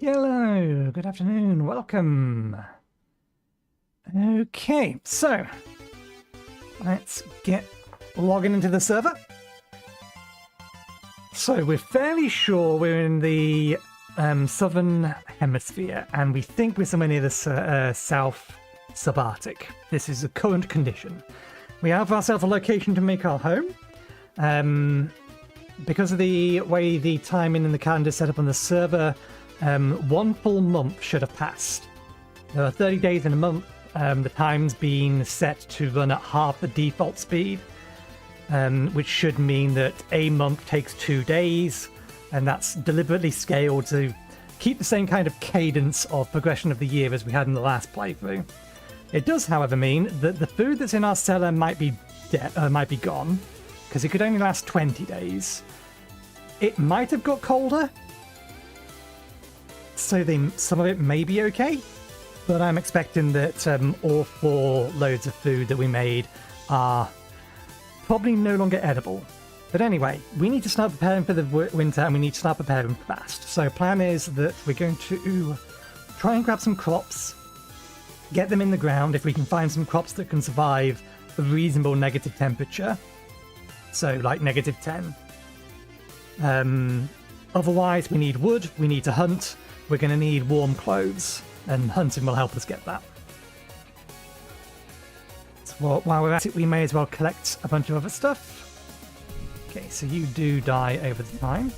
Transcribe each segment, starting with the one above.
Hello, good afternoon, welcome. Okay, so let's get logging into the server. So we're fairly sure we're in the southern hemisphere, and we think we're somewhere near the South Subarctic. This is the current condition. We have ourselves a location to make our home. Because of the way the timing and the calendar is set up on the server, one full month should have passed. There are 30 days in a month. The time's been set to run at half the default speed, which should mean that a month takes 2 days, and that's deliberately scaled to keep the same kind of cadence of progression of the year as we had in the last playthrough. It does, however, mean that the food that's in our cellar might be gone, because it could only last 20 days. It might have got colder, so some of it may be okay, but I'm expecting that all 4 loads of food that we made are probably no longer edible. But anyway, we need to start preparing for the winter, and we need to start preparing fast. So plan is that we're going to try and grab some crops, get them in the ground if we can find some crops that can survive a reasonable negative temperature. So like -10. Otherwise, we need wood, we need to hunt, we're going to need warm clothes, and hunting will help us get that. So while we're at it, we may as well collect a bunch of other stuff. Okay, so you do die over the time.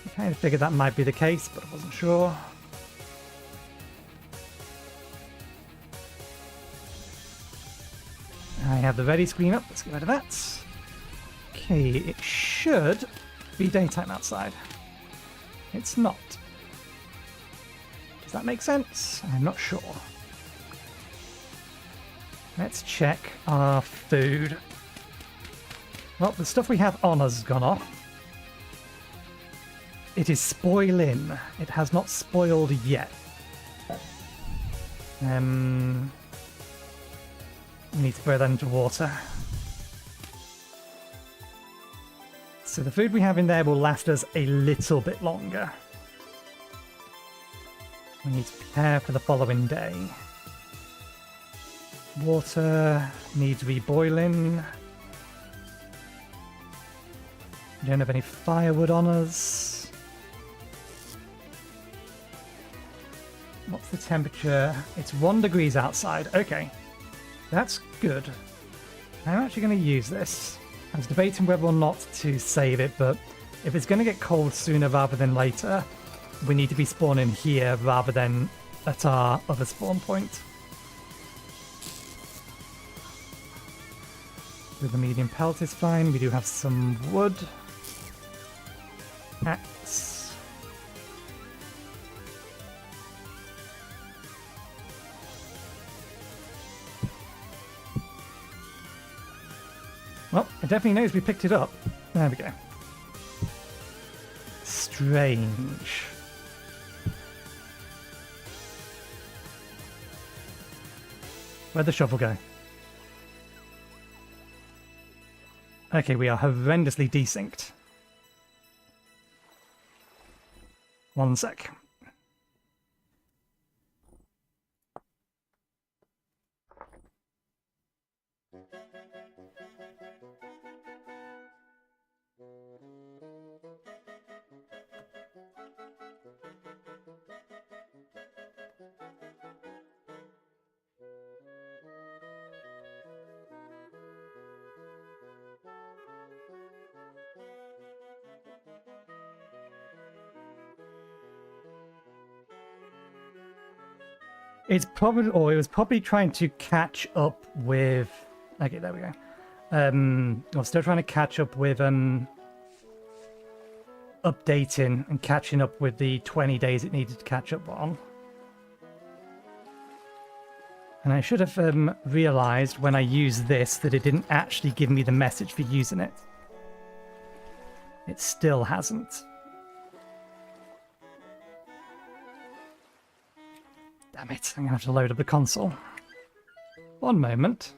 I kind of figured that might be the case, but I wasn't sure. I have the ready screen up, let's get rid of that. Okay, it should be daytime outside. It's not. Does that make sense? I'm not sure. Let's check our food. Well, the stuff we have on us has gone off. It is spoiling. It has not spoiled yet. We need to throw that into water. So the food we have in there will last us a little bit longer. We need to prepare for the following day. Water needs reboiling. We don't have any firewood on us. What's the temperature? It's 1 degree outside. Okay, that's good. I'm actually going to use this. I was debating whether or not to save it, but if it's going to get cold sooner rather than later, we need to be spawning here rather than at our other spawn point. With the medium pelt is fine. We do have some wood. Axe. Well, it definitely knows we picked it up. There we go. Strange. Where'd the shovel go? Okay, we are horrendously desynced. 1 sec. It was probably trying to catch up with... Okay, there we go. I'm still trying to catch up with updating and catching up with the 20 days it needed to catch up on. And I should have realized when I used this that it didn't actually give me the message for using it. It still hasn't. Damn it, I'm going to have to load up the console. One moment.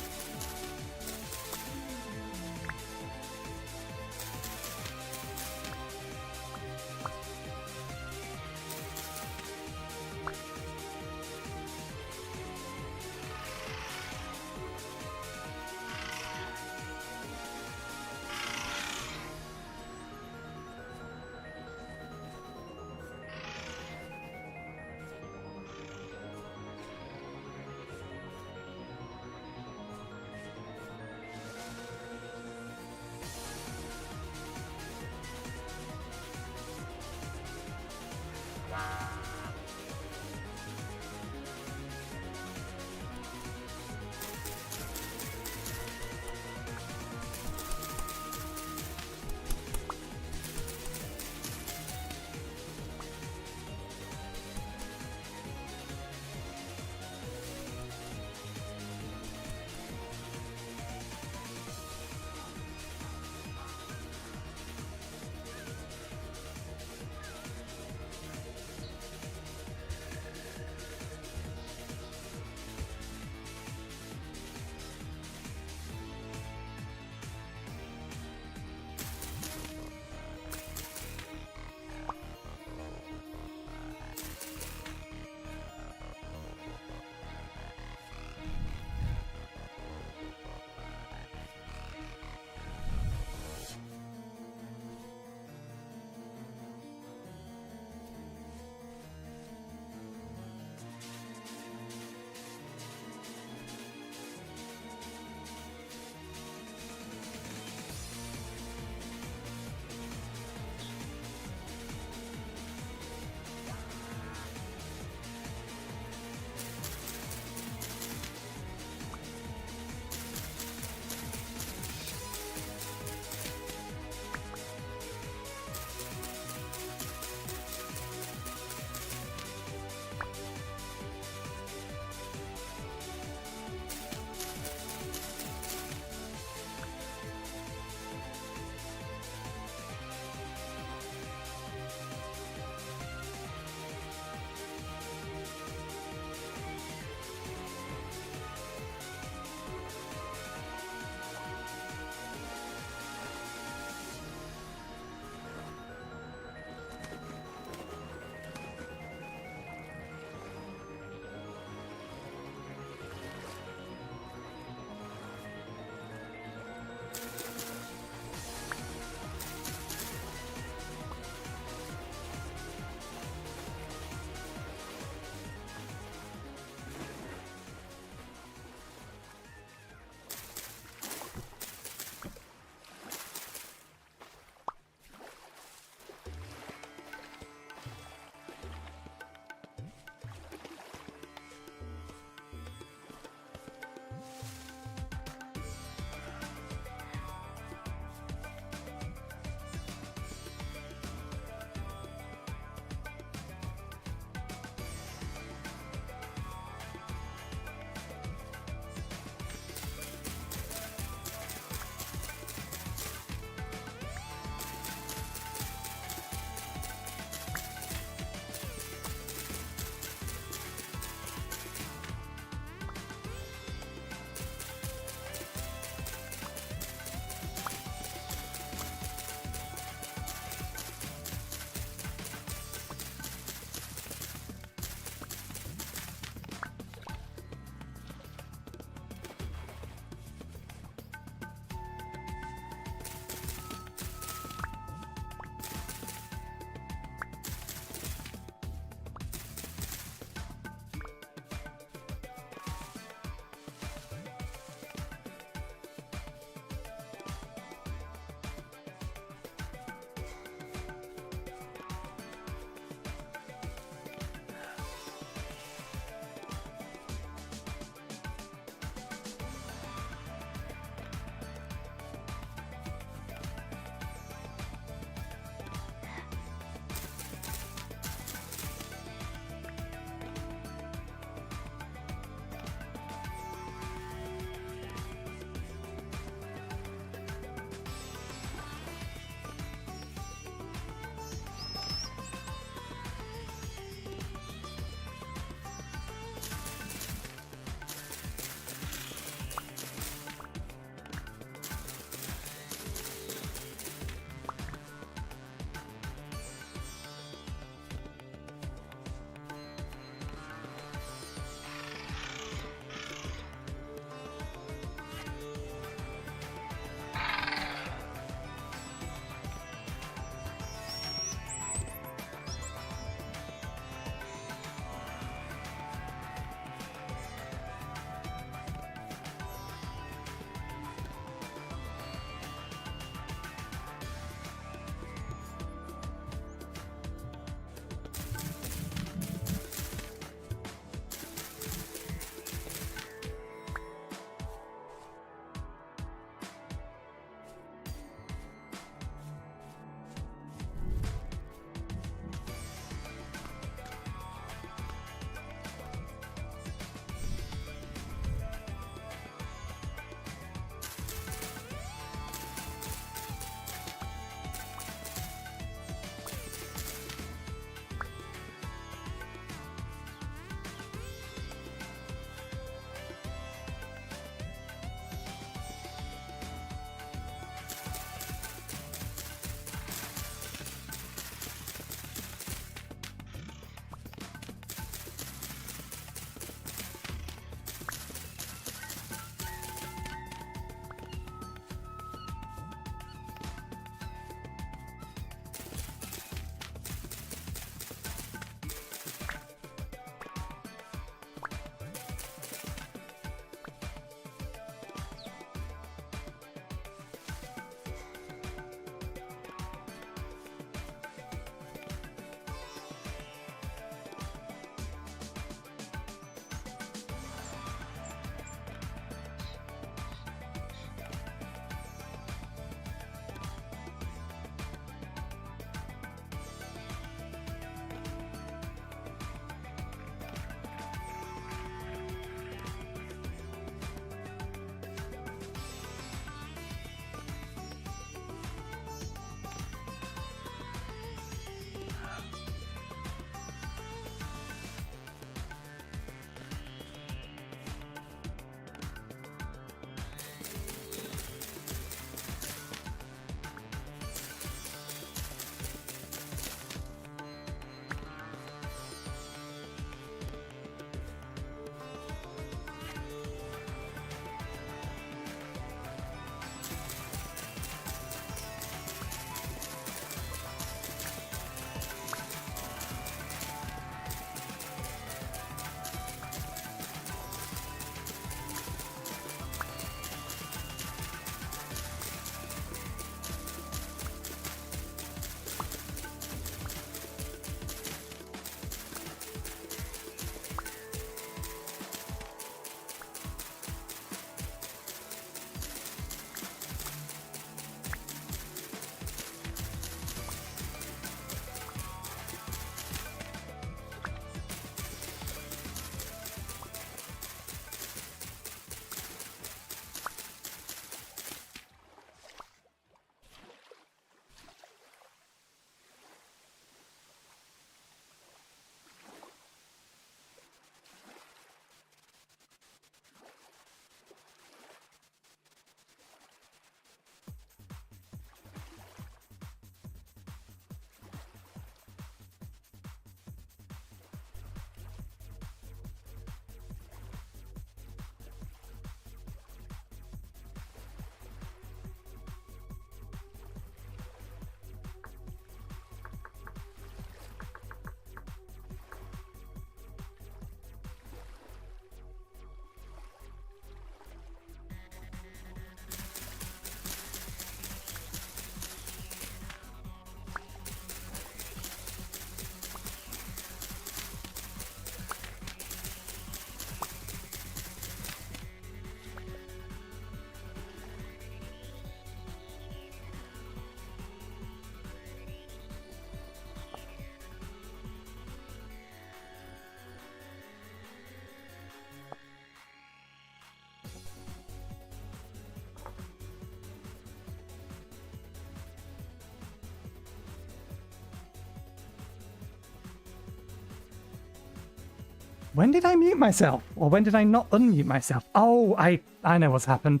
When did I mute myself? Or when did I not unmute myself? Oh, I know what's happened.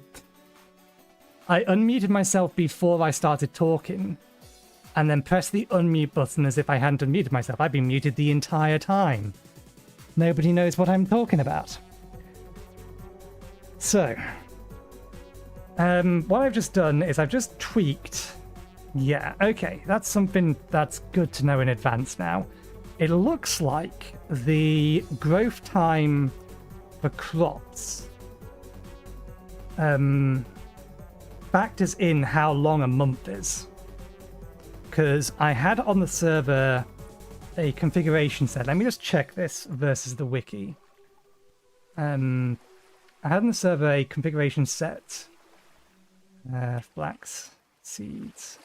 I unmuted myself before I started talking, and then pressed the unmute button as if I hadn't unmuted myself. I've been muted the entire time. Nobody knows what I'm talking about. So, what I've just done is I've just tweaked. Yeah, okay, that's something that's good to know in advance now. It looks like the growth time for crops factors in how long a month is. Because I had on the server a configuration set. Let me just check this versus the wiki. I had on the server a configuration set. Flax seeds.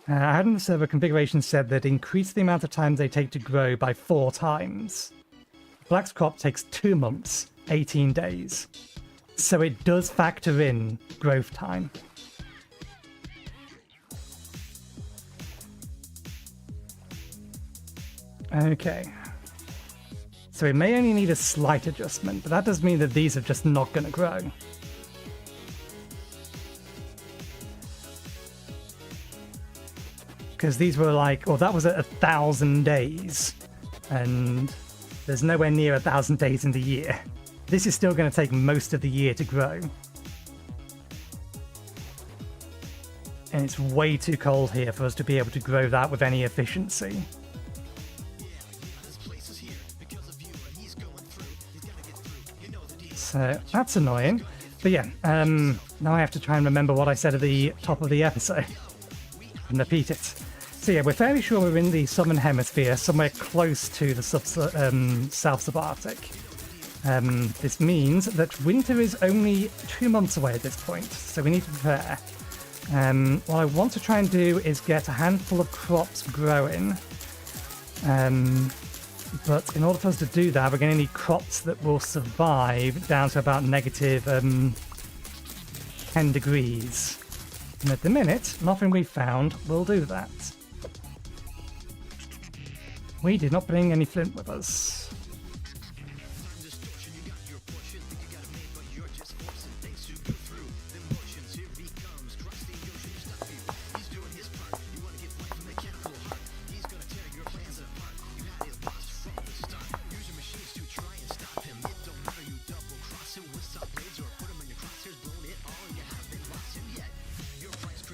I had on the server configuration set that increased the amount of time they take to grow by 4 times. Flax crop takes 2 months, 18 days. So it does factor in growth time. Okay. So it may only need a slight adjustment, but that does mean that these are just not going to grow. Because these were like, well, that was at 1,000 days, and there's nowhere near 1,000 days in the year. This is still going to take most of the year to grow. And it's way too cold here for us to be able to grow that with any efficiency. So that's annoying. But yeah, now I have to try and remember what I said at the top of the episode and repeat it. So yeah, we're fairly sure we're in the southern hemisphere, somewhere close to the South Subarctic. This means that winter is only 2 months away at this point, so we need to prepare. What I want to try and do is get a handful of crops growing. But in order for us to do that, we're going to need crops that will survive down to about negative 10 degrees. And at the minute, nothing we found will do that. We did not bring any flint with us.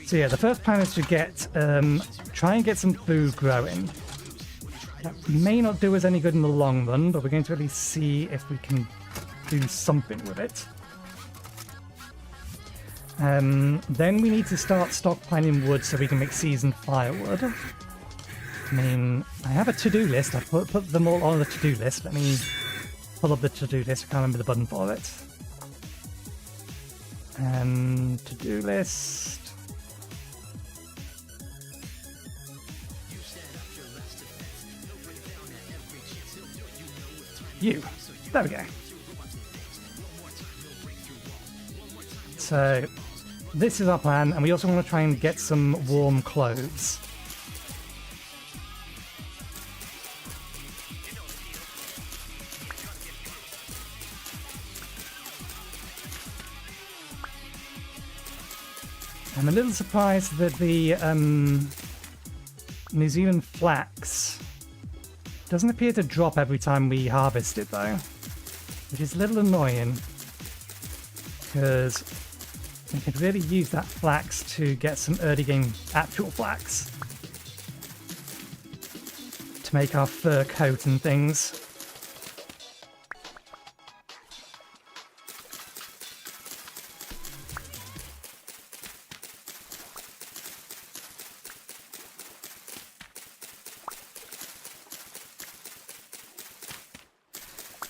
So yeah, the first plan is to get try and get some food growing. That may not do us any good in the long run, but we're going to at least see if we can do something with it. Then we need to start stockpiling wood so we can make seasoned firewood. I mean, I have a to-do list. I've put them all on the to-do list. Let me pull up the to-do list. I can't remember the button for it. To-do list. There we go. So this is our plan, and we also want to try and get some warm clothes. I'm a little surprised that the New Zealand flax doesn't appear to drop every time we harvest it though, which is a little annoying because we could really use that flax to get some early game actual flax to make our fur coat and things.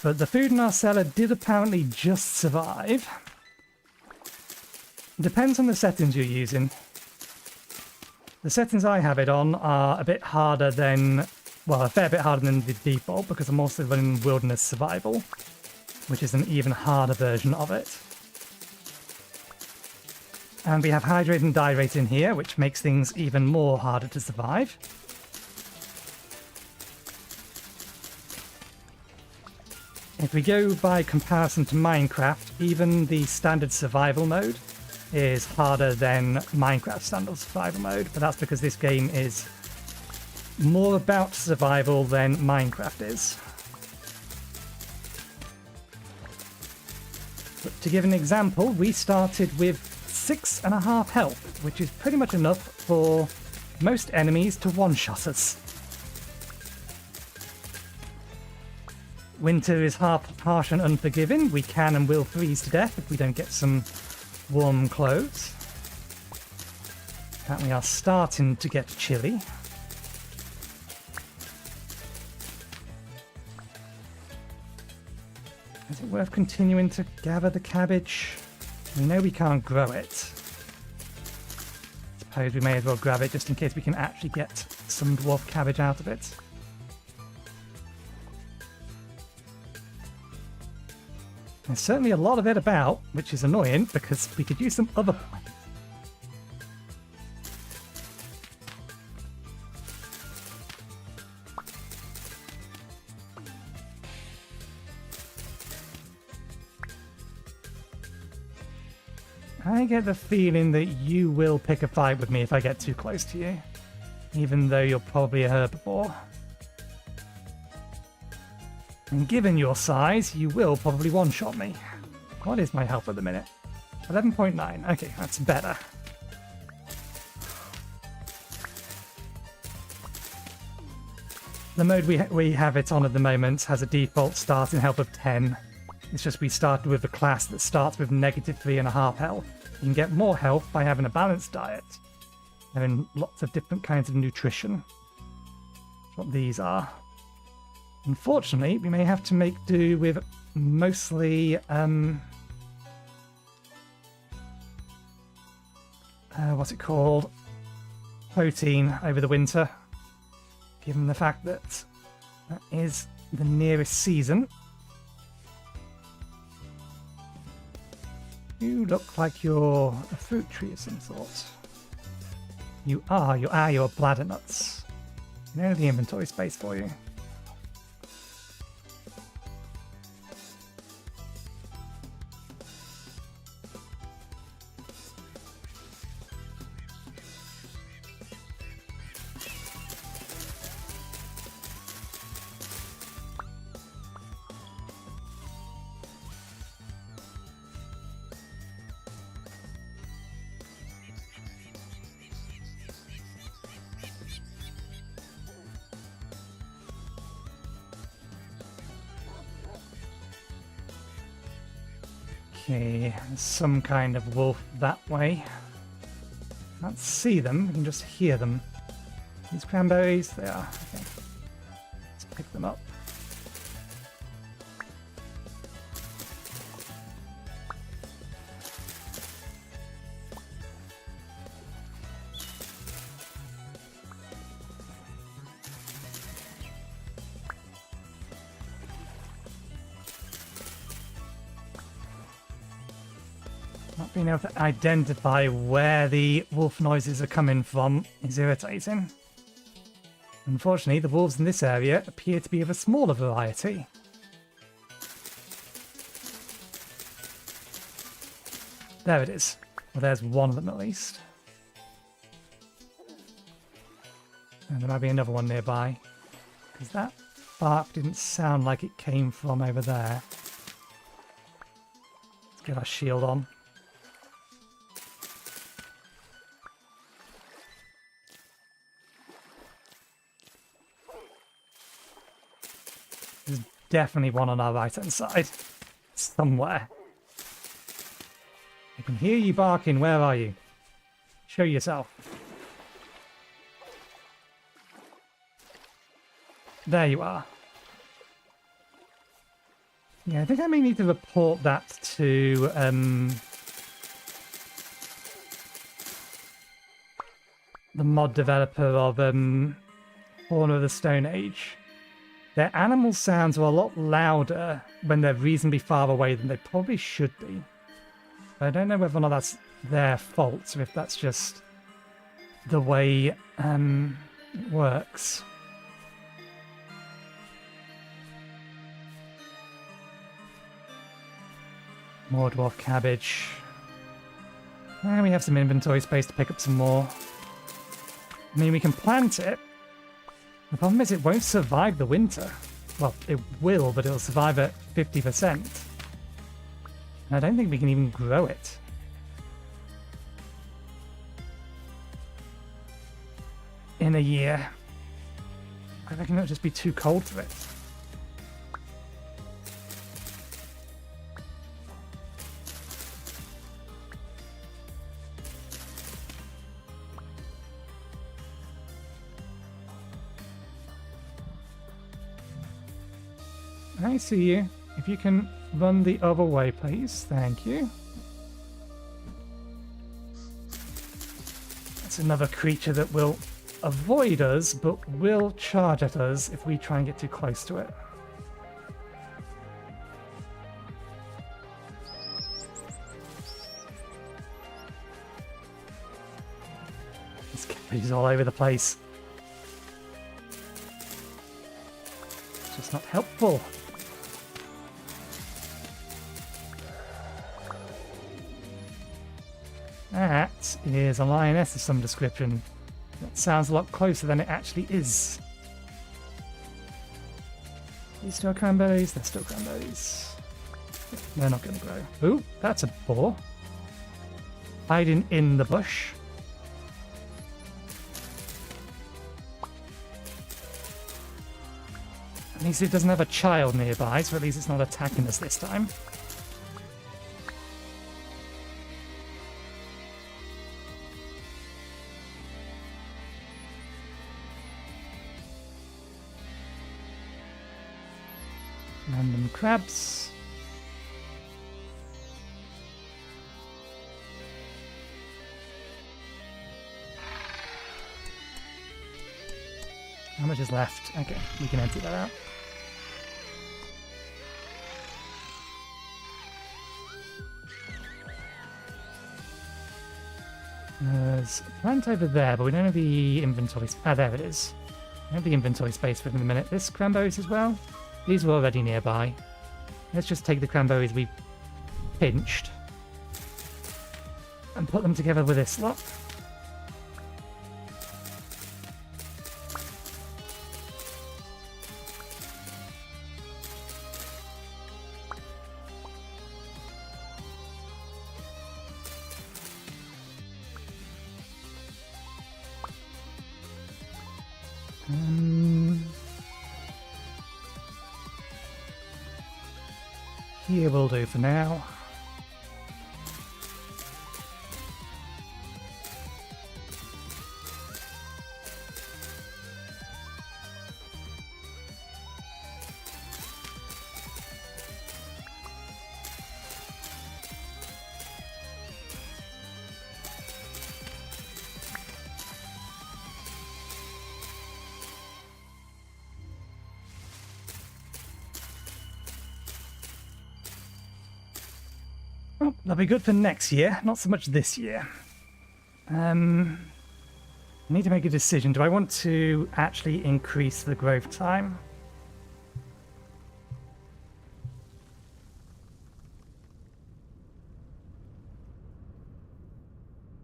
But the food in our cellar did apparently just survive. Depends on the settings you're using. The settings I have it on are a bit harder than, well, a fair bit harder than the default because I'm also running Wilderness Survival, which is an even harder version of it. And we have Hydrate and Diurate in here, which makes things even more harder to survive. If we go by comparison to Minecraft, even the standard survival mode is harder than Minecraft standard survival mode, but that's because this game is more about survival than Minecraft is. But to give an example, we started with 6.5 health, which is pretty much enough for most enemies to one-shot us. Winter is harsh and unforgiving. We can and will freeze to death if we don't get some warm clothes. And we are starting to get chilly. Is it worth continuing to gather the cabbage? We know we can't grow it. Suppose we may as well grab it just in case we can actually get some dwarf cabbage out of it. There's certainly a lot of it about, which is annoying because we could use some other plants. I get the feeling that you will pick a fight with me if I get too close to you, even though you're probably a herbivore. And given your size, you will probably one-shot me. What is my health at the minute? 11.9. Okay, that's better. The mode we have it on at the moment has a default starting health of 10. It's just we started with a class that starts with negative 3.5 health. You can get more health by having a balanced diet, having lots of different kinds of nutrition. That's what these are. Unfortunately, we may have to make do with mostly what's it called? Protein over the winter, given the fact that that is the nearest season. You look like you're a fruit tree of some sort. You're bladder nuts. You know the inventory space for you. Okay, there's some kind of wolf that way. Can't see them, we can just hear them. These cranberries, they are. Okay. Let's pick them up. Not being able to identify where the wolf noises are coming from is irritating. Unfortunately, the wolves in this area appear to be of a smaller variety. There it is. Well, there's one of them at least. And there might be another one nearby. Because that bark didn't sound like it came from over there. Let's get our shield on. There's definitely one on our right-hand side. Somewhere. I can hear you barking. Where are you? Show yourself. There you are. Yeah, I think I may need to report that to the mod developer of Horn of the Stone Age. Their animal sounds are a lot louder when they're reasonably far away than they probably should be. But I don't know whether or not that's their fault, or if that's just the way it works. More dwarf cabbage. And we have some inventory space to pick up some more. I mean, we can plant it. The problem is it won't survive the winter. Well, it will, but it'll survive at 50%. And I don't think we can even grow it. In a year. I reckon it'll just be too cold for it. I see you. If you can run the other way, please. Thank you. That's another creature that will avoid us, but will charge at us if we try and get too close to it. This cabbage is all over the place. It's just not helpful. That is a lioness of some description. That sounds a lot closer than it actually is. These still cranberries? They're still cranberries. They're not going to grow. Ooh, that's a boar. Hiding in the bush. At least it doesn't have a child nearby, so at least it's not attacking us this time. Random crabs. How much is left? Okay, we can empty that out. There's a plant over there, but we don't have the inventory space. Ah, there it is. I have the inventory space for it in a minute. This cranberries as well. These were already nearby. Let's just take the cranberries we pinched and put them together with this lot. Here will do for now. Well, that'll be good for next year, not so much this year. I need to make a decision. Do I want to actually increase the growth time?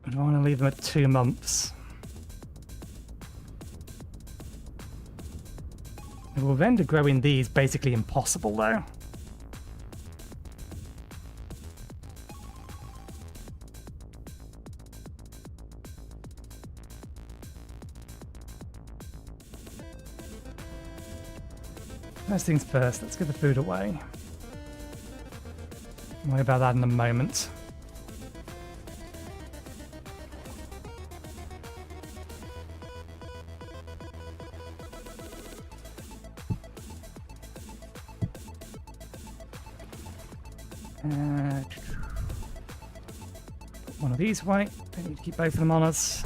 Or do I want to leave them at 2 months? It will render growing these basically impossible though. First things first, let's get the food away. Worry about that in a moment. Put one of these away. Don't need to keep both of them on us.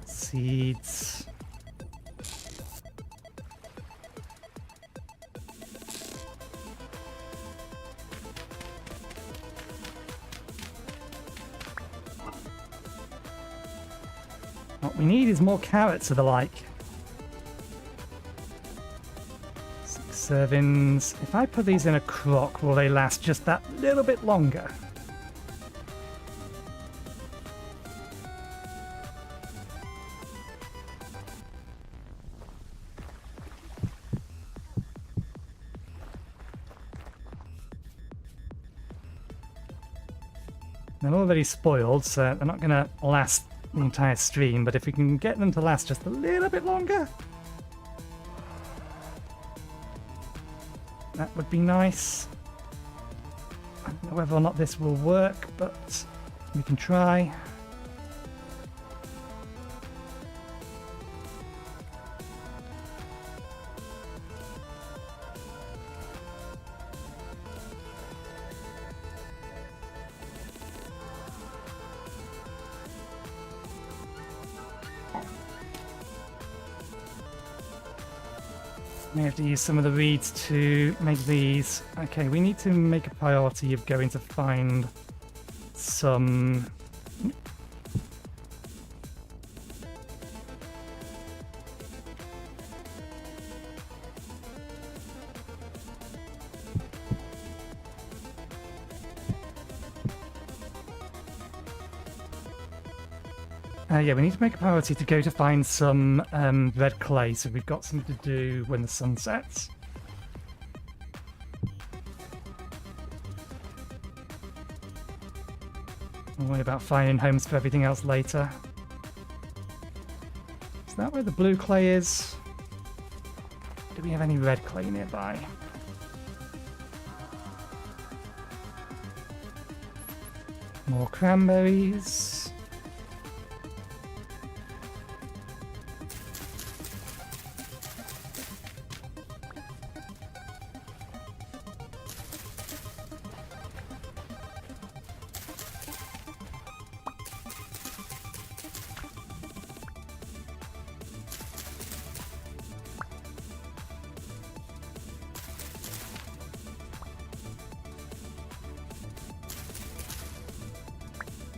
Seeds. What we need is more carrots of the like. 6, servings. If I put these in a crock, will they last just that little bit longer? They're already spoiled, so they're not going to last the entire stream, but if we can get them to last just a little bit longer, that would be nice. I don't know whether or not this will work, but we can try. We have to use some of the reeds to make these. Okay, we need to make a priority of going to find some... yeah, we need to make a priority to go to find some red clay, so we've got something to do when the sun sets. We'll worry about finding homes for everything else later. Is that where the blue clay is? Do we have any red clay nearby? More cranberries.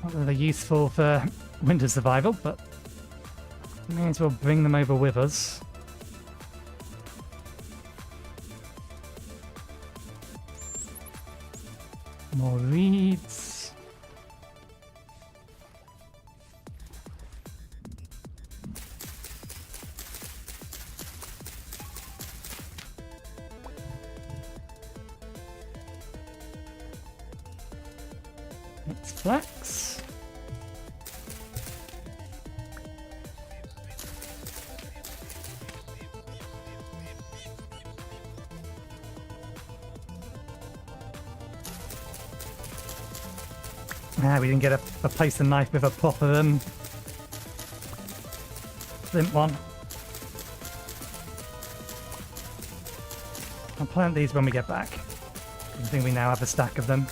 Not that they're useful for winter survival, but we may as well bring them over with us. More reeds. It's flax. Ah, we didn't get a place to knife with a proper flint one. I'll plant these when we get back. I think we now have a stack of them.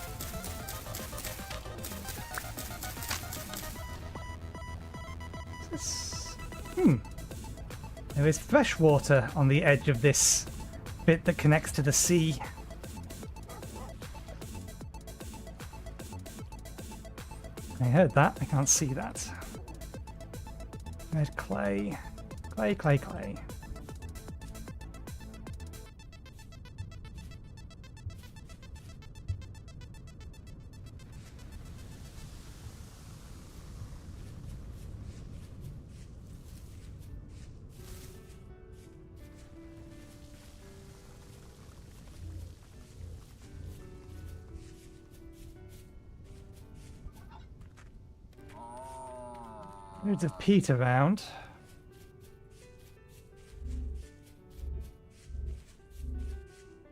There is fresh water on the edge of this bit that connects to the sea. I heard that. I can't see that. Red clay. Clay, clay, clay. Loads of peat around.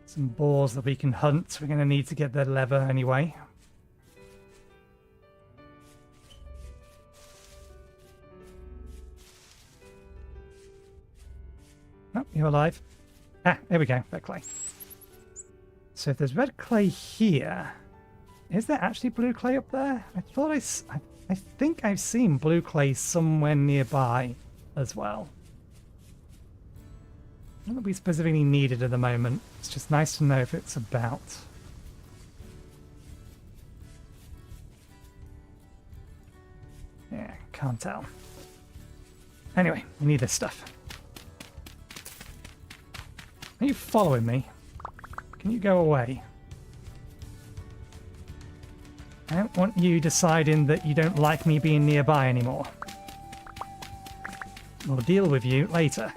Some boars that we can hunt. We're going to need to get their leather anyway. Oh, you're alive. Ah, there we go. Red clay. So if there's red clay here, is there actually blue clay up there? I thought I think I've seen blue clay somewhere nearby as well. Not that we specifically need it at the moment. It's just nice to know if it's about. Yeah, can't tell. Anyway, we need this stuff. Are you following me? Can you go away? I don't want you deciding that you don't like me being nearby anymore. We'll deal with you later.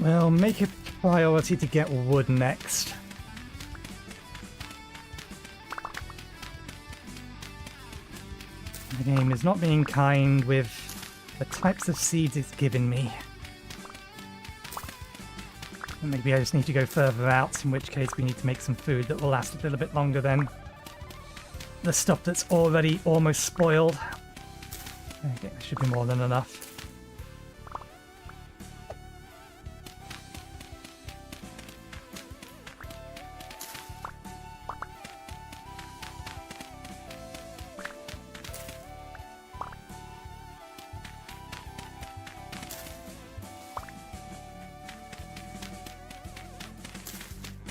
Well, make a priority to get wood next. The game is not being kind with the types of seeds it's giving me. Maybe I just need to go further out, in which case we need to make some food that will last a little bit longer than the stuff that's already almost spoiled. Okay, that should be more than enough.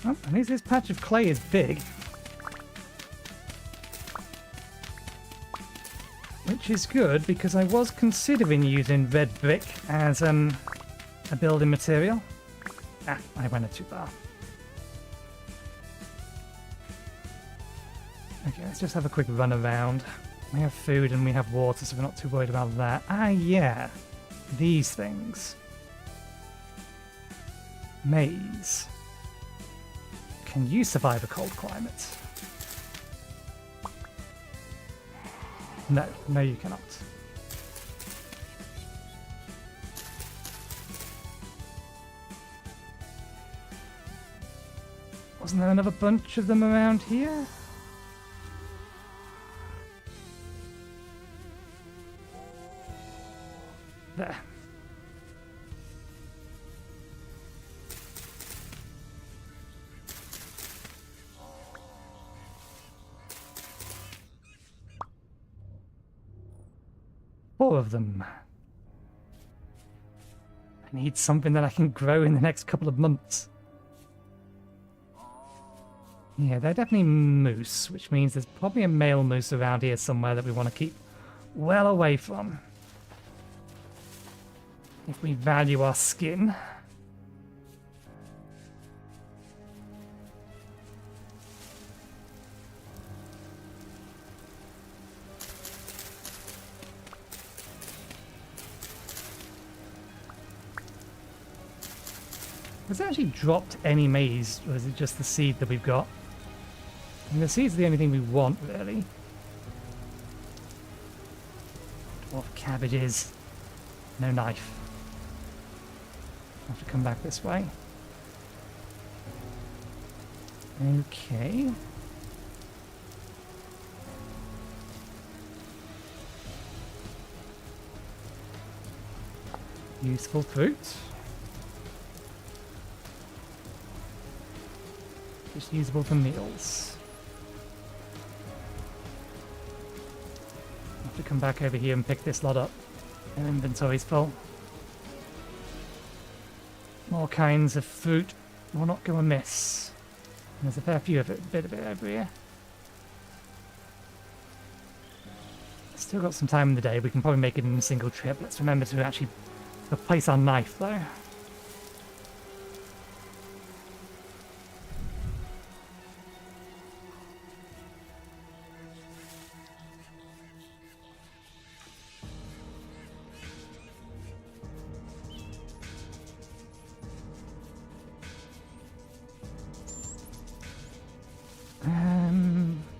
Oh, at least this patch of clay is big. Which is good, because I was considering using red brick as a building material. Ah, I went too far. Okay, let's just have a quick run around. We have food and we have water, so we're not too worried about that. Ah, yeah. These things. Maize. Can you survive a cold climate? No, no you cannot. Wasn't there another bunch of them around here? There. Four of them. I need something that I can grow in the next couple of months. Yeah, they're definitely moose, which means there's probably a male moose around here somewhere that we want to keep well away from. If we value our skin. Has it actually dropped any maize, or is it just the seed that we've got? And the seed's the only thing we want, really. Dwarf cabbages. No knife. Have to come back this way. Okay. Useful fruit. Just usable for meals. Have to come back over here and pick this lot up. Our inventory's full. All kinds of fruit will not go amiss. And there's a fair few of it, bit of it over here. Still got some time in the day. We can probably make it in a single trip. Let's remember to actually replace our knife, though.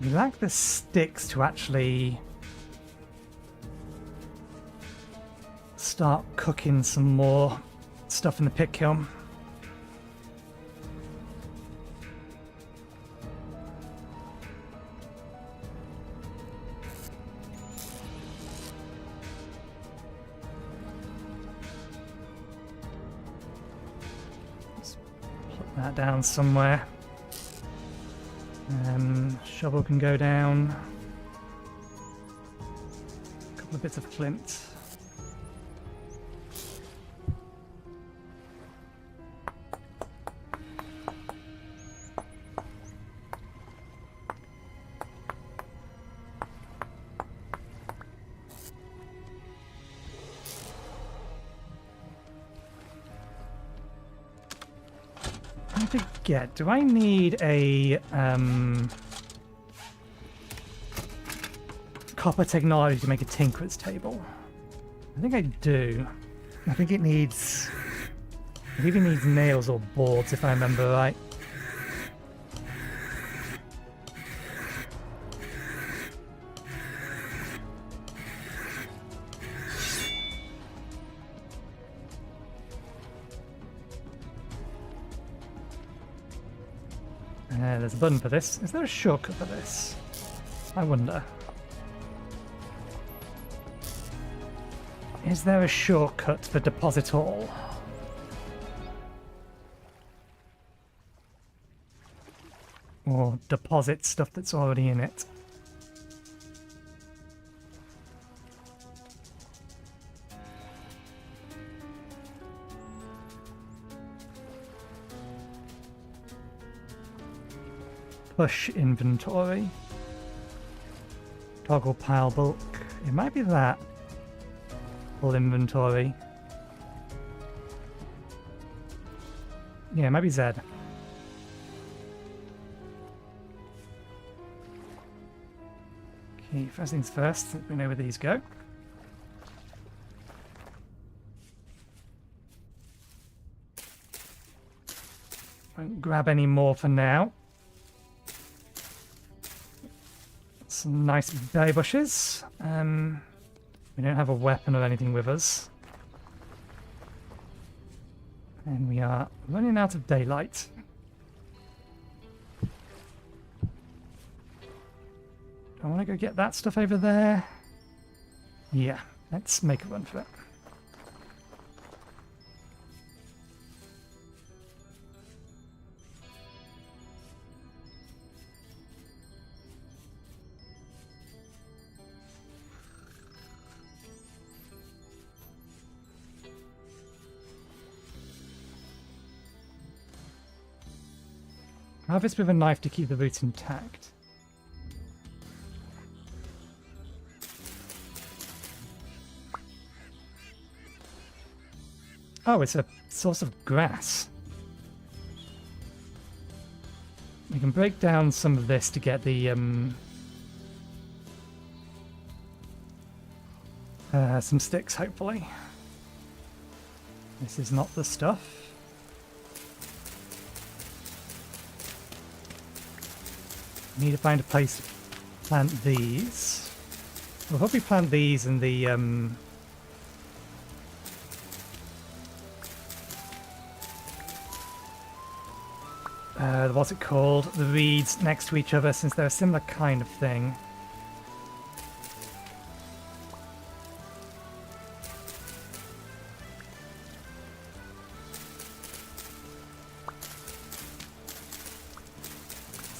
We lack the sticks to actually start cooking some more stuff in the pit kiln. that down somewhere. Shovel can go down. A couple of bits of flint. I forget, do I need a copper technology to make a tinkerer's table? I think I do. I think it needs... It even needs nails or boards, if I remember right. There's a button for this. Is there a shortcut for this? I wonder. Is there a shortcut for deposit all? Or deposit stuff that's already in it? Push inventory. Toggle pile bulk. It might be that. Pull inventory. Yeah, it might be Z. Okay, first things first, we know where these go. Won't grab any more for now. Some nice berry bushes. We don't have a weapon or anything with us. And we are running out of daylight. I want to go get that stuff over there. Yeah, let's make a run for it. Harvest with a knife to keep the roots intact. Oh, it's a source of grass. We can break down some of this to get the some sticks, hopefully. This is not the stuff. Need to find a place to plant these. We'll probably plant these in the what's it called? The reeds next to each other, since they're a similar kind of thing.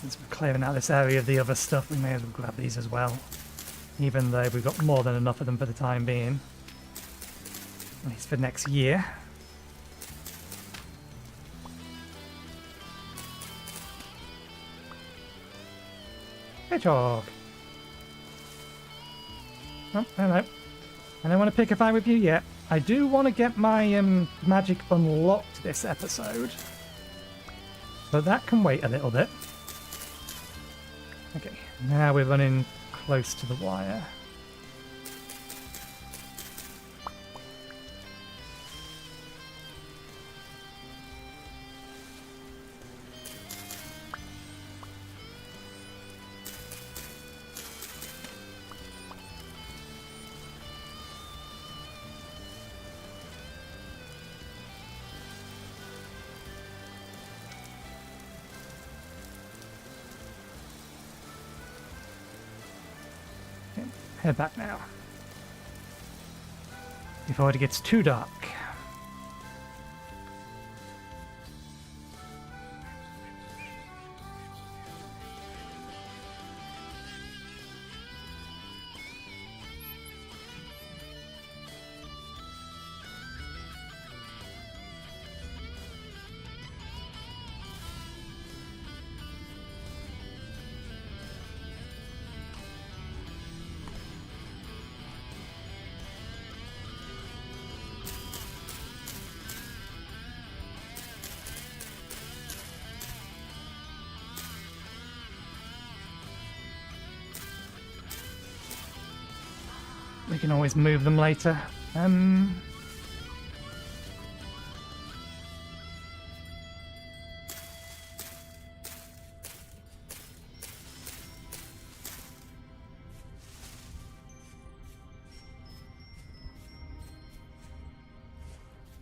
Since we're clearing out this area of the other stuff, we may as well grab these as well. Even though we've got more than enough of them for the time being. At least for next year. Hedgehog! Oh, hello. I don't want to pick a fight with you yet. I do want to get my magic unlocked this episode. But that can wait a little bit. Okay, now we're running close to the wire. Head back now. Before it gets too dark. we can always move them later.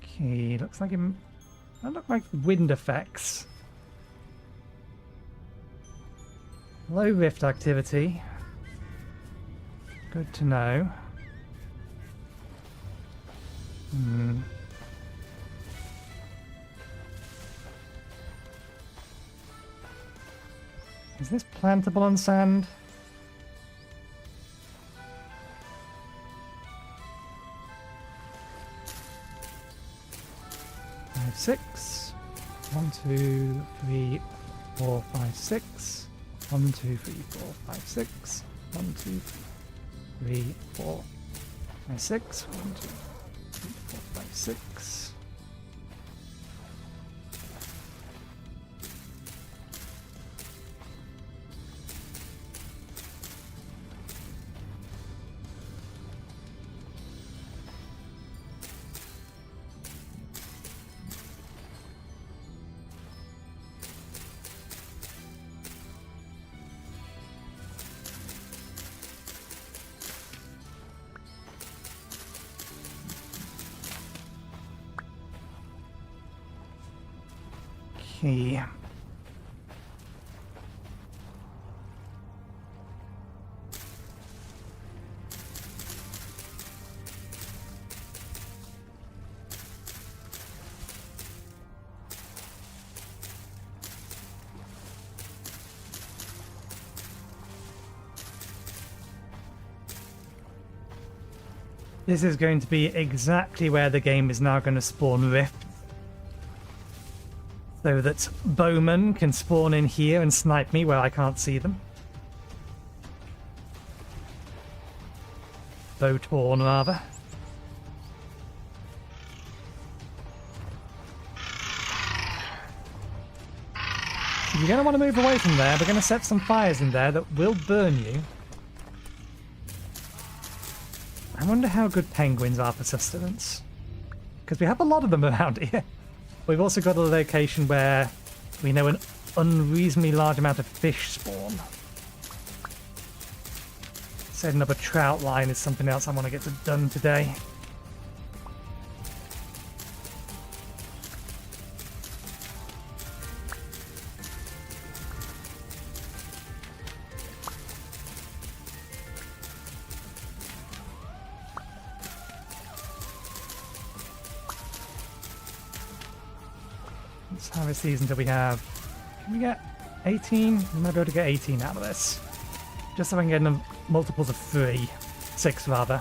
Okay, looks like that look like wind effects. Low rift activity. Good to know. Is this plantable on sand? Five, 6. 1, 2, 3, 4, 5, 6. 1, 2, 3, 4, 5, 6. 1, 2, 3, 4, 5, 6. 1, 2, 3, 4, 5, 6. Okay. This is going to be exactly where the game is now going to spawn rifts, so that bowmen can spawn in here and snipe me where I can't see them. Bow-torn, rather. You're going to want to move away from there. We're going to set some fires in there that will burn you. I wonder how good penguins are for sustenance. Because we have a lot of them around here. We've also got a location where we know an unreasonably large amount of fish spawn. Setting up a trout line is something else I want to get done today. Let's harvest these until we have... Can we get 18? We might be able to get 18 out of this. Just so I can get them multiples of 3. 6 rather.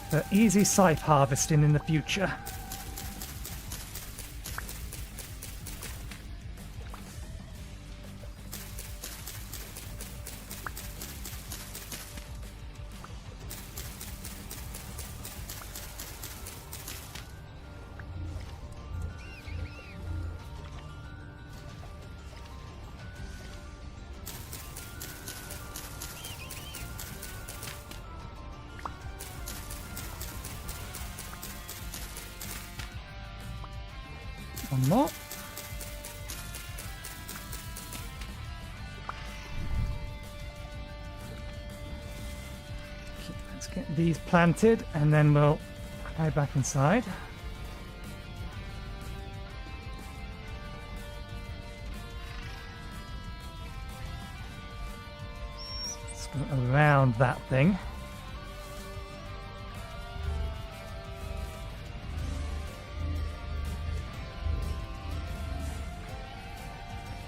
For easy scythe harvesting in the future. One more. Okay, let's get these planted and then we'll hide back inside. Let's go around that thing.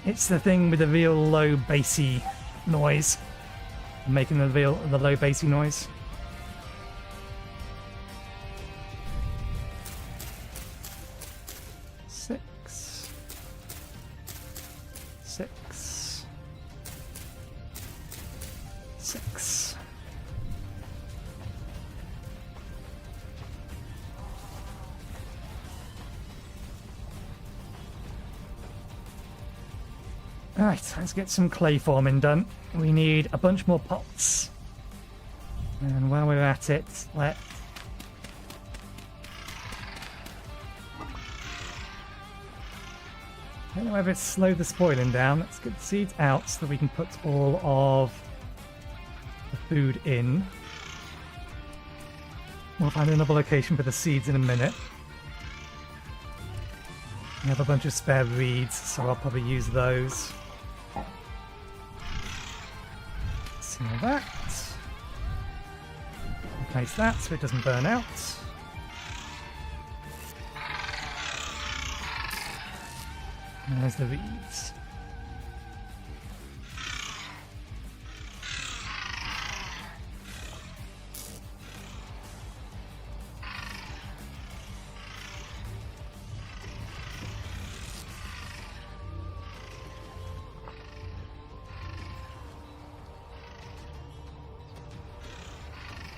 It's the thing with the real low bassy noise, making the low bassy noise. Six. Right, let's get some clay forming done. We need a bunch more pots. And while we're at it, let's... I don't know whether it's slowed the spoiling down. Let's get the seeds out so that we can put all of the food in. We'll find another location for the seeds in a minute. We have a bunch of spare reeds, so I'll probably use those. Seal that. Replace that so it doesn't burn out. And there's the reeds.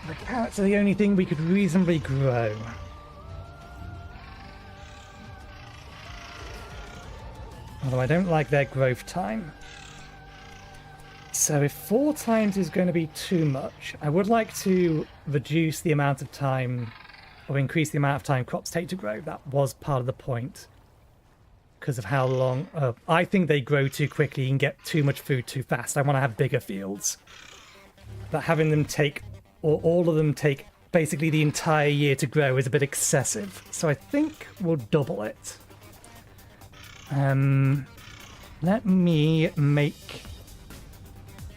The carrots are the only thing we could reasonably grow. Although I don't like their growth time. So if 4 times is going to be too much, I would like to reduce the amount of time, or increase the amount of time crops take to grow. That was part of the point. Because of how long... I think they grow too quickly and get too much food too fast. I want to have bigger fields. But having them take... or all of them take basically the entire year to grow is a bit excessive. So I think we'll double it. Let me make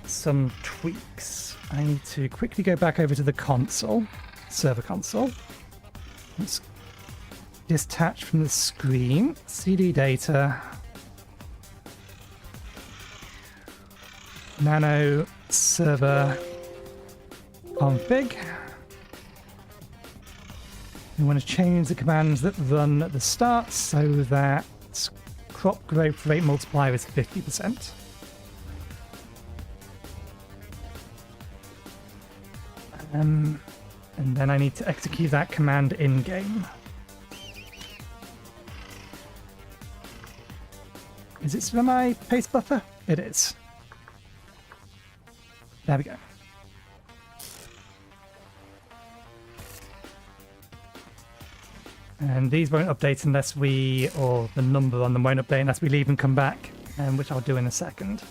some tweaks. I need to quickly go back over to the console, server console. Let's detach from the screen, CD data, nano server config. We want to change the commands that run at the start so that crop growth rate multiplier is 50%. And then I need to execute that command in-game. Is it for my paste buffer? It is. There we go. And these won't update unless we, or the number on them won't update unless we leave and come back, which I'll do in a second.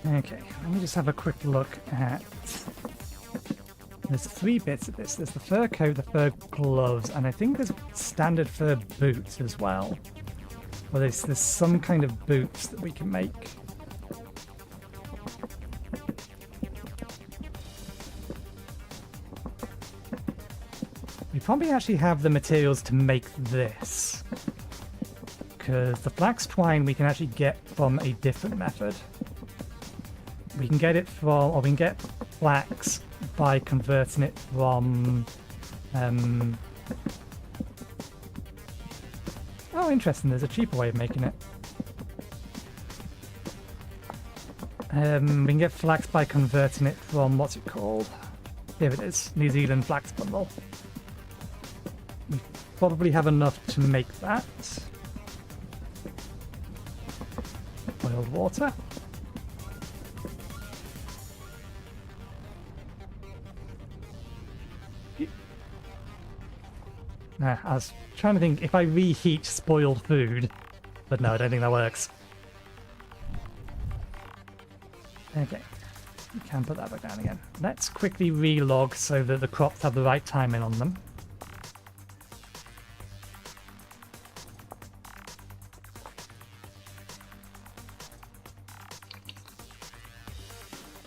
Okay, let me just have a quick look at... There's 3 bits of this. There's the fur coat, the fur gloves, and I think there's standard fur boots as well. Well, there's some kind of boots that we can make. We probably actually have the materials to make this. Because the flax twine we can actually get from a different method. We can get it from, or we can get flax by converting it from, oh, interesting, there's a cheaper way of making it. We can get flax by converting it from, what's it called? Here it is, New Zealand flax bundle. We probably have enough to make that. Boiled water. I was trying to think if I reheat spoiled food, but no, I don't think that works. Okay, we can put that back down again. Let's quickly relog so that the crops have the right timing on them.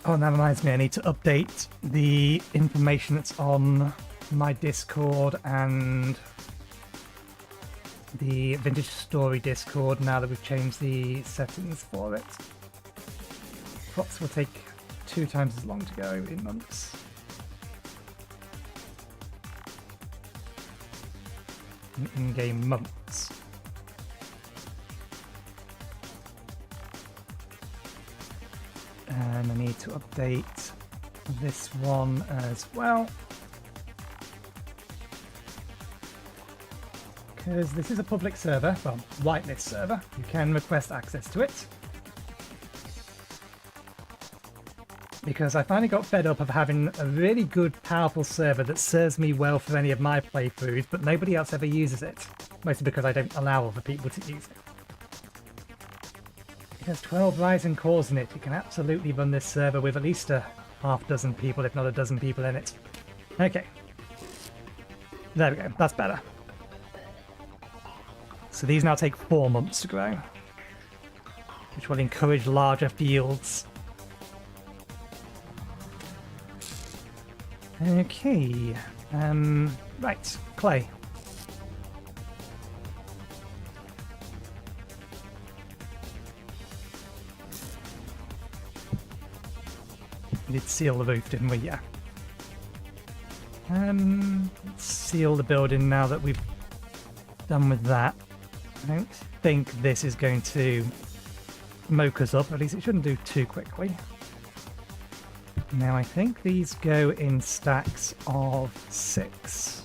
Oh, and that reminds me, I need to update the information that's on my Discord and the VintageStory Discord now that we've changed the settings for it. Crops will take 2 times as long to go in months. In-game months. And I need to update this one as well. Because this is a public server, well, whitelist server. You can request access to it. Because I finally got fed up of having a really good, powerful server that serves me well for any of my playthroughs, but nobody else ever uses it. Mostly because I don't allow other people to use it. It has 12 rising cores in it. You can absolutely run this server with at least a half dozen people, if not a dozen people in it. Okay. There we go. That's better. So these now take 4 months to grow, which will encourage larger fields. Okay, right, clay. We did seal the roof, didn't we? Yeah. Let's seal the building now that we've done with that. I don't think this is going to smoke us up, at least it shouldn't do too quickly. Now I think these go in stacks of 6.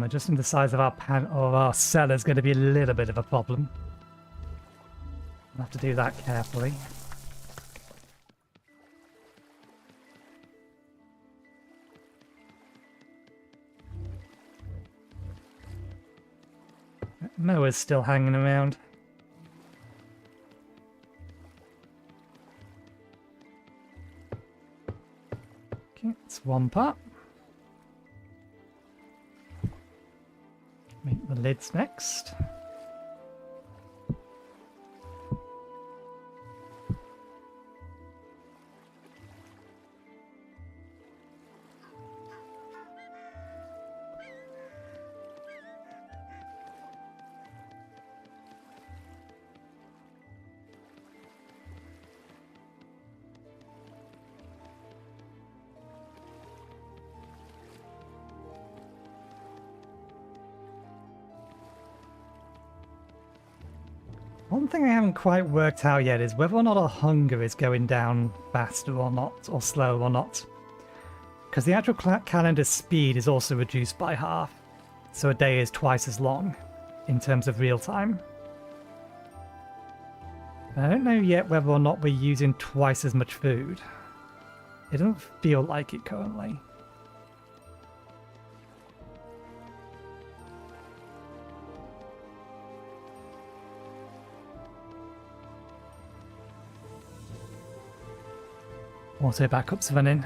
Adjusting the size of our cellar is going to be a little bit of a problem. I'll have to do that carefully. Mower's still hanging around. Okay, that's one part. Make the lids next. One thing I haven't quite worked out yet is whether or not our hunger is going down faster or not, or slower or not. Because the actual calendar speed is also reduced by half, so a day is twice as long in terms of real time. I don't know yet whether or not we're using twice as much food. It doesn't feel like it currently. Auto backups running.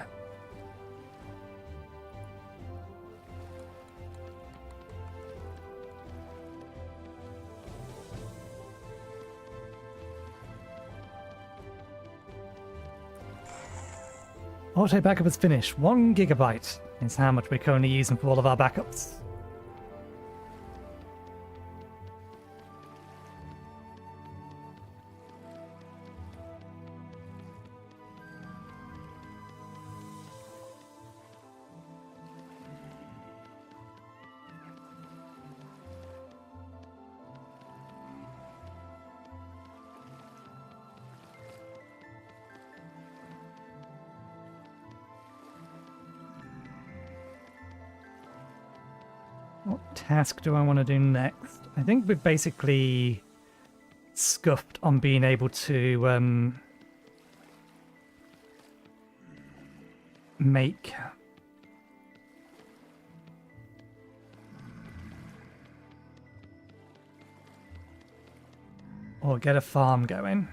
Auto backup is finished. 1 gigabyte is how much we're currently using for all of our backups. What task do I want to do next? I think we've basically scuffed on being able to make or get a farm going.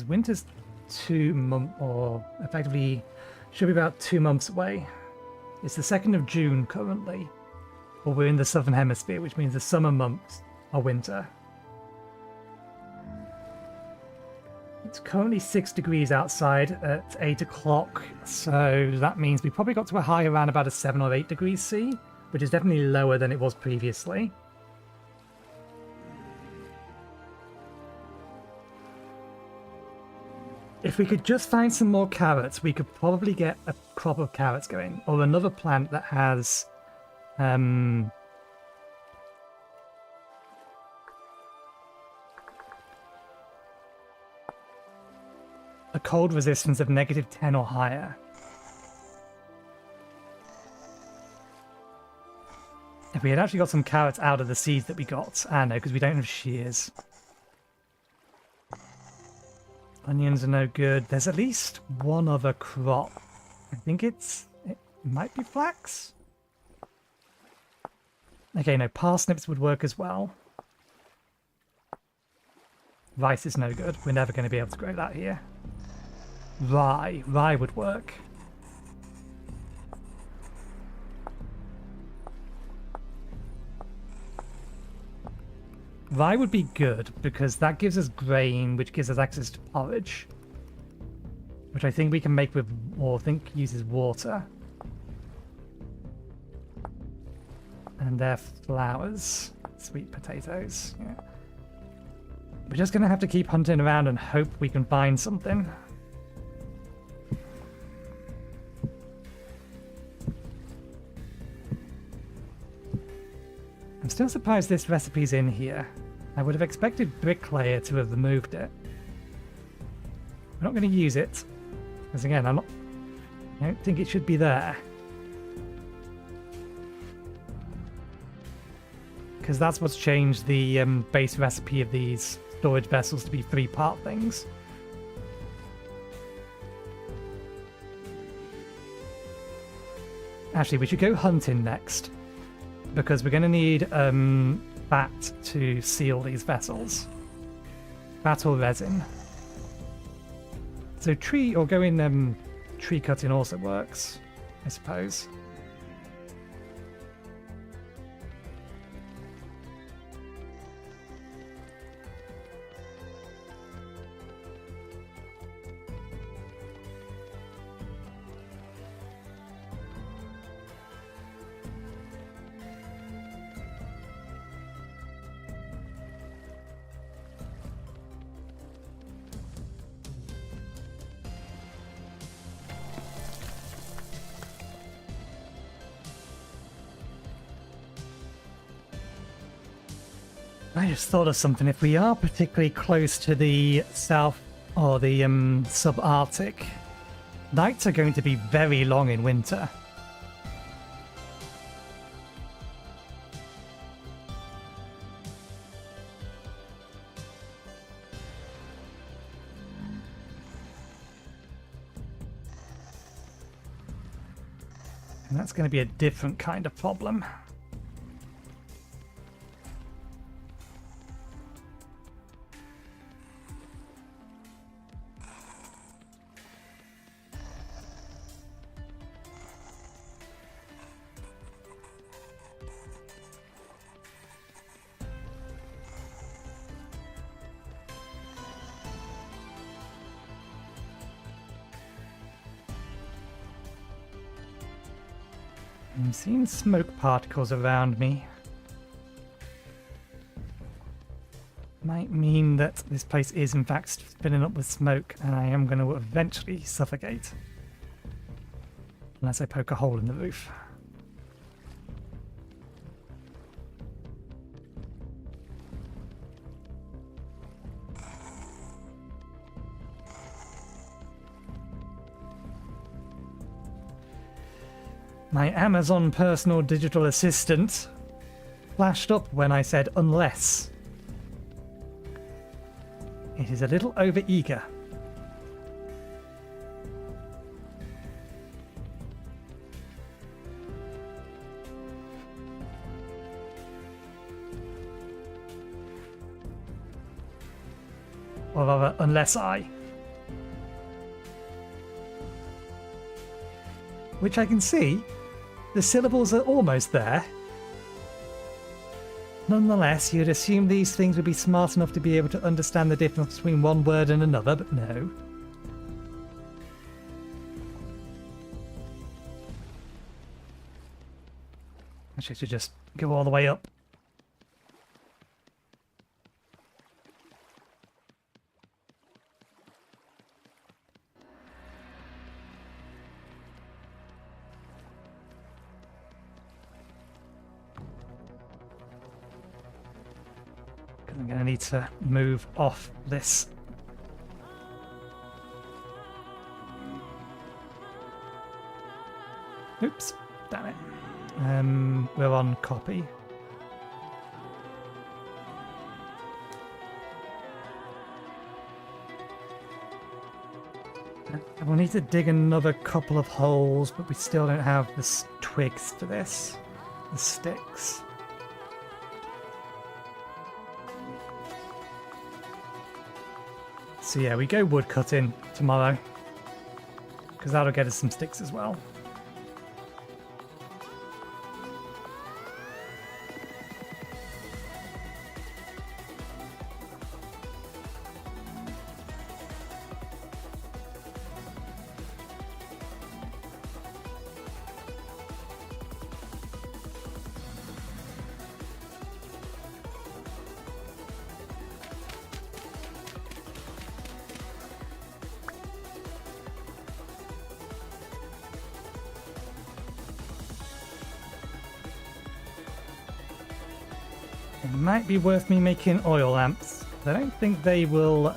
because winter's 2 months, or effectively should be about 2 months away. It's the 2nd of June currently, but we're in the southern hemisphere, which means the summer months are winter. It's currently 6 degrees outside at 8 o'clock, so that means we probably got to a high around about a 7 or 8 degrees C, which is definitely lower than it was previously. If we could just find some more carrots, we could probably get a crop of carrots going, or another plant that has a cold resistance of -10 or higher. If we had actually got some carrots out of the seeds that we got. Ah, no, because we don't have shears. Onions are no good. There's at least one other crop. I think it might be flax. Okay, no, parsnips would work as well. Rice is no good. We're never going to be able to grow that here. Rye would work. Rye would be good because that gives us grain, which gives us access to porridge, which I think we can make with, or I think uses water. And they're flowers. Sweet potatoes. Yeah. We're just going to have to keep hunting around and hope we can find something. I'm still surprised this recipe's in here. I would have expected Bricklayer to have removed it. We're not going to use it, because again, I don't think it should be there. Because that's what's changed the base recipe of these storage vessels to be 3-part things. Actually, we should go hunting next, because we're going to need fat to seal these vessels. Fat or resin. So tree, or going tree cutting also works, I suppose. I just thought of something. If we are particularly close to the South or the Subarctic, nights are going to be very long in winter. And that's going to be a different kind of problem. I'm seeing smoke particles around me. Might mean that this place is in fact filling up with smoke and I am going to eventually suffocate. Unless I poke a hole in the roof. My Amazon personal digital assistant flashed up when I said unless. It is a little over-eager. Or rather, unless I. which I can see. The syllables are almost there. Nonetheless, you'd assume these things would be smart enough to be able to understand the difference between one word and another, but no. Actually, I should just go all the way up. I'm going to need to move off this. Oops, damn it. We're on copy. We'll need to dig another couple of holes, but we still don't have the twigs for this. The sticks. So yeah, we go wood cutting tomorrow, because that'll get us some sticks as well. It might be worth me making oil lamps. I don't think they will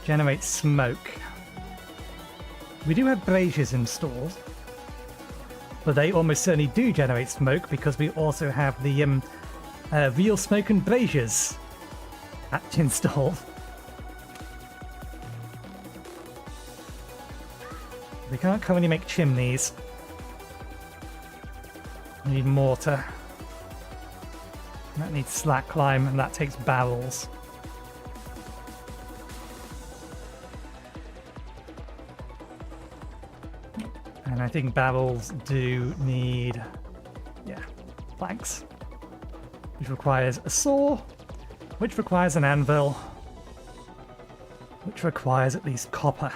generate smoke. We do have braziers installed, but they almost certainly do generate smoke because we also have the real smoke and braziers installed. We can't currently make chimneys. We need mortar. That needs slack lime, and that takes barrels. And I think barrels do need, yeah, planks. Which requires a saw, which requires an anvil, which requires at least copper.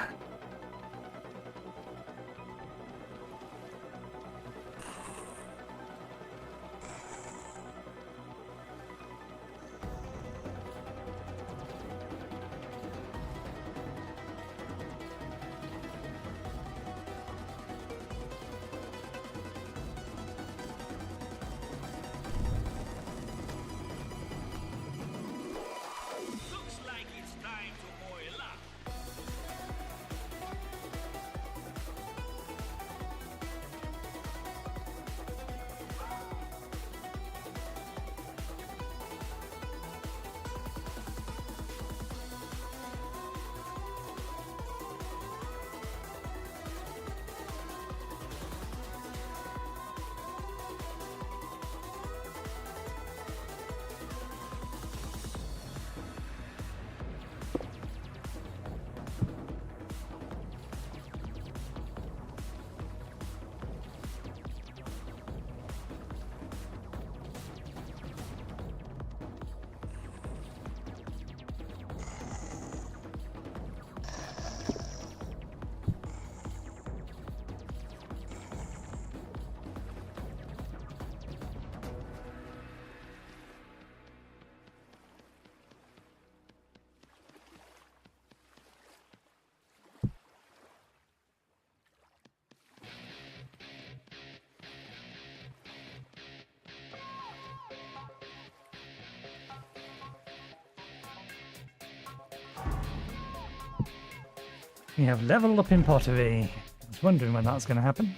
We have leveled up in pottery. I was wondering when that was going to happen.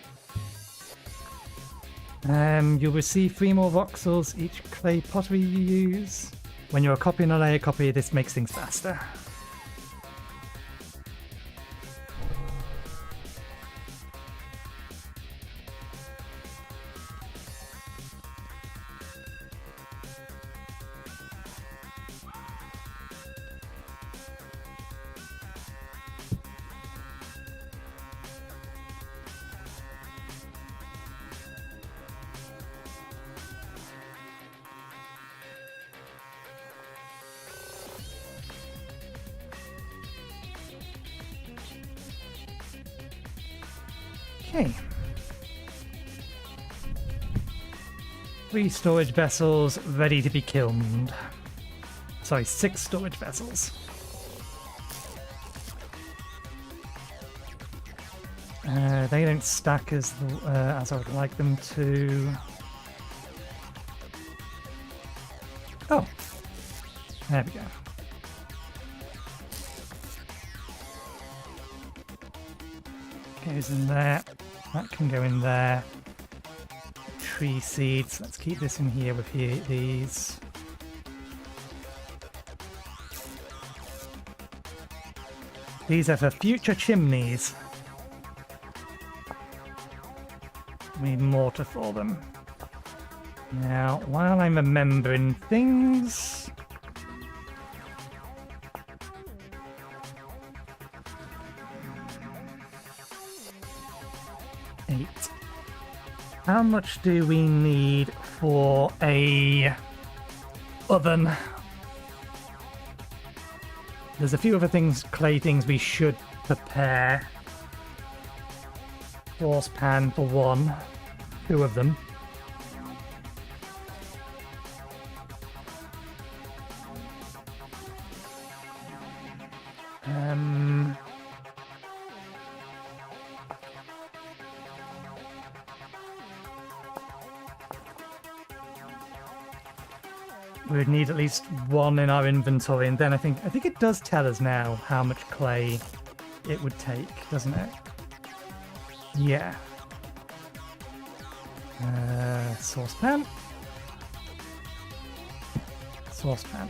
You'll receive 3 more voxels each clay pottery you use. When you're copying a layer copy, this makes things faster. Okay. 3 storage vessels ready to be kilned. Sorry, 6 storage vessels. They don't stack as I would like them to. Oh, there we go. Goes in there. That can go in there. Tree seeds. Let's keep this in here with these. These are for future chimneys. We need mortar for them. Now, while I'm remembering things... How much do we need for a oven? There's a few other things, clay things we should prepare. Saucepan for 1, 2 of them. We would need at least 1 in our inventory, and then I think it does tell us now how much clay it would take, doesn't it? Yeah. Saucepan. Saucepan.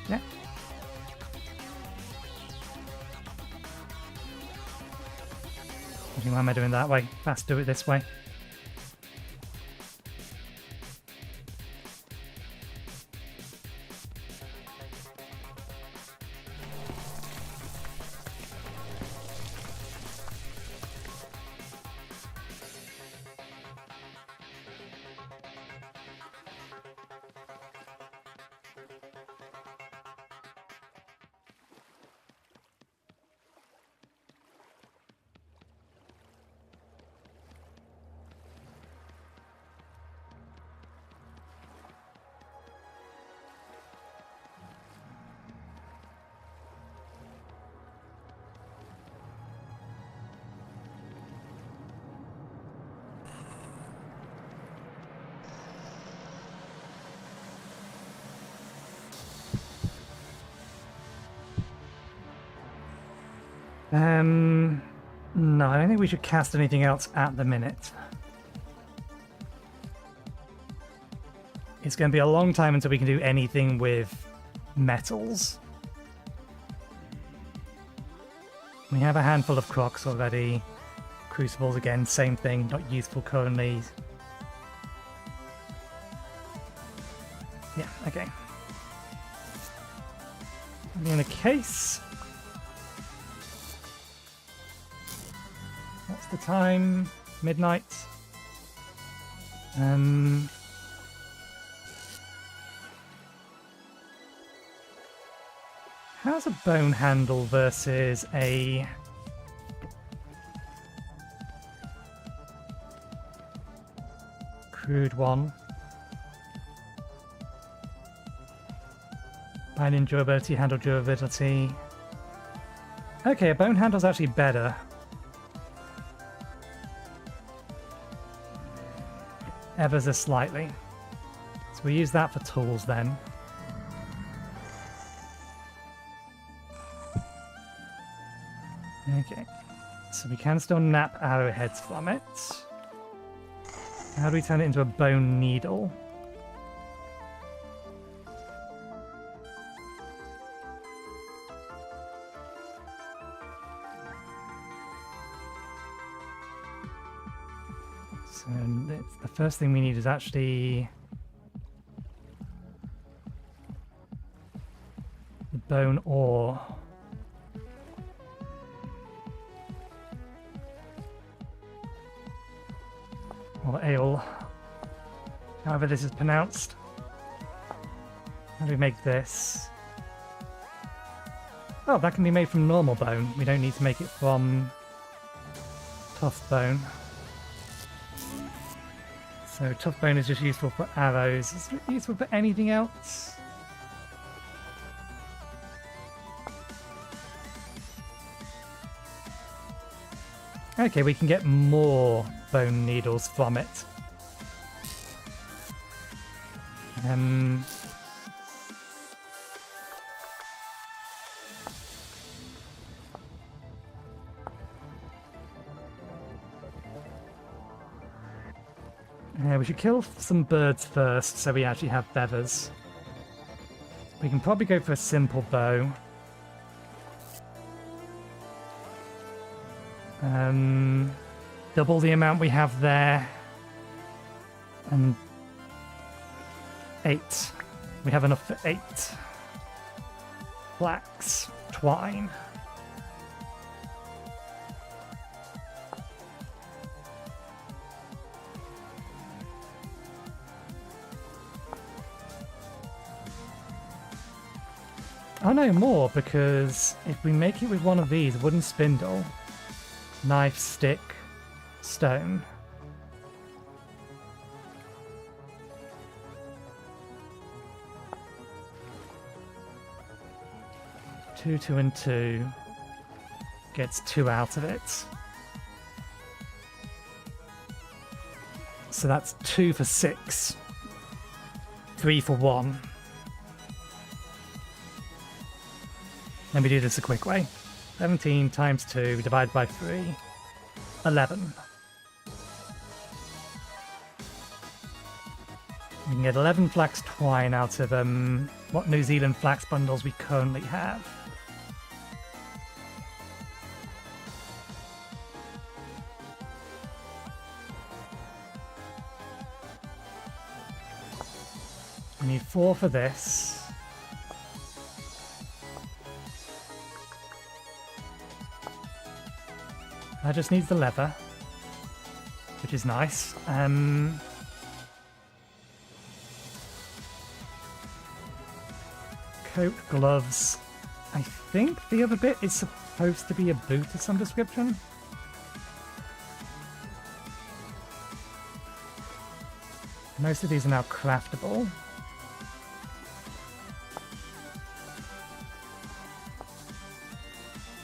Yeah. Why am I doing that way? Let's do it this way. No, I don't think we should cast anything else at the minute. It's going to be a long time until we can do anything with metals. We have a handful of crocs already. Crucibles again, same thing, not useful currently. Yeah, okay. In a case... What's the time? Midnight? How's a bone handle versus a... crude one? Binding durability, handle durability. Okay, a bone handle's actually better. Ever so slightly. So we use that for tools then. Okay. So we can still nap arrowheads from it. How do we turn it into a bone needle? So the first thing we need is actually the bone ore. Or ale, however this is pronounced. How do we make this? Oh, that can be made from normal bone. We don't need to make it from tough bone. So tough bone is just useful for arrows. Is it useful for anything else? Okay, we can get more bone needles from it. We should kill some birds first so we actually have feathers. We can probably go for a simple bow. Double the amount we have there. And 8. We have enough for 8. Flax, twine. Oh no, more, because if we make it with one of these, wooden spindle, knife, stick, stone. Two, and 2 gets 2 out of it. So that's 2 for 6. 3 for 1. Let me do this a quick way. 17 times 2 divided by 3. 11. We can get 11 flax twine out of what New Zealand flax bundles we currently have. We need 4 for this. That just needs the leather, which is nice. Coat, gloves. I think the other bit is supposed to be a boot of some description. Most of these are now craftable.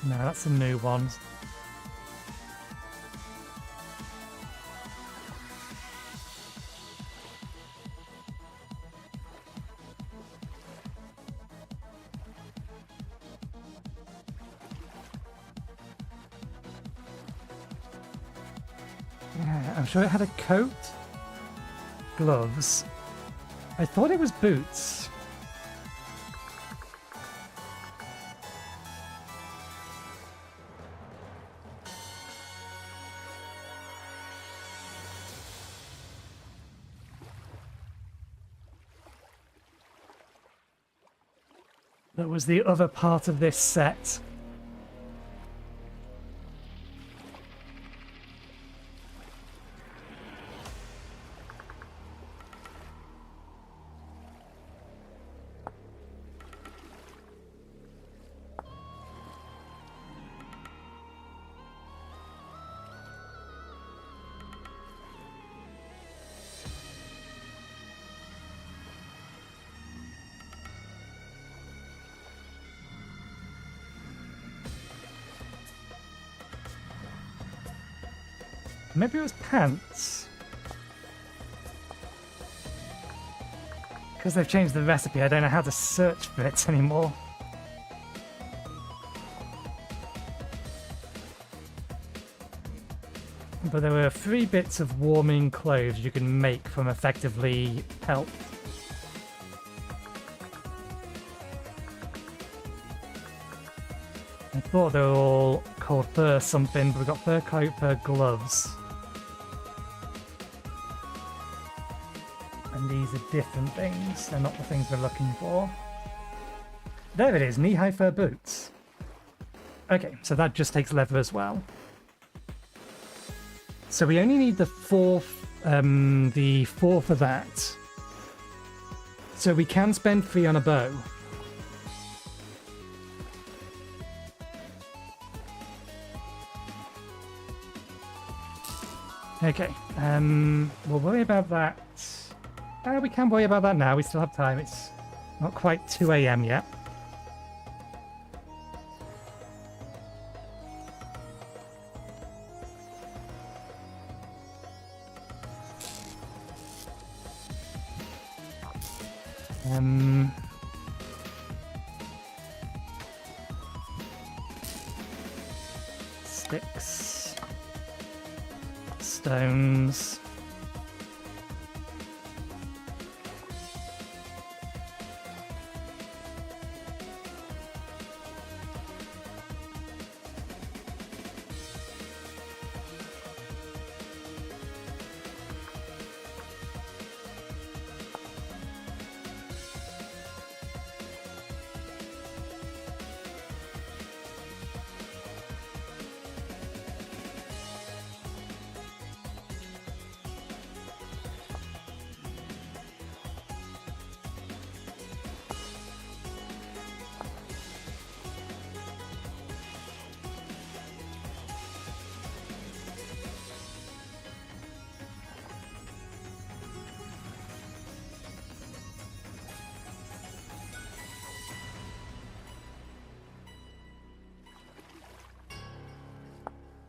No, that's a new one. Yeah, I'm sure it had a coat, gloves. I thought it was boots. That was the other part of this set. Maybe it was pants. Because they've changed the recipe, I don't know how to search for it anymore. But there were 3 bits of warming clothes you can make from effectively pelt. I thought they were all called fur something, but we've got fur coat, fur gloves. And these are different things. They're not the things we're looking for. There it is, knee-high fur boots. Okay, so that just takes leather as well. So we only need the 4 for that. So we can spend 3 on a bow. Okay, we'll worry about that. We can worry about that now. We still have time. It's not quite 2 a.m. yet. Sticks. Stones.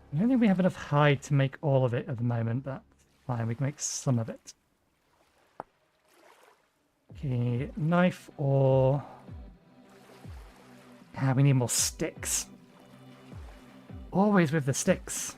I don't think we have enough hide to make all of it at the moment, but fine, we can make some of it. Okay, knife or... we need more sticks. Always with the sticks.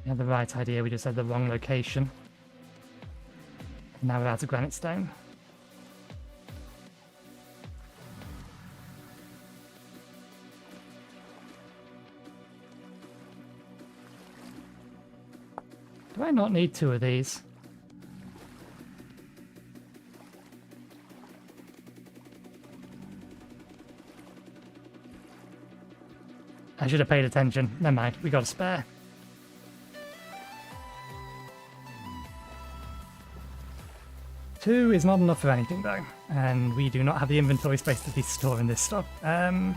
We had the right idea, we just had the wrong location. Now we're out of granite stone. Do I not need 2 of these? I should have paid attention. Never mind, we got a spare. Two is not enough for anything though, and we do not have the inventory space to be storing this stuff. Yeah,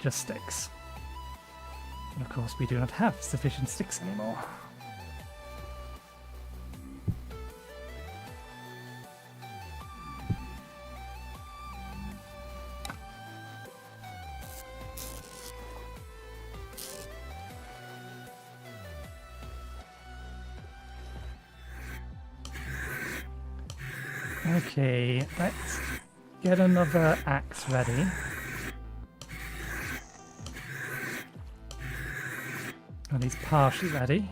just sticks. And of course we do not have sufficient sticks anymore. Okay, let's get another axe ready. At least partially ready.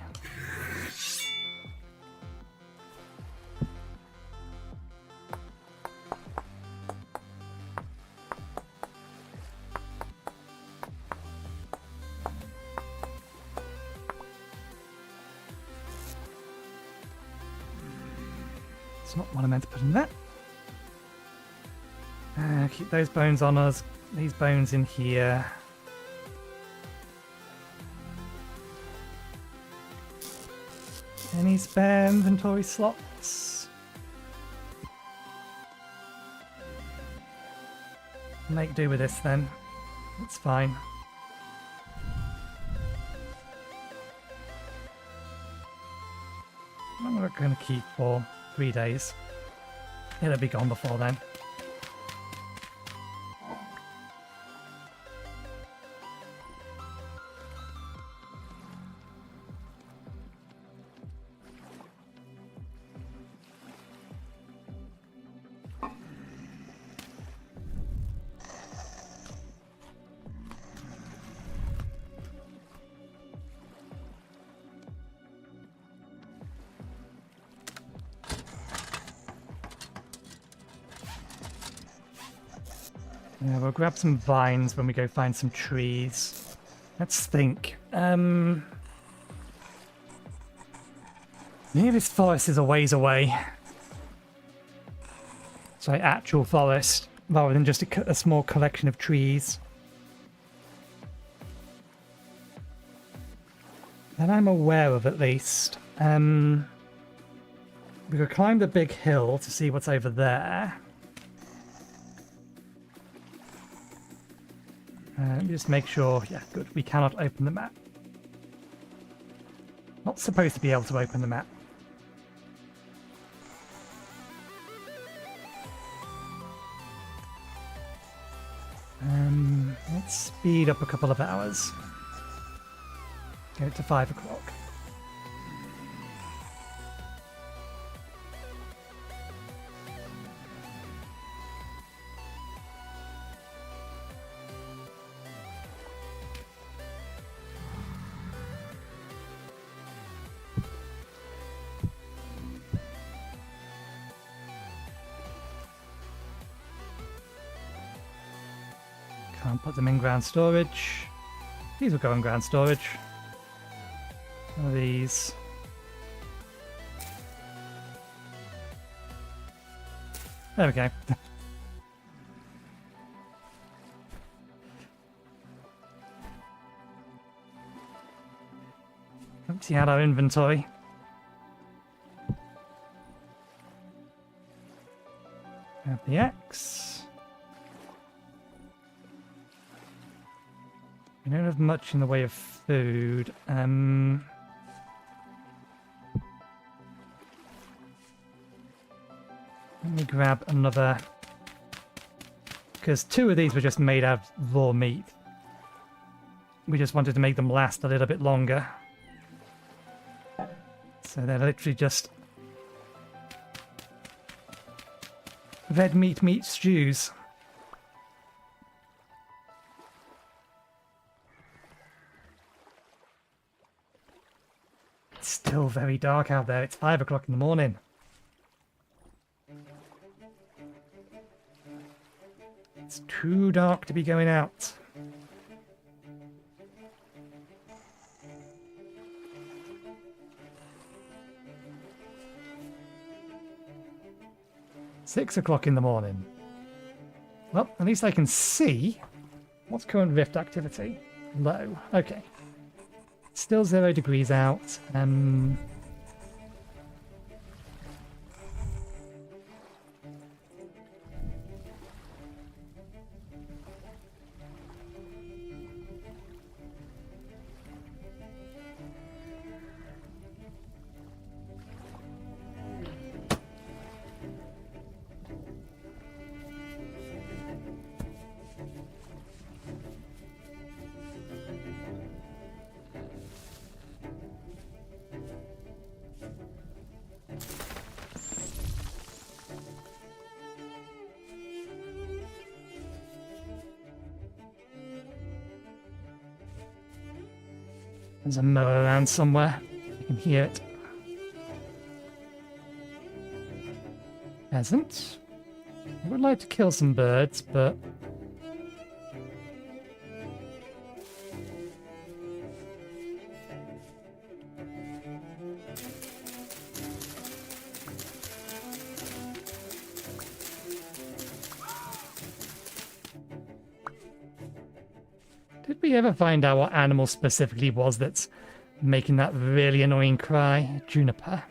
It's not what I meant to put in there. Keep those bones on us. These bones in here. Any spare inventory slots? Make do with this then. It's fine. I'm not going to keep for 3 days. It'll be gone before then. Yeah, we'll grab some vines when we go find some trees. Let's think. Nearest forest is a ways away. Sorry, actual forest, rather than just a small collection of trees. That I'm aware of, at least. We could climb the big hill to see what's over there. Just make sure, yeah, good. We cannot open the map. Not supposed to be able to open the map. Let's speed up a couple of hours. Get it to 5 o'clock. Can't put them in ground storage. These will go in ground storage. One of these. There we go. Empty out our inventory. Grab the axe. We don't have much in the way of food. Let me grab another, because 2 of these were just made out of raw meat. We just wanted to make them last a little bit longer. So they're literally just red meat stews. It's still very dark out there. It's 5 o'clock in the morning. It's too dark to be going out. Six o'clock in the morning. Well, at least I can see. What's current rift activity? Low. Okay. Still 0 degrees out. There's a mower around somewhere. You can hear it. Pheasant. I would like to kill some birds, but... Did we ever find out what animal specifically was that's making that really annoying cry? Juniper.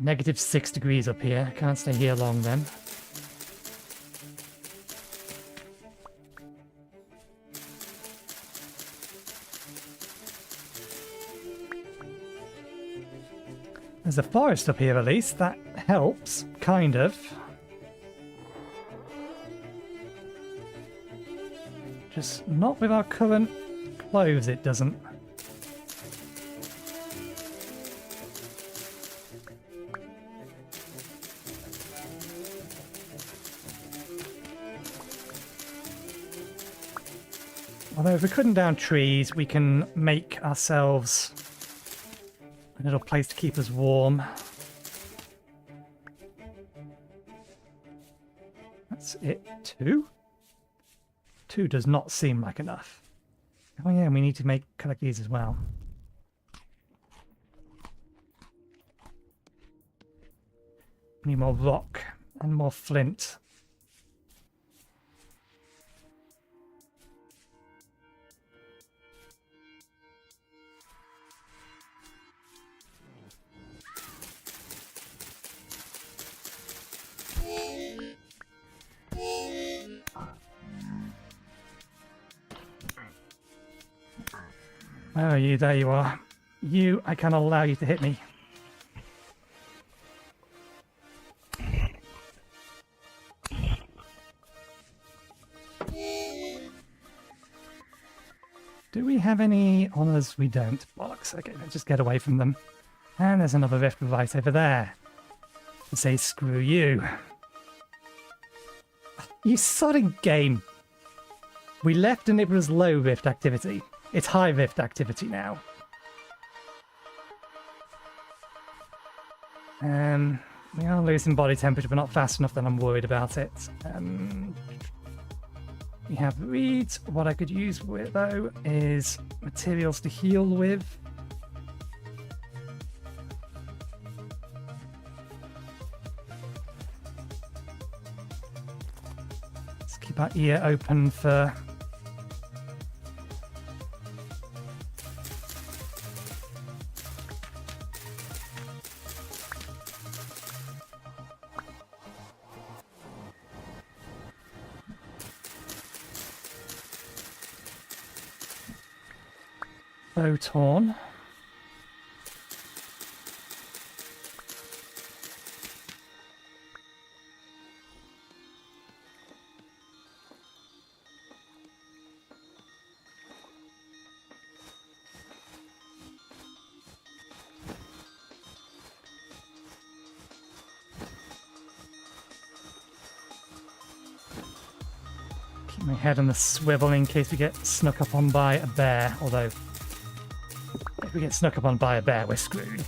-6 degrees up here. Can't stay here long then. There's a forest up here at least. That helps, kind of. Just not with our current clothes, it doesn't. Although if we're cutting down trees, we can make ourselves A little place to keep us warm. That's it. 2? 2 does not seem like enough. Oh yeah, we need to collect these as well. Need more rock and more flint. Where are you? There you are. You, I cannot allow you to hit me. Do we have any honors? We don't. Bollocks. Okay, let's just get away from them. And there's another rift right over there. To say screw you. You sodding game. We left and it was low rift activity. It's high rift activity now. We are losing body temperature, but not fast enough that I'm worried about it. We have reeds. What I could use with, though, is materials to heal with. Let's keep our ear open for... Torn. Keep my head on the swivel in case we get snuck up on by a bear, although if we get snuck up on by a bear, we're screwed.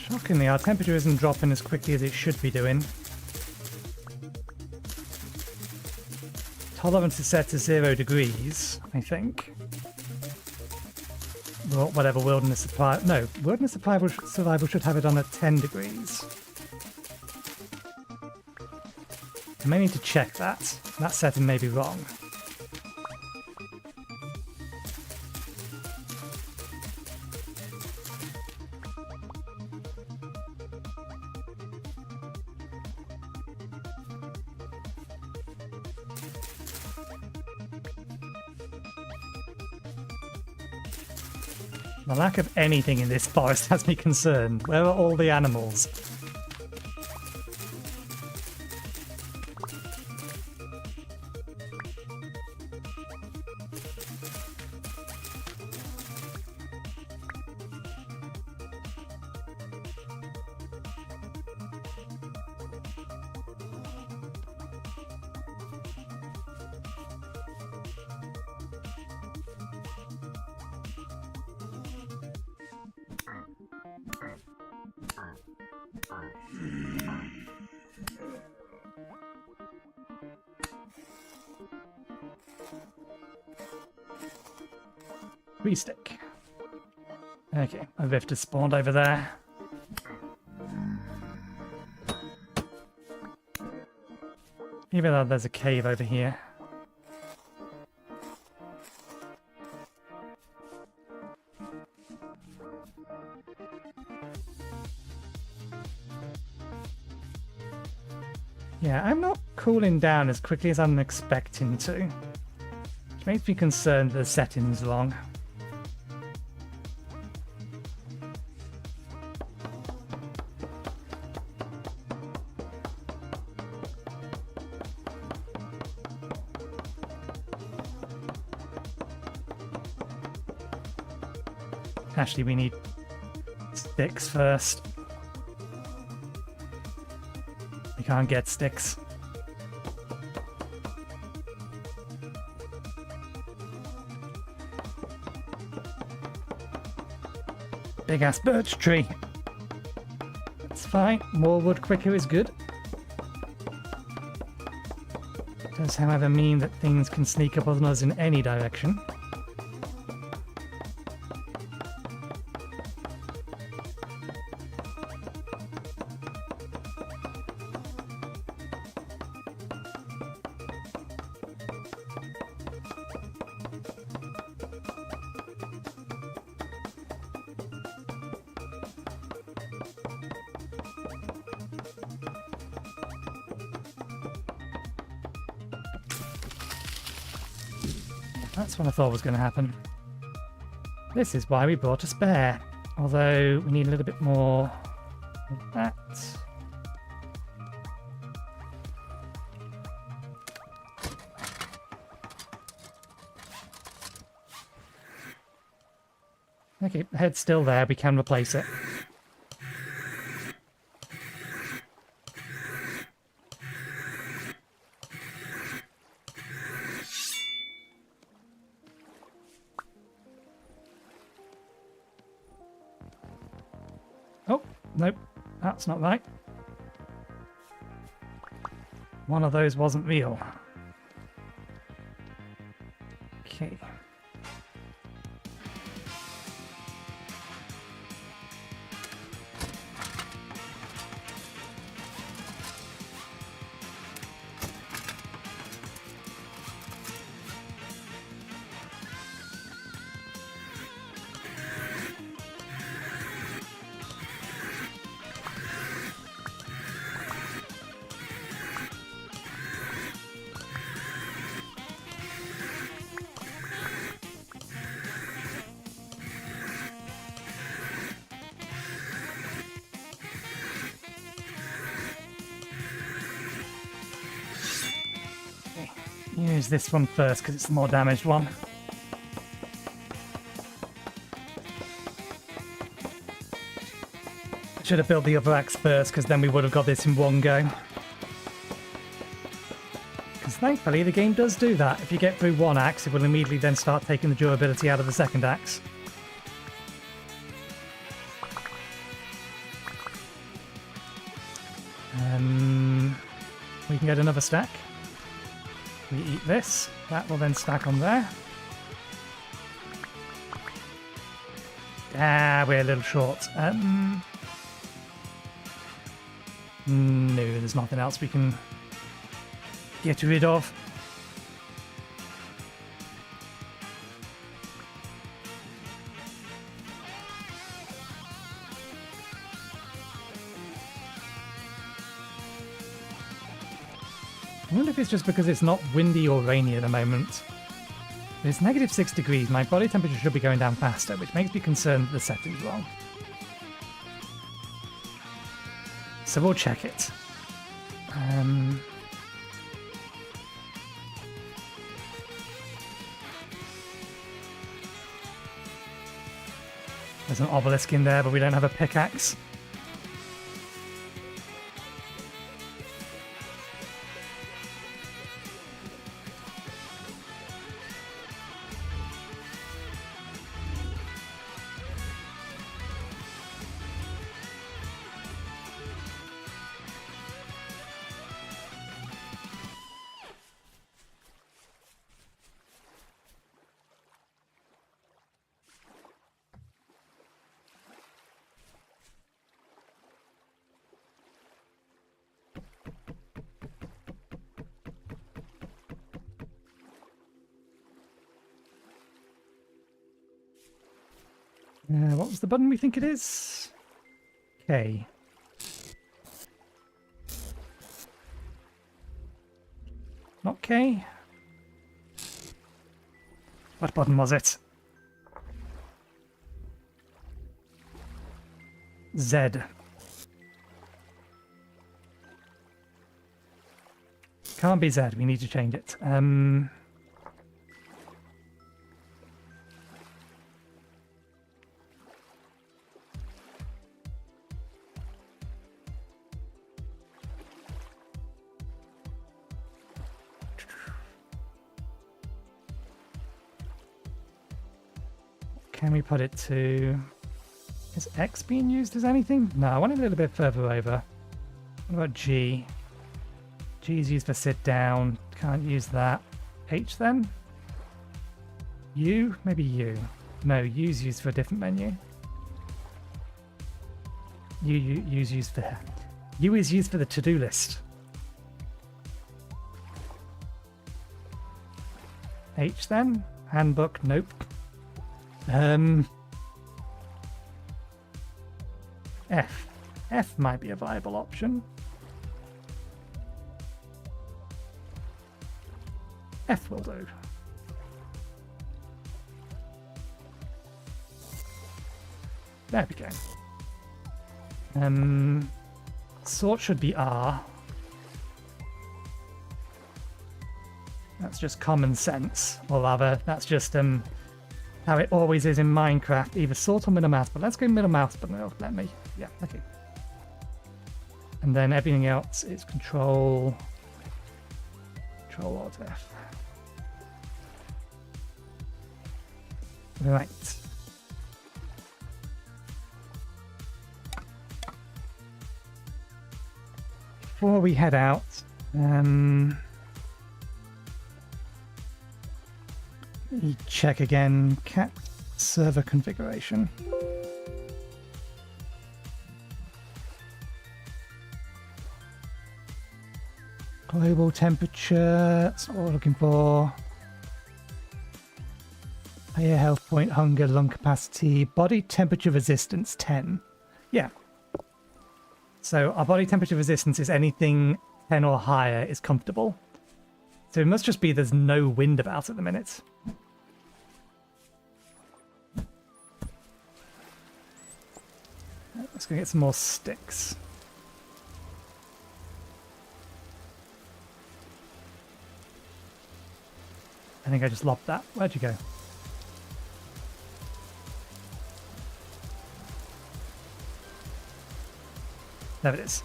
Shockingly, our temperature isn't dropping as quickly as it should be doing. Tolerance is set to 0 degrees, I think. Well, whatever wilderness survival... No, wilderness survival should have it on at 10 degrees. I may need to check that. That setting may be wrong. The lack of anything in this forest has me concerned. Where are all the animals? Stick. Okay, a rift has spawned over there. Even though there's a cave over here. Yeah, I'm not cooling down as quickly as I'm expecting to. Which makes me concerned the setting's wrong. Actually, we need sticks first. We can't get sticks. Big ass birch tree. It's fine. More wood quicker is good. Does, however, mean that things can sneak up on us in any direction. That's what I thought was going to happen. This is why we brought a spare. Although we need a little bit more of that. Okay, the head's still there. We can replace it. Oh, nope. That's not right. One of those wasn't real. Okay. Use this one first because it's the more damaged one. Should have built the other axe first because then we would have got this in one go. Because thankfully the game does do that. If you get through one axe, it will immediately then start taking the durability out of the second axe. We can get another stack. We eat this. That will then stack on there. Ah, we're a little short. No, there's nothing else we can get rid of. I wonder if it's just because it's not windy or rainy at the moment. It's negative 6 degrees. My body temperature should be going down faster, which makes me concerned that the setting's wrong. So we'll check it. There's an obelisk in there, but we don't have a pickaxe. What was the button we think it is? K. Not K. What button was it? Z. Can't be Z. We need to change it. Can we put it to... Is X being used as anything? No, I want it a little bit further over. What about G? G is used for sit down. Can't use that. H then? U? Maybe U. No, U's used for a different menu. U's used for... U is used for the to-do list. H then? Handbook? Nope. F. F might be a viable option. F will do. There we go. Sort should be R. That's just common sense, or rather, that's just how it always is in Minecraft, either sort or middle mouse. But let's go middle mouse, but no, let me. Yeah, okay. And then everything else is Control Alt F. Right. Before we head out, check again, cat server configuration. Global temperature, that's what we're looking for. Higher health point, hunger, lung capacity, body temperature resistance 10. Yeah. So our body temperature resistance is anything 10 or higher is comfortable. So it must just be there's no wind about at the minute. Let's go get some more sticks. I think I just lobbed that. Where'd you go? There it is.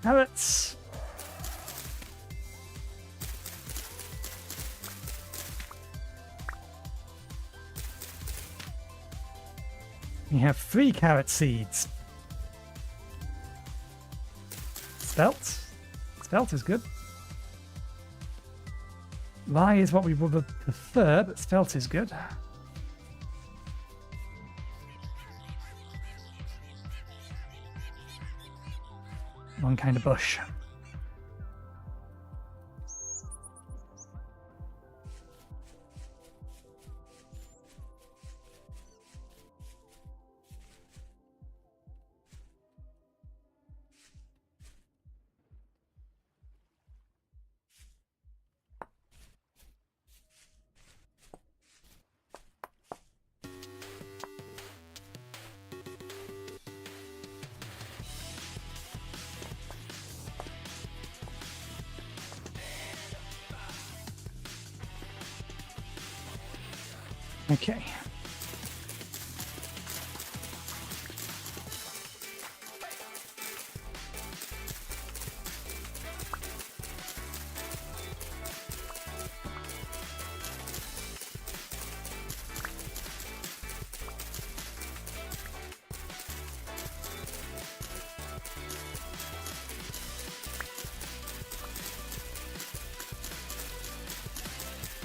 Carrots. We have 3 carrot seeds. Spelt. Spelt is good. Rye is what we would prefer, but spelt is good. One kind of bush. Okay.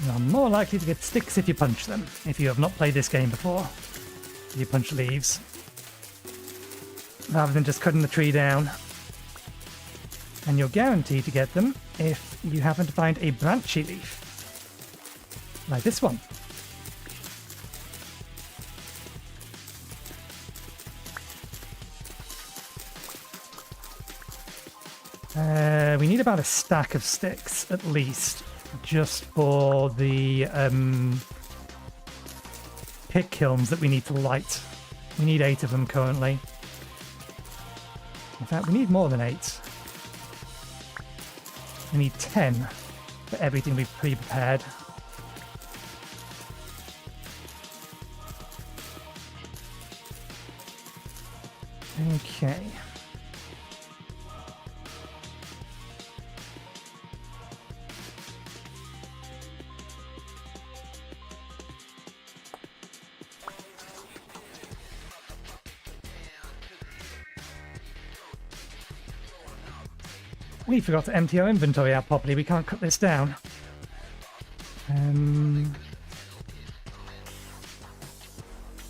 You are more likely to get sticks if you punch them, if you have not played this game before. You punch leaves, rather than just cutting the tree down. And you're guaranteed to get them if you happen to find a branchy leaf. Like this one. We need about a stack of sticks, at least. just for the pit kilns that we need to light. We need 8 of them currently. In fact, we need more than 8. We need 10 for everything we've pre-prepared. Okay. We forgot to empty our inventory out properly. We can't cut this down.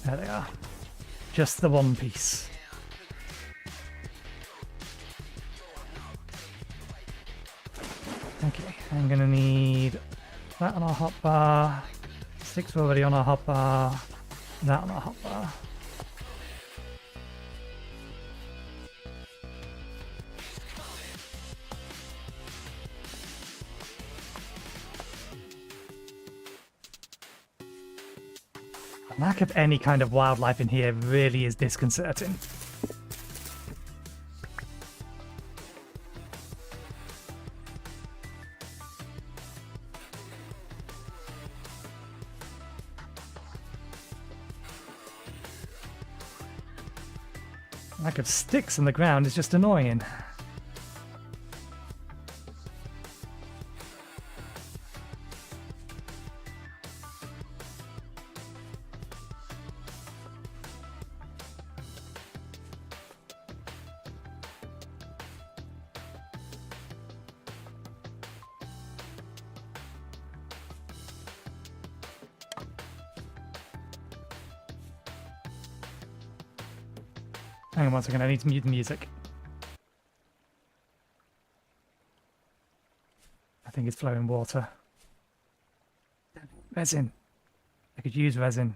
There they are. Just the one piece. Okay, I'm gonna need that on our hotbar. 6 already on our hotbar. That on our hotbar. Lack of any kind of wildlife in here really is disconcerting. Lack of sticks on the ground is just annoying. Hang on one second, I need to mute the music. I think it's flowing water. Resin. I could use resin.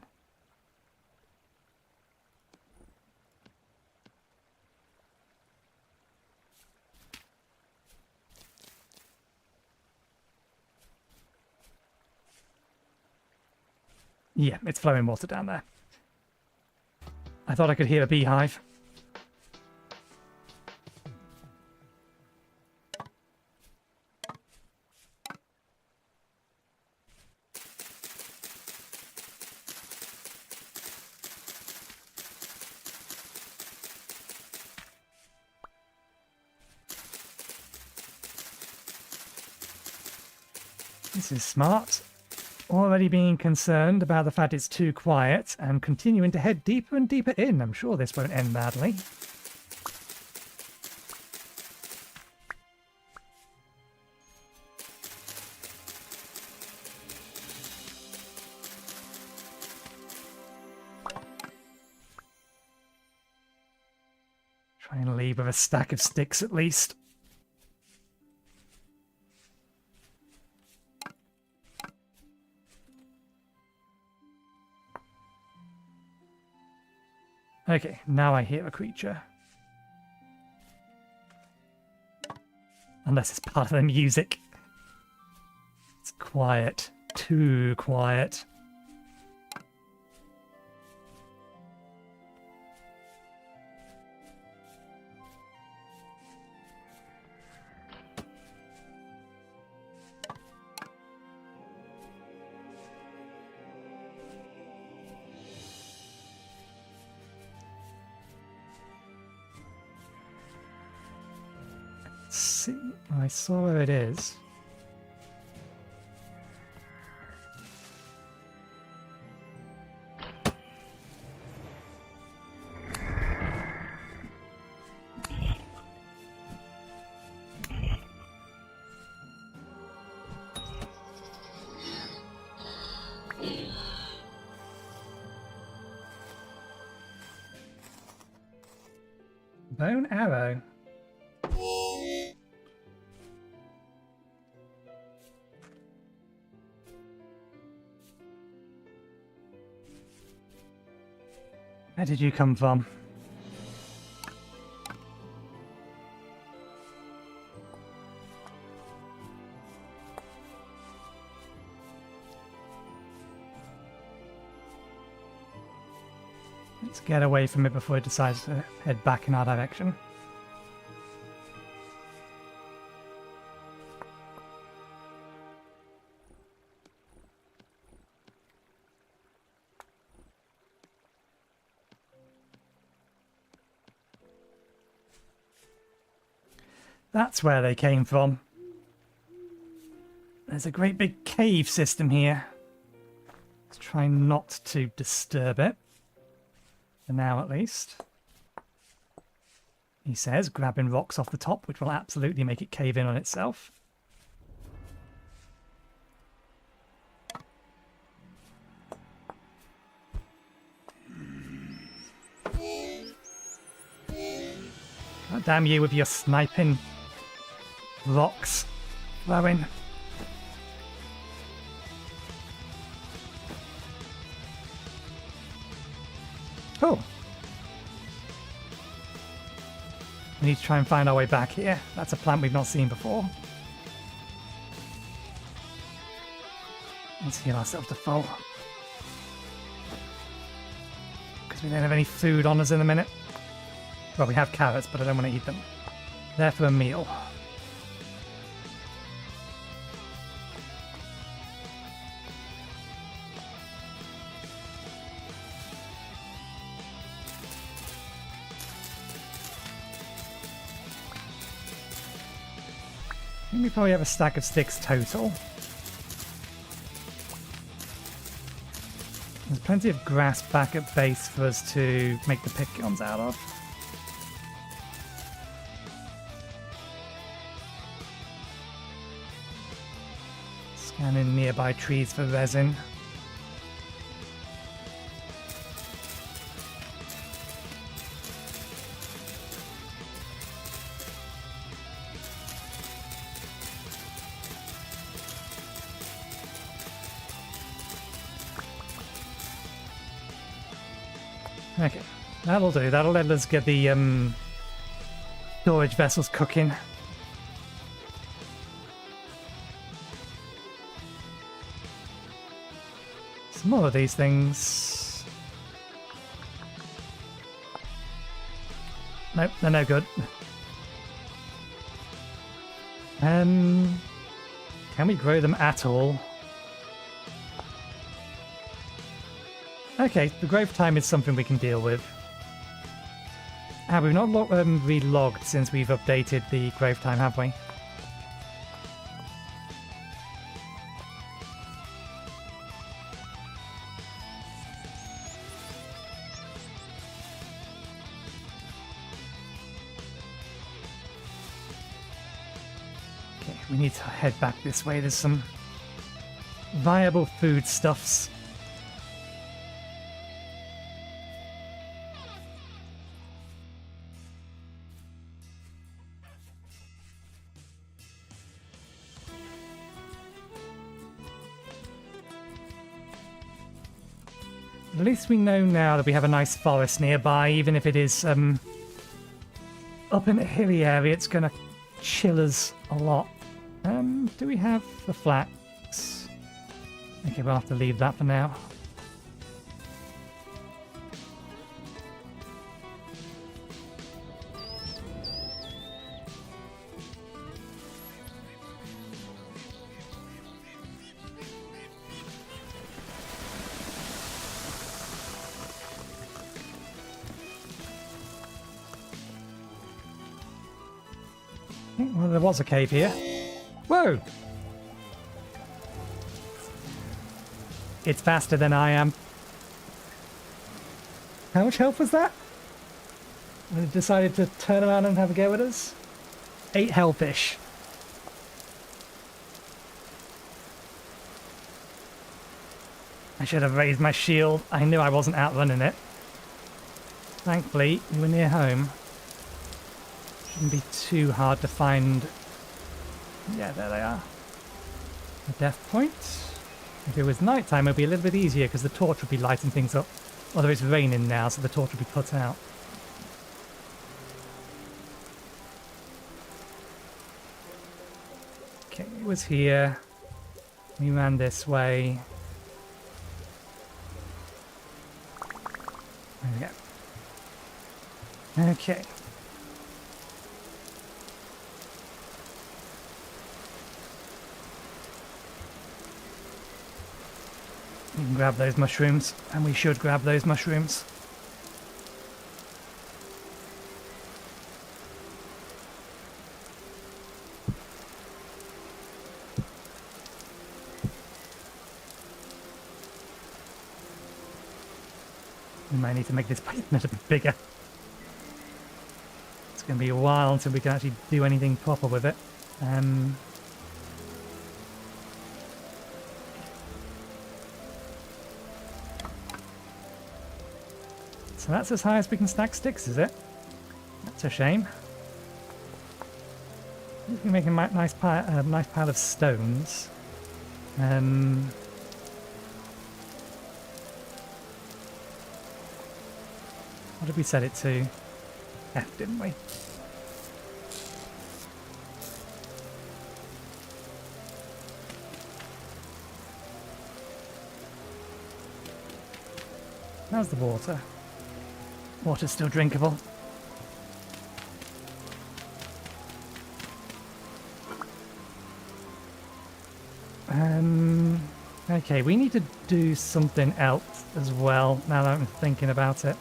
Yeah, it's flowing water down there. I thought I could hear a beehive. This is smart. Already being concerned about the fact it's too quiet and continuing to head deeper and deeper in. I'm sure this won't end badly. Try and leave with a stack of sticks at least. Okay, now I hear a creature. Unless it's part of the music. It's quiet. Too quiet. See, I saw where it is. Bone arrow. Where did you come from? Let's get away from it before it decides to head back in our direction. That's where they came from. There's a great big cave system here. Let's try not to disturb it. For now, at least. He says, grabbing rocks off the top, which will absolutely make it cave in on itself. God damn you with your sniping rocks throwing. Oh. We need to try and find our way back here. That's a plant we've not seen before. Let's heal ourselves to full. Because we don't have any food on us in a minute. Well, we have carrots, but I don't want to eat them. They're for a meal. I think we probably have a stack of sticks total. There's plenty of grass back at base for us to make the pickguns out of. Scanning nearby trees for resin. Okay, that'll do. That'll let us get the storage vessels cooking. Some more of these things. Nope, they're no good. Can we grow them at all? Okay, the growth time is something we can deal with. We've not re-logged since we've updated the growth time, have we? Okay, we need to head back this way. There's some viable foodstuffs. At least we know now that we have a nice forest nearby, even if it is up in a hilly area, it's going to chill us a lot. Do we have the flax? Okay, we'll have to leave that for now. Well, there was a cave here. Whoa! It's faster than I am. How much health was that? And it decided to turn around and have a go at us? 8 healthish. I should have raised my shield. I knew I wasn't outrunning it. Thankfully, we were near home. Shouldn't be too hard to find. Yeah, there they are. A death point. If it was nighttime, it would be a little bit easier because the torch would be lighting things up. Although it's raining now, so the torch would be put out. Okay, it was here. We ran this way. There we go. Okay. We can grab those mushrooms, and we should grab those mushrooms. We might need to make this basement a bit bigger. It's going to be a while until we can actually do anything proper with it. So that's as high as we can stack sticks, is it? That's a shame. We can make a nice pile of stones. What did we set it to? F, didn't we? How's the water? Water's still drinkable. Okay, we need to do something else as well, now that I'm thinking about it.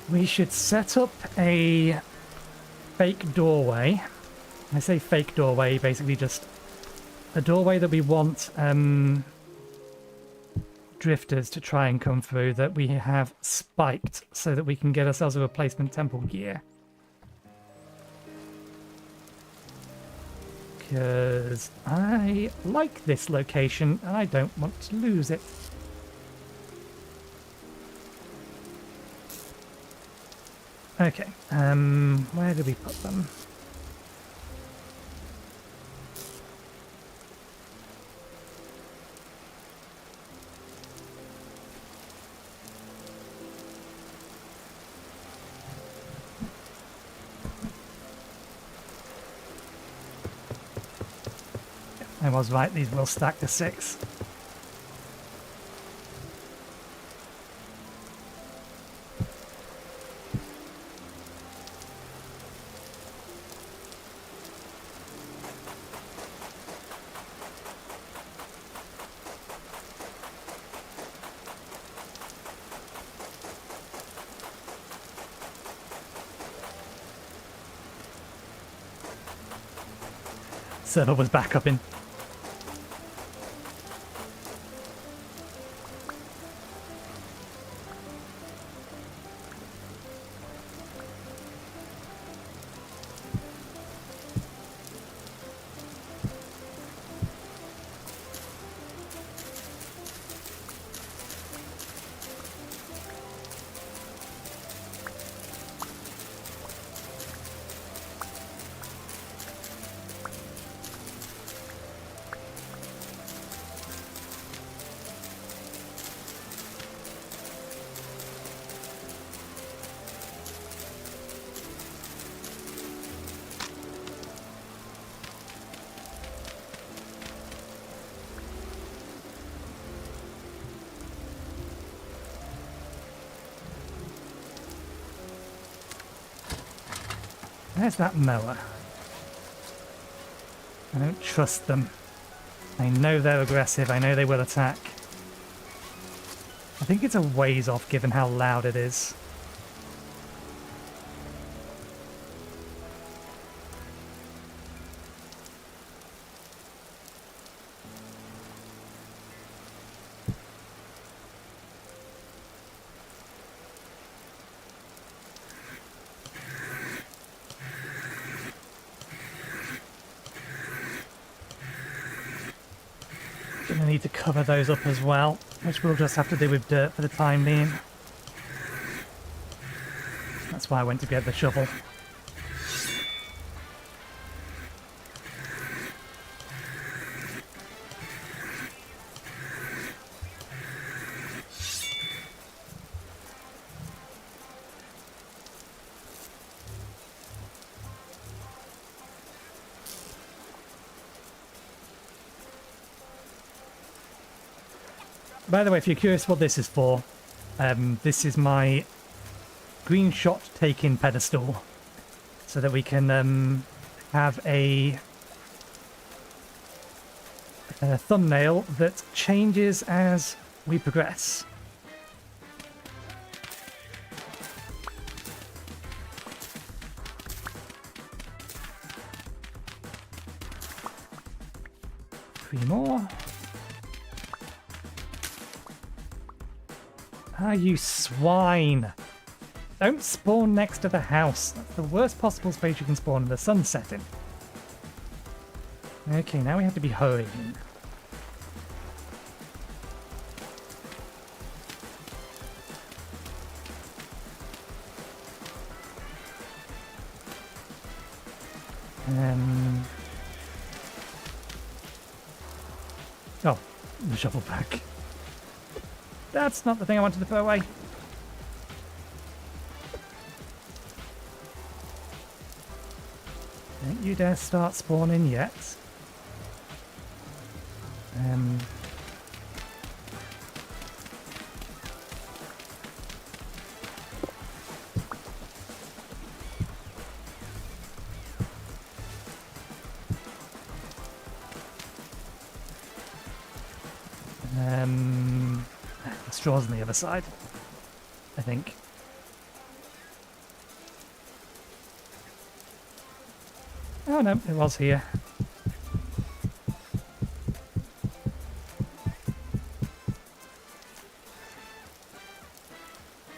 We should set up a fake doorway. I say fake doorway, basically just a doorway that we want drifters to try and come through, that we have spiked so that we can get ourselves a replacement temple gear. Because I like this location and I don't want to lose it. Okay, where do we put them? I was right, these will stack to 6. Server was back up in. Where's that mower? I don't trust them. I know they're aggressive. I know they will attack. I think it's a ways off given how loud it is. Gonna need to cover those up as well, which we'll just have to do with dirt for the time being. That's why I went to get the shovel. By the way, if you're curious what this is for, this is my green shot taking pedestal, so that we can have a thumbnail that changes as we progress. Three more. Ah, you swine! Don't spawn next to the house. That's the worst possible space you can spawn in the sun setting. Okay, now we have to be hurrying. Oh, the shovel back. That's not the thing I wanted to throw away. Don't you dare start spawning yet. The straw's on the other side, I think. Oh no, it was here.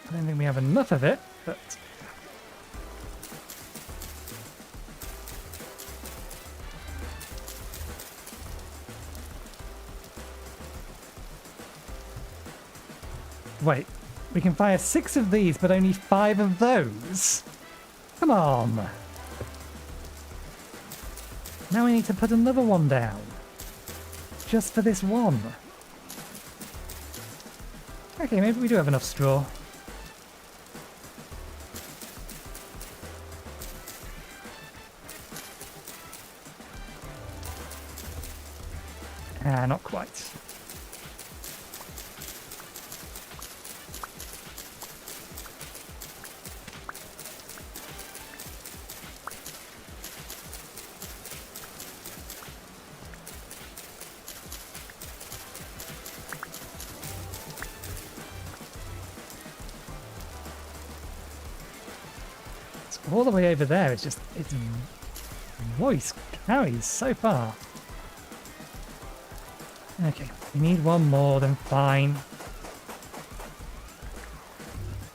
I don't think we have enough of it, but... Wait, we can fire 6 of these, but only 5 of those? Come on! Now we need to put another one down. Just for this one. Okay, maybe we do have enough straw. Ah, not quite. All the way over there, it's just, its voice carries so far. Okay, we need one more, then fine.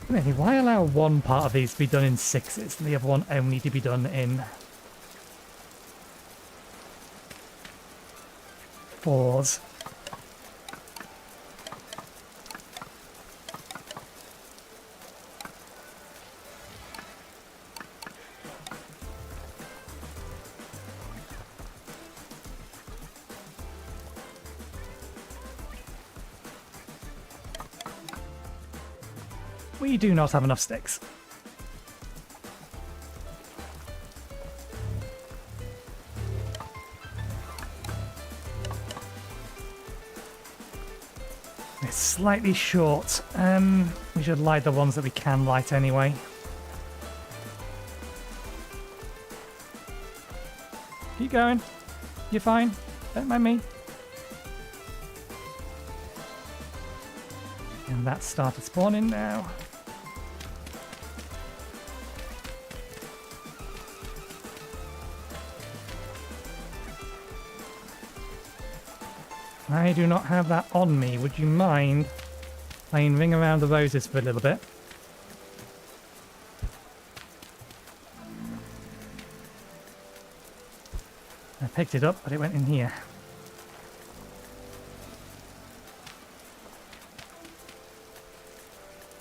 Really, why allow one part of these to be done in 6s and the other one only to be done in 4s? We do not have enough sticks. We're slightly short. We should light the ones that we can light anyway. Keep going. You're fine. Don't mind me. And that started spawning now. I do not have that on me. Would you mind playing Ring Around the Roses for a little bit? I picked it up, but it went in here.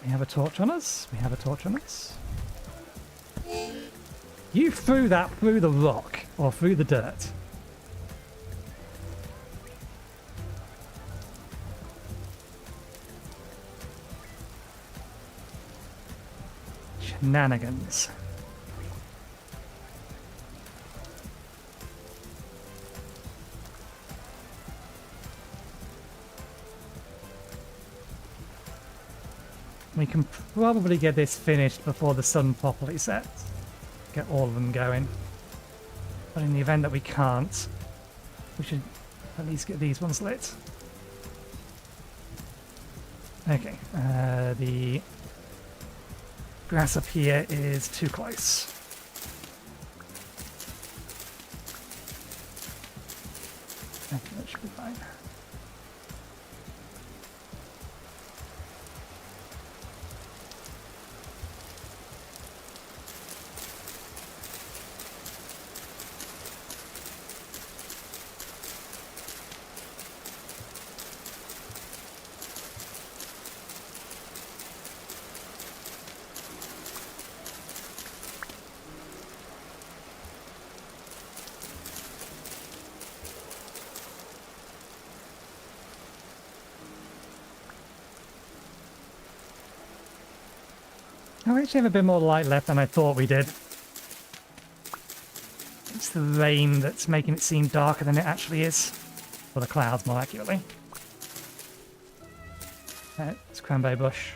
We have a torch on us. We have a torch on us. You threw that through the rock, or through the dirt. Shenanigans. We can probably get this finished before the sun properly sets. Get all of them going. But in the event that we can't, we should at least get these ones lit. Okay, the grass up here is too close. Okay, that should be fine. We actually have a bit more light left than I thought we did. It's the rain that's making it seem darker than it actually is. Or the clouds, more accurately. It's cranberry bush.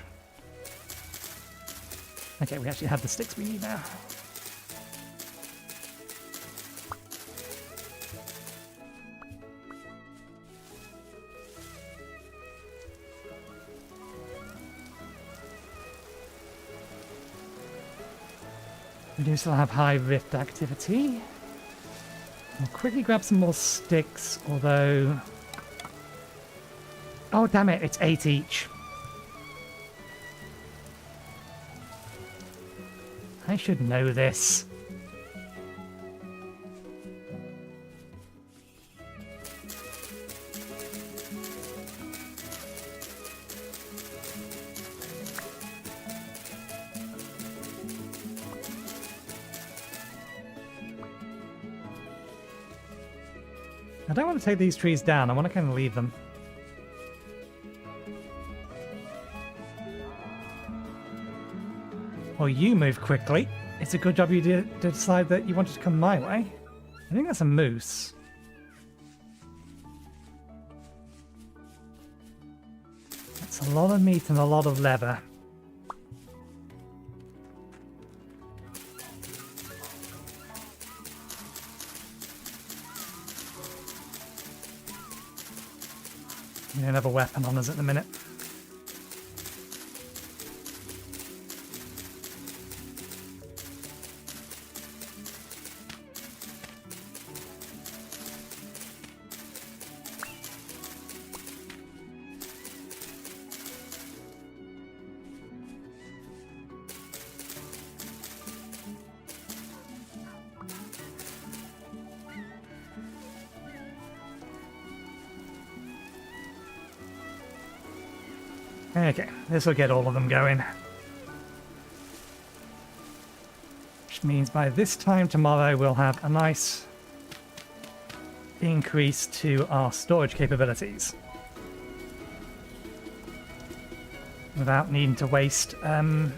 Okay, we actually have the sticks we need now. We do still have high rift activity. We'll quickly grab some more sticks, although... Oh, damn it, it's 8 each. I should know this. I don't want to take these trees down, I want to kind of leave them. Well, you move quickly. It's a good job you did decide that you wanted to come my way. I think that's a moose. That's a lot of meat and a lot of leather. We don't have a weapon on us at the minute. Okay, this will get all of them going. Which means by this time tomorrow we'll have a nice increase to our storage capabilities. Without needing to waste I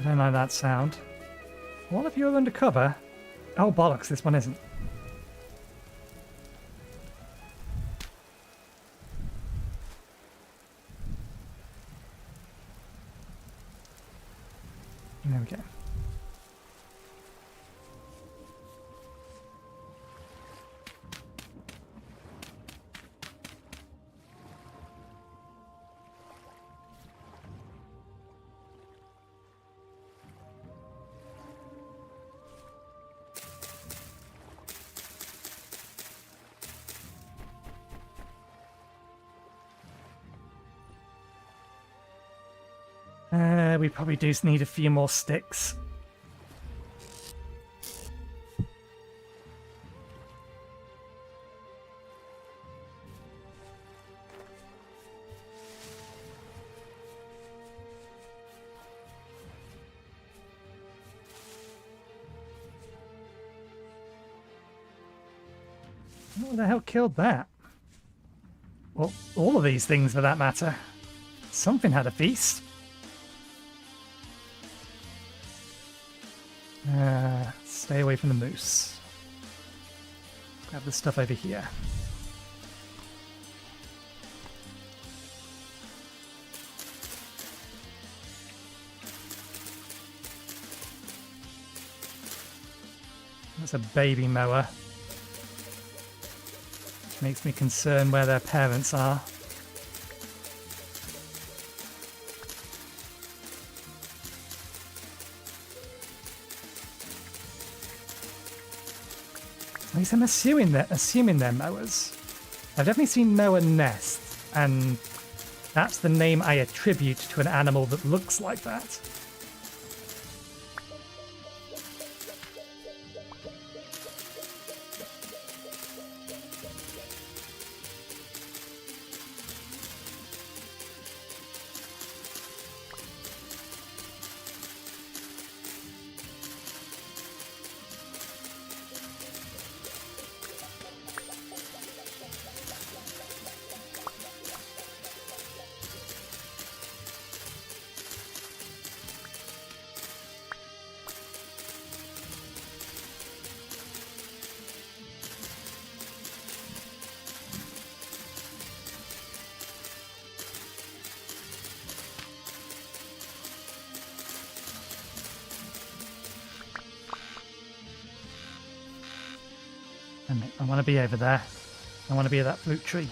don't like that sound. What if you're undercover? Oh bollocks, this one isn't. There we go. We probably do need a few more sticks. What the hell killed that? Well, all of these things for that matter. Something had a feast. Stay away from the moose. Grab the stuff over here. That's a baby mower. Which makes me concerned where their parents are. At least I'm assuming they're mowers. I've definitely seen mower nests, and that's the name I attribute to an animal that looks like that. I want to be over there. I want to be at that fruit tree.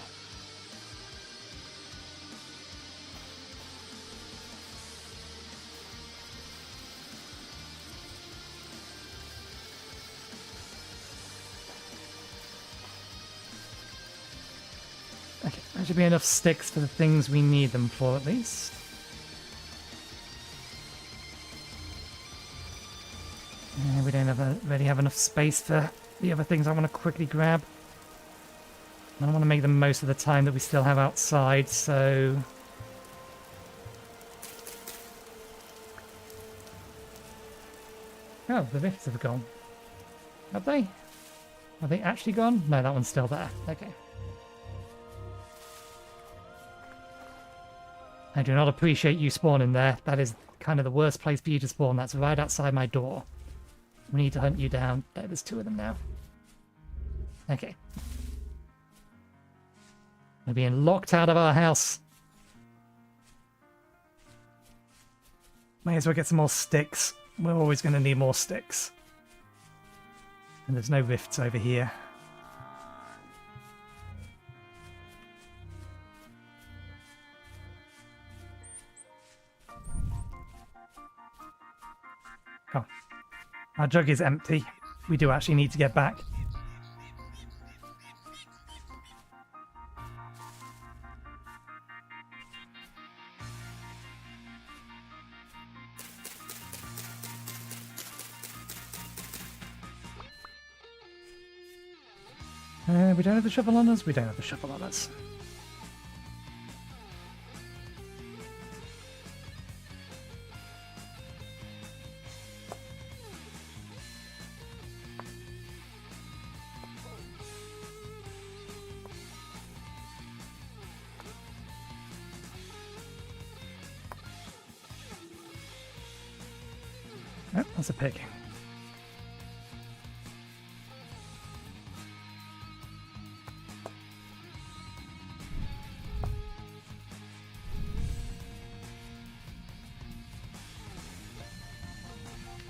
Okay, there should be enough sticks for the things we need them for, at least. We don't really have enough space for the other things I want to quickly grab. I don't want to make the most of the time that we still have outside, so... Oh, the rifts have gone. Have they? Are they actually gone? No, that one's still there. Okay. I do not appreciate you spawning there. That is kind of the worst place for you to spawn. That's right outside my door. We need to hunt you down. There's two of them now. Okay. We're being locked out of our house. May as well get some more sticks. We're always going to need more sticks. And there's no rifts over here. Oh. Our jug is empty. We do actually need to get back. We don't have the shovel on us? We don't have the shovel on us. Oh, that's a pig.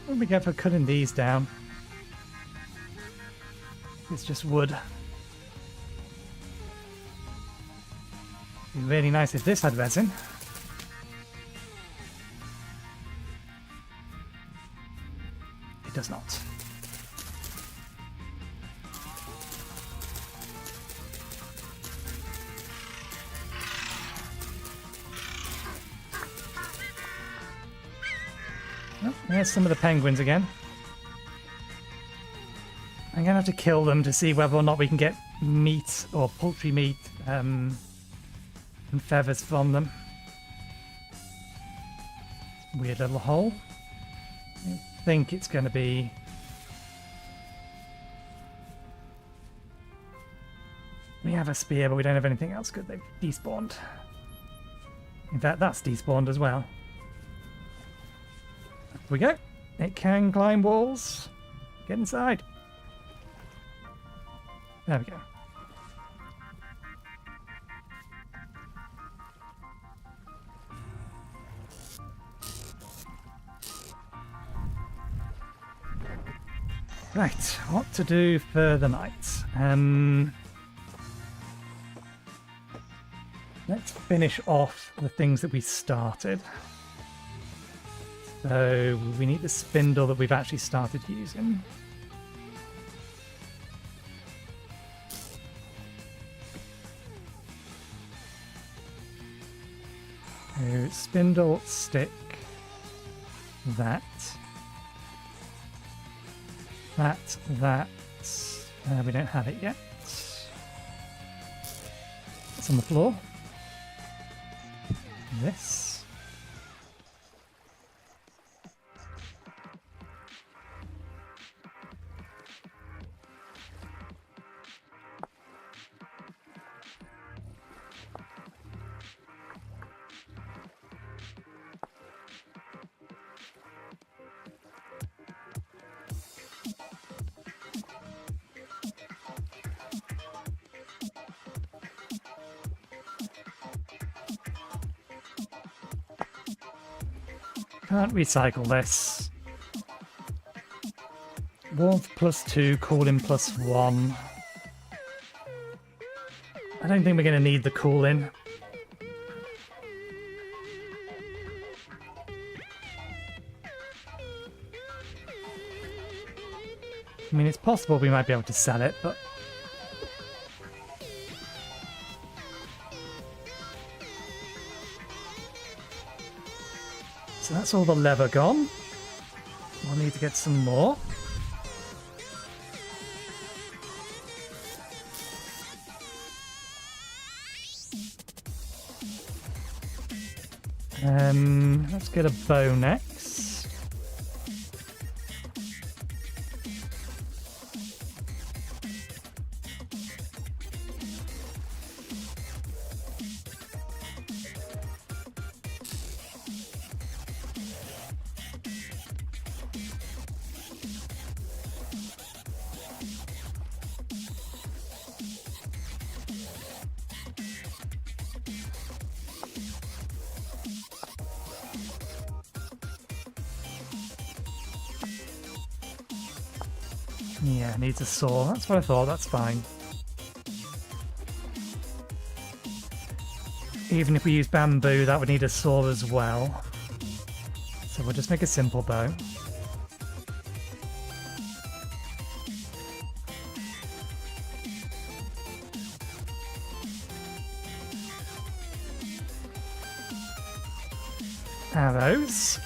What do we get for cutting these down? It's just wood. It'd be really nice if this had resin. It does not. Oh, there's some of the penguins again. I'm going to have to kill them to see whether or not we can get meat or poultry meat and feathers from them. Weird little hole. I think it's going to be... We have a spear, but we don't have anything else good. They've despawned. In fact, that's despawned as well. Here we go. It can climb walls. Get inside. There we go. Right, what to do for the night? Let's finish off the things that we started. So we need the spindle that we've actually started using. So spindle, stick, that. We don't have it yet. It's on the floor. This. Can't recycle this. Warmth +2, cooling +1. I don't think we're going to need the cooling. I mean, it's possible we might be able to sell it, but... So that's all the leather gone. We'll need to get some more. Let's get a bow next. Yeah, needs a saw. That's what I thought. That's fine. Even if we use bamboo, that would need a saw as well. So we'll just make a simple bow. Arrows.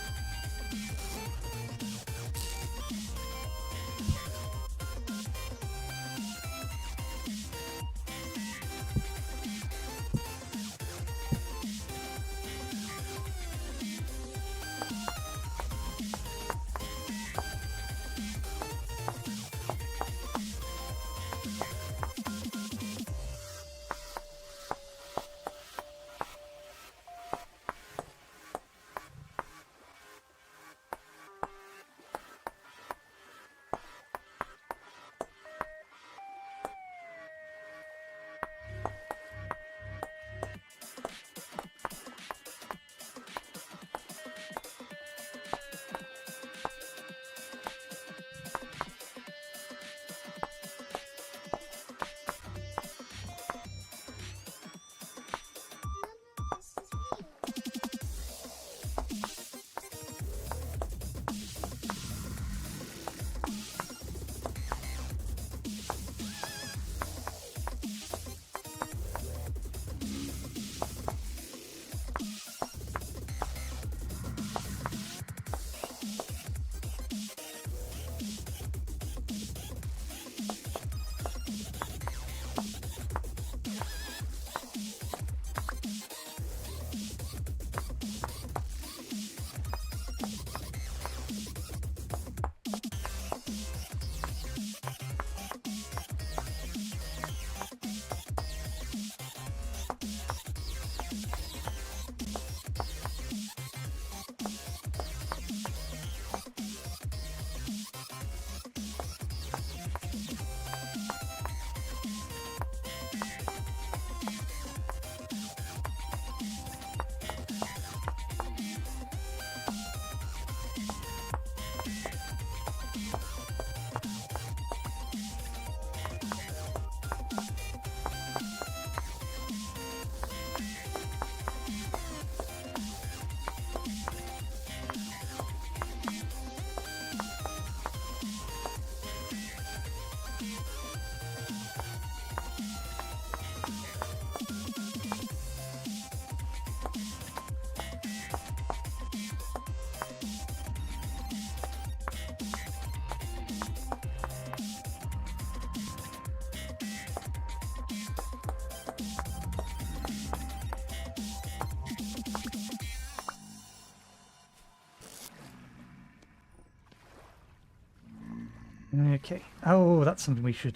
Okay. Oh, that's something we should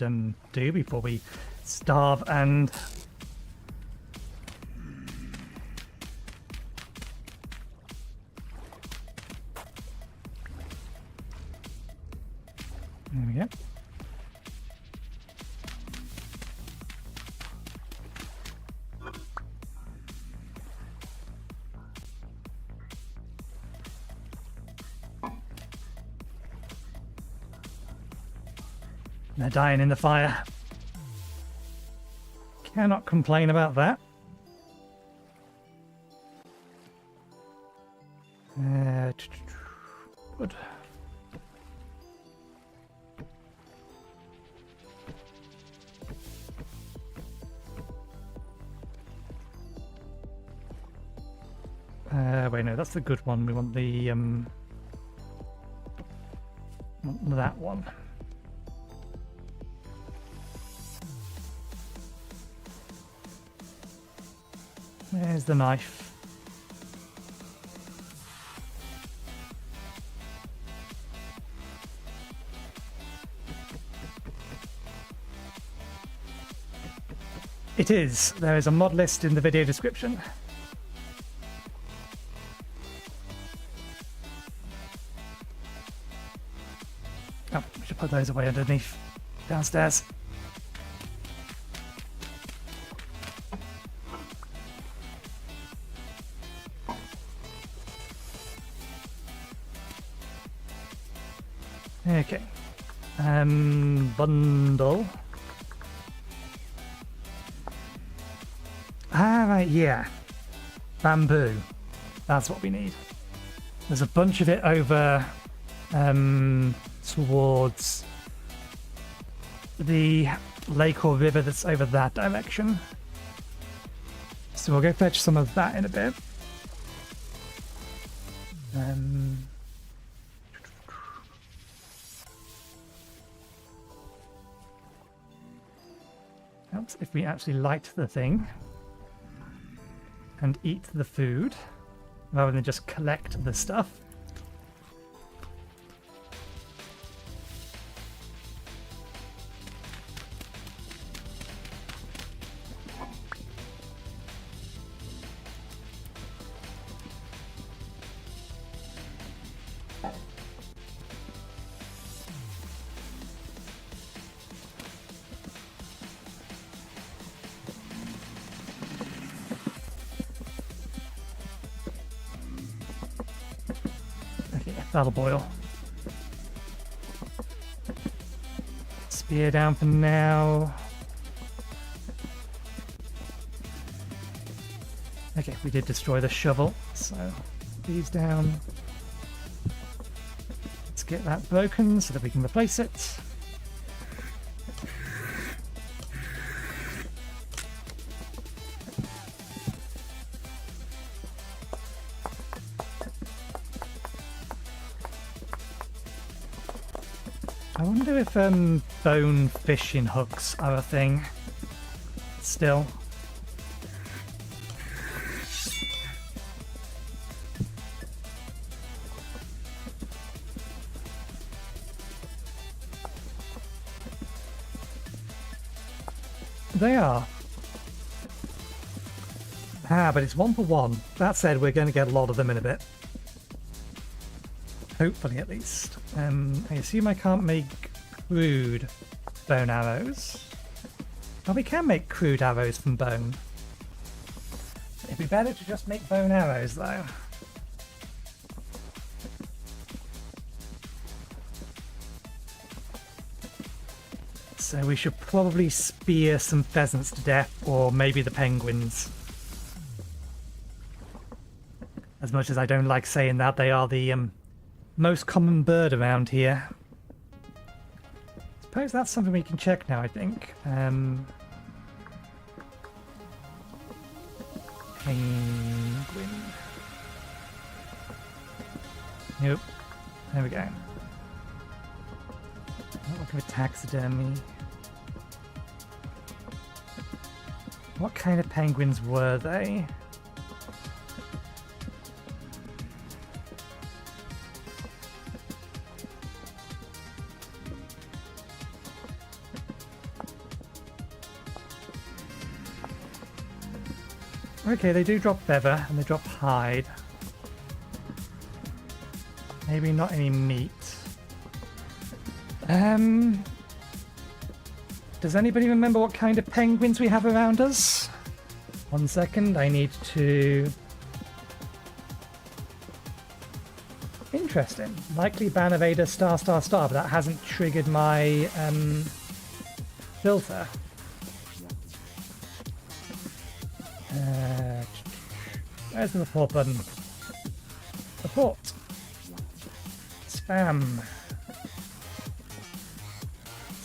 do before we starve and... There we go. They're dying in the fire. Cannot complain about that. Good. Wait, no, that's the good one. We want the that one. There's the knife. It is. There is a mod list in the video description. Oh, we should put those away underneath downstairs. Okay. Bundle. Ah, right, yeah. Bamboo. That's what we need. There's a bunch of it over towards the lake or river that's over that direction. So we'll go fetch some of that in a bit. Helps if we actually light the thing and eat the food rather than just collect the stuff. That'll boil. Spear down for now. Okay, we did destroy the shovel, so these down. Let's get that broken so that we can replace it. I wonder if bone fishing hooks are a thing still. They are. Ah, but it's 1 for 1. That said, we're going to get a lot of them in a bit. Hopefully, at least. I assume I can't make crude bone arrows. Oh, we can make crude arrows from bone. It'd be better to just make bone arrows, though. So we should probably spear some pheasants to death, or maybe the penguins. As much as I don't like saying that, they are the most common bird around here. Suppose that's something we can check now, I think. Penguin. Nope. There we go. Not looking for taxidermy. What kind of penguins were they? Okay, they do drop feather and they drop hide. Maybe not any meat. Does anybody remember what kind of penguins we have around us? 1 second, I need to... Interesting. Likely ban evader star star star, but that hasn't triggered my filter. Where's the report button? Report. Spam.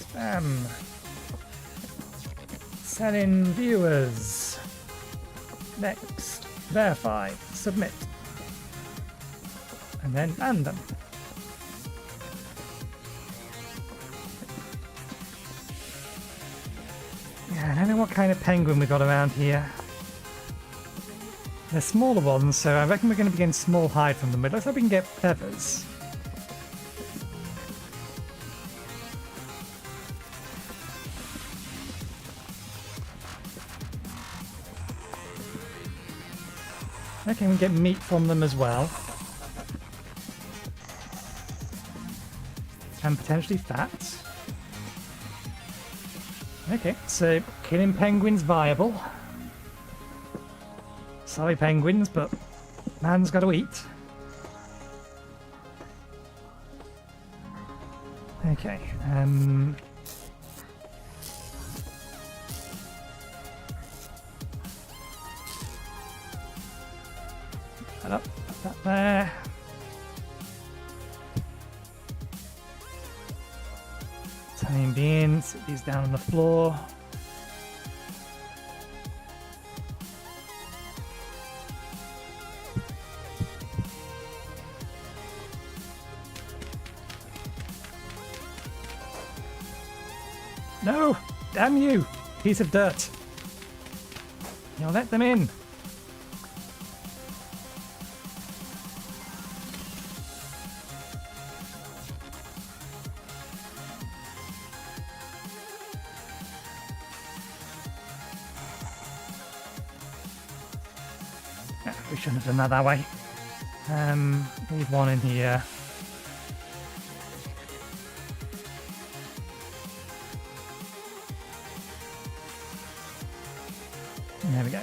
Spam. Send in viewers. Next. Verify. Submit. And then ban them. Yeah, I don't know what kind of penguin we got around here. They're smaller ones, so I reckon we're going to be getting small hide from them. It looks like we can get feathers. Okay, we can get meat from them as well. And potentially fat. Okay, so killing penguins viable. Sorry penguins, but man's got to eat. Okay, that up, put that there. Time being, sit these down on the floor. No! Damn you! Piece of dirt! You'll let them in! Yeah, we shouldn't have done that way. Leave one in here. There we go.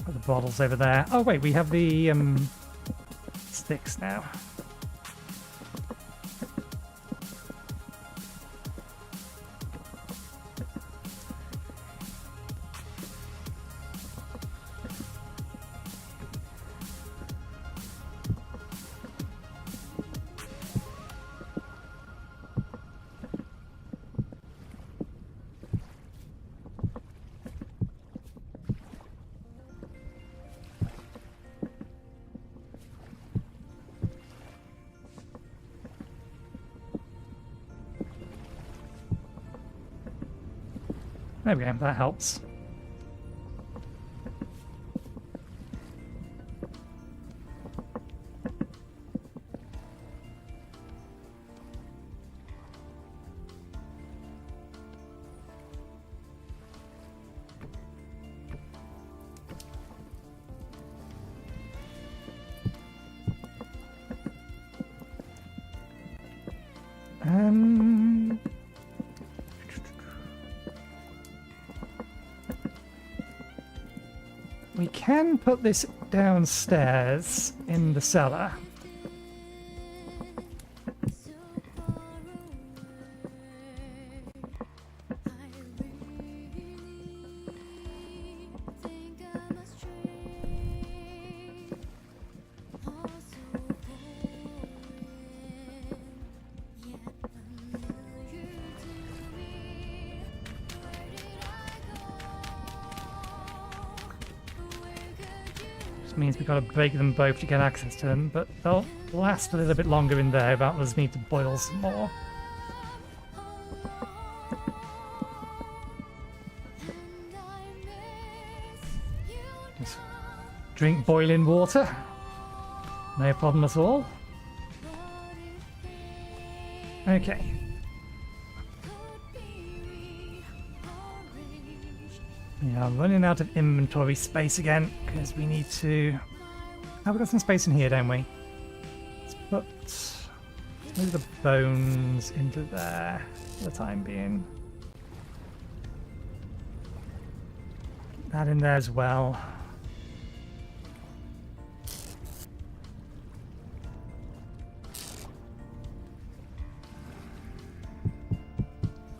Put the bottles over there. Oh wait, we have the sticks now. There we go, that helps. We can put this downstairs in the cellar. Means we've got to break them both to get access to them, but they'll last a little bit longer in there. That was need to boil some more. drink boiling water. No problem at all. Okay. We are running out of inventory space again because we need to... Oh, we've got some space in here, don't we? Let's move the bones into there for the time being. Keep that in there as well.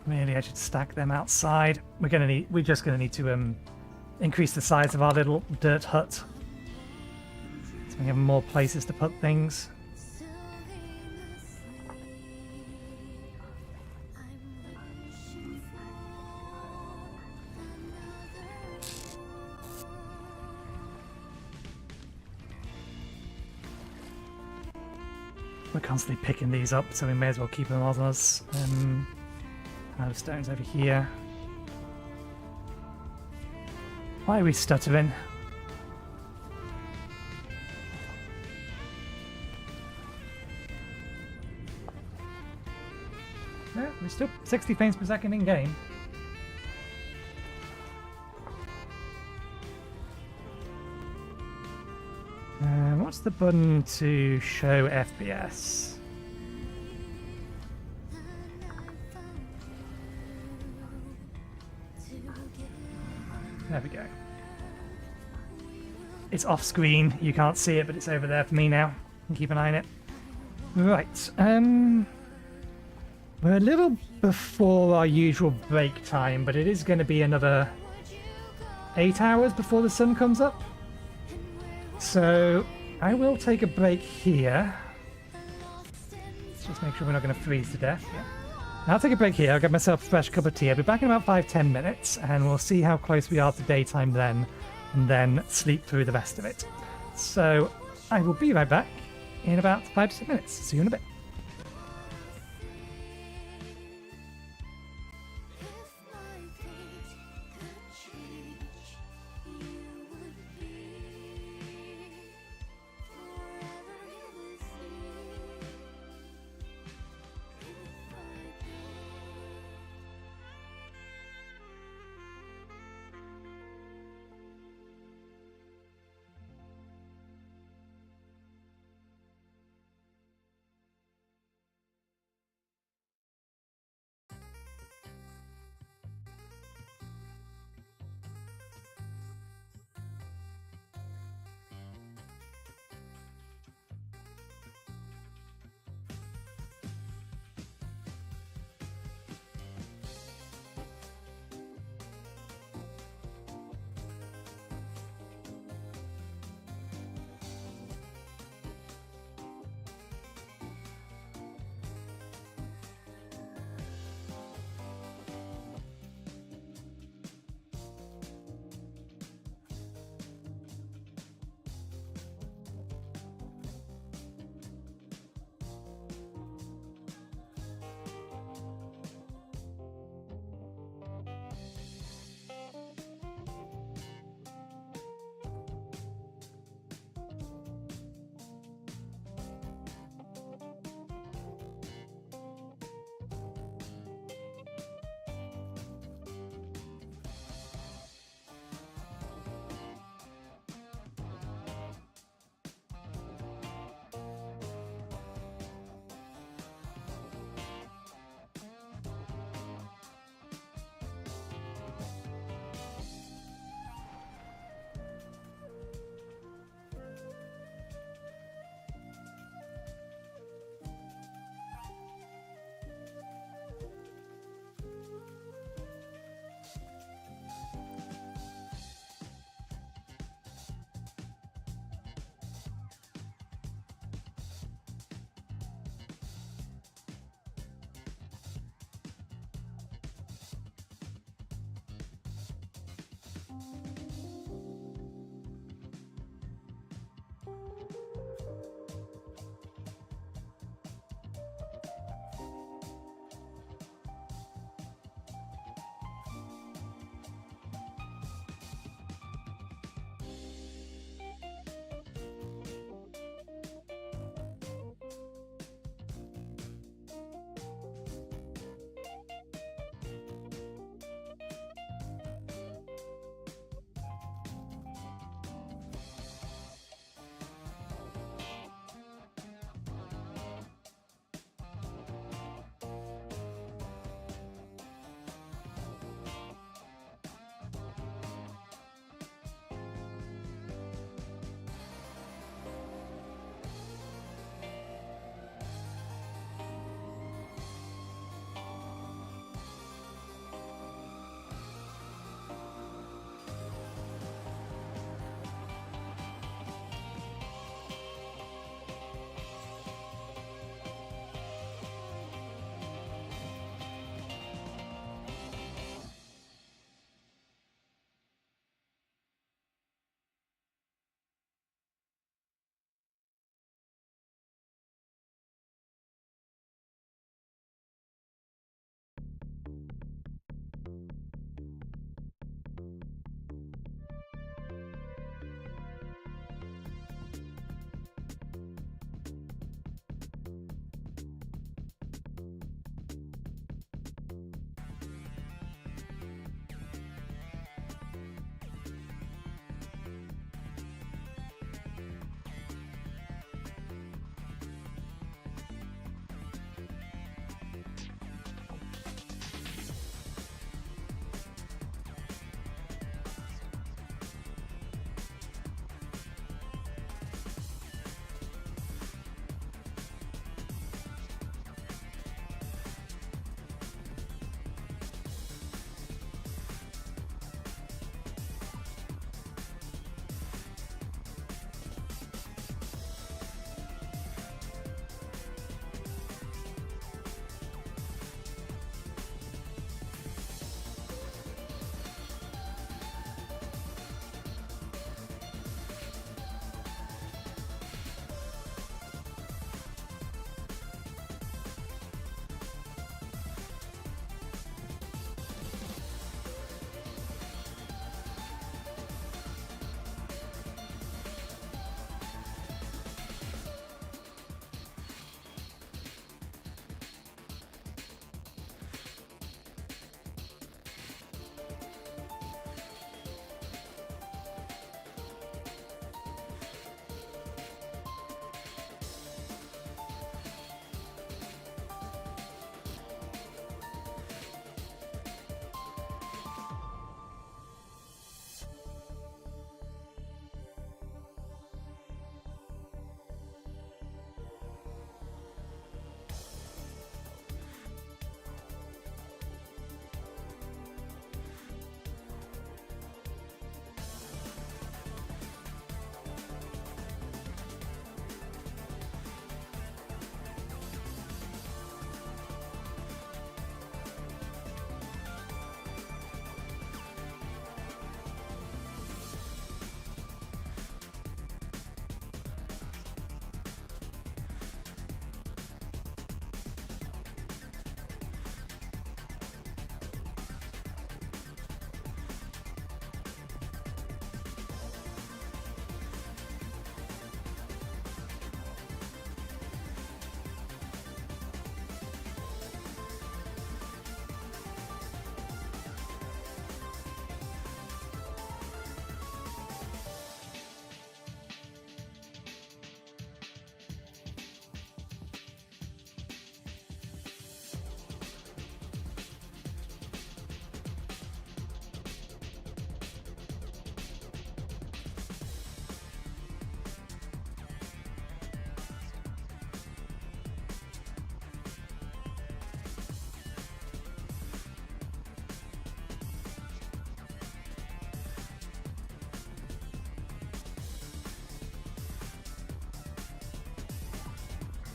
Really, I should stack them outside. We're just gonna need to increase the size of our little dirt hut, so we have more places to put things. We're constantly picking these up, so we may as well keep them on us. Stones over here. Why are we stuttering? Yeah, we're still 60 frames per second in game. What's the button to show FPS? There we go. It's off screen. You can't see it, but it's over there for me now. Keep an eye on it. Right. We're a little before our usual break time, but it is going to be another 8 hours before the sun comes up. So I will take a break here. Let's just make sure we're not going to freeze to death. Yeah. I'll take a break here. I'll get myself a fresh cup of tea. I'll be back in about 5-10 minutes, and we'll see how close we are to daytime then, and then sleep through the rest of it. So I will be right back in about 5-10 minutes. See you in a bit.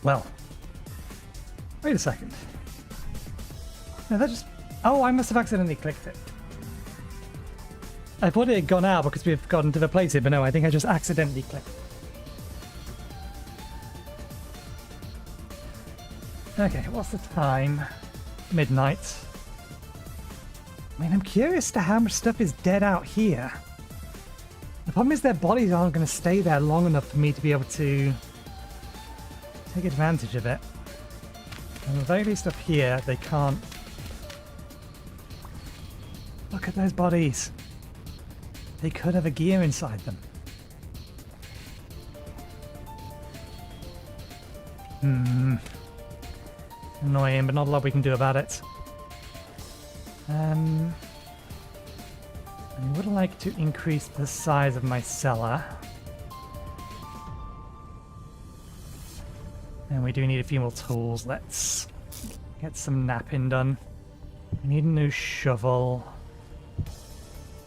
Well, wait a second. No, that just... Oh, I must have accidentally clicked it. I thought it had gone out because we've gotten to replace it, but no, I think I just accidentally clicked it. Okay, what's the time? Midnight. I mean, I'm curious to how much stuff is dead out here. The problem is their bodies aren't going to stay there long enough for me to be able to take advantage of it. And at the very least up here, they can't... Look at those bodies. They could have a gear inside them. Annoying, but not a lot we can do about it. I would like to increase the size of my cellar. And we do need a few more tools. Let's get some napping done. I need a new shovel.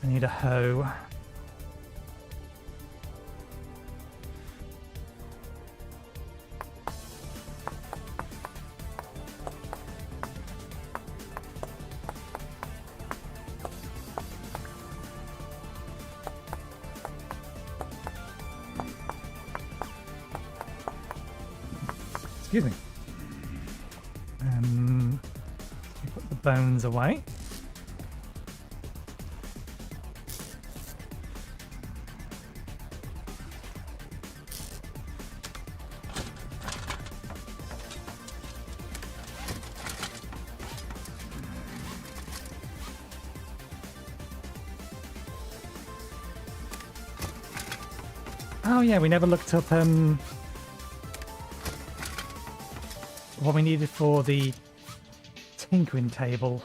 I need a hoe. Excuse me. Put the bones away. Oh yeah, we never looked up what we needed for the tinkering table.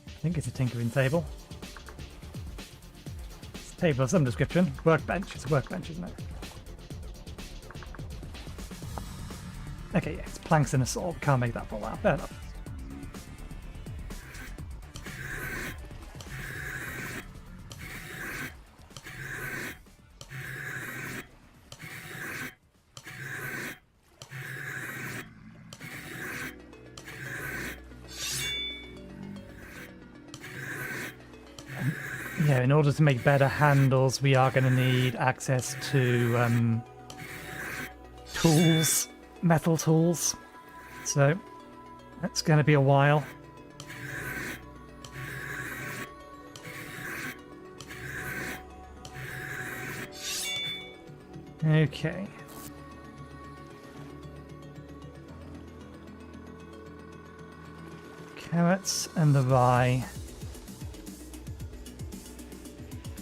I think it's a tinkering table. It's a table of some description. Workbench. It's a workbench, isn't it? Okay, yeah, it's planks and a saw. Can't make that fall out. Fair enough. Yeah, in order to make better handles, we are going to need access to tools, metal tools. So that's going to be a while. Okay. Carrots and the rye.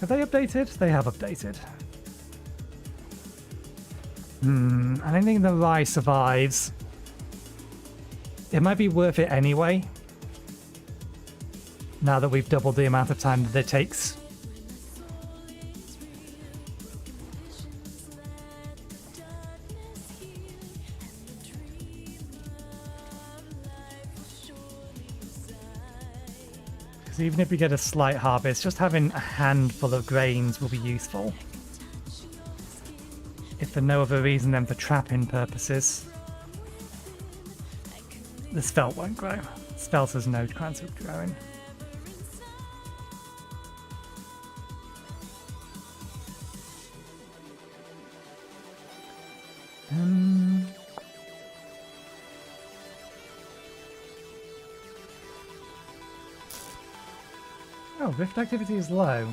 Have they updated? They have updated. I don't think the rye survives. It might be worth it anyway. Now that we've doubled the amount of time that it takes. Because even if we get a slight harvest, just having a handful of grains will be useful. If for no other reason than for trapping purposes. The spelt won't grow. Spelt has no chance of growing. Oh, rift activity is low.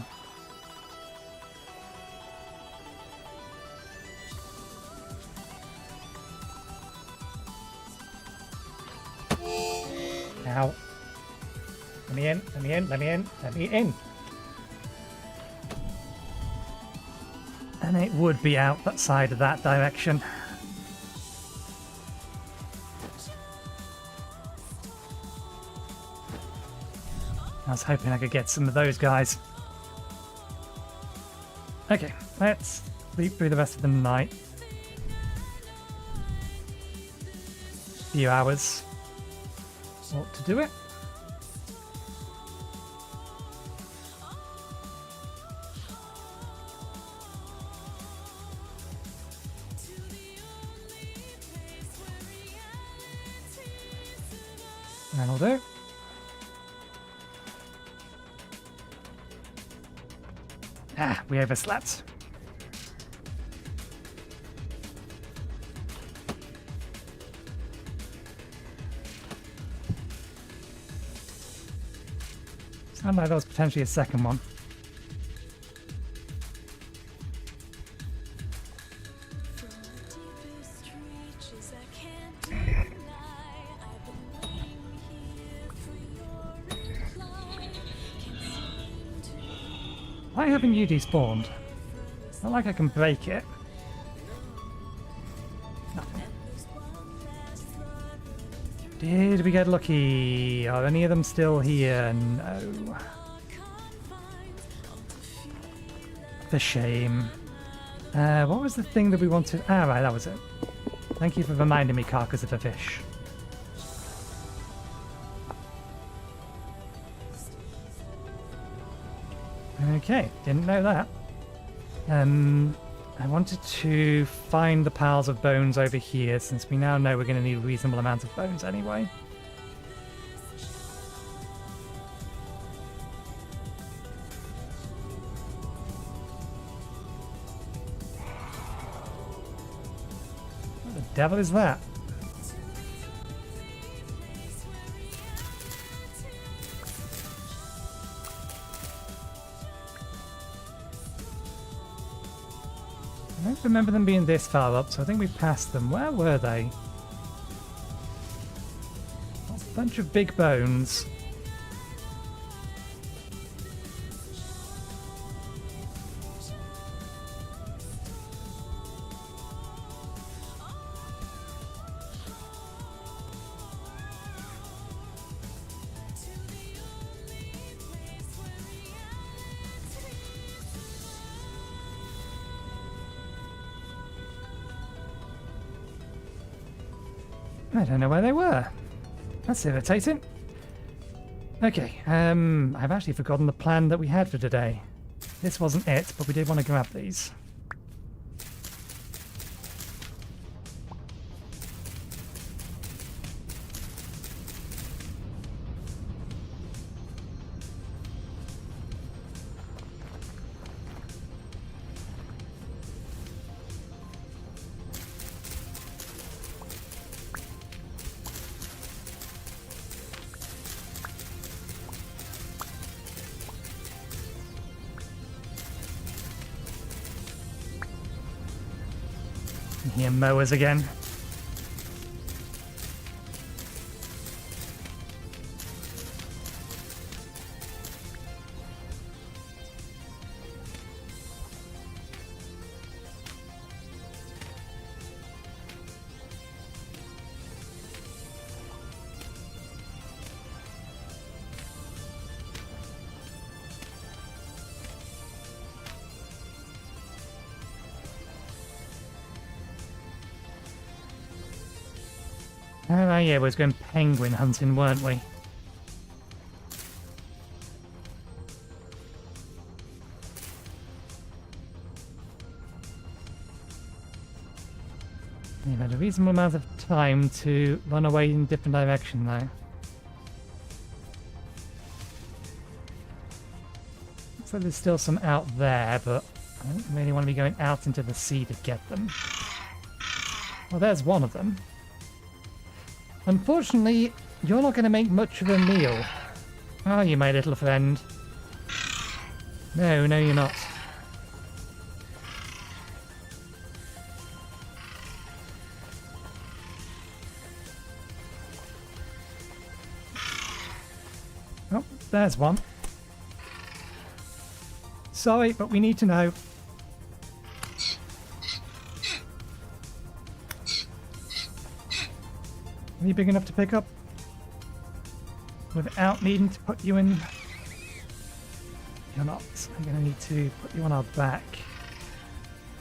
Ow. Let me in, let me in, let me in, let me in. And it would be out that side of that direction. I was hoping I could get some of those guys. Okay, let's sleep through the rest of the night. Few hours. Ought to do it. That'll do. Ah, we overslept. Sounded like that was potentially a second one. Why haven't you despawned? Not like I can break it. Nothing. Did we get lucky? Are any of them still here? No. The shame. What was the thing that we wanted? Ah, right, that was it. Thank you for reminding me, Carcass of a fish. Okay, didn't know that. I wanted to find the piles of bones over here, since we now know we're going to need a reasonable amount of bones anyway. What the devil is that? I don't remember them being this far up, so I think we passed them. Where were they? A bunch of big bones. I don't know where they were. That's irritating. Okay, I've actually forgotten the plan that we had for today. This wasn't it, but we did want to grab these. Here, mowers again. Oh yeah, we was going penguin hunting, weren't we? You've had a reasonable amount of time to run away in a different direction now. Looks like there's still some out there, but I don't really want to be going out into the sea to get them. Well, there's one of them. Unfortunately, you're not going to make much of a meal, are you, my little friend? No, you're not. Oh, there's one. Sorry, but we need to know. Are you big enough to pick up without needing to put you in? You're not. I'm going to need to put you on our back.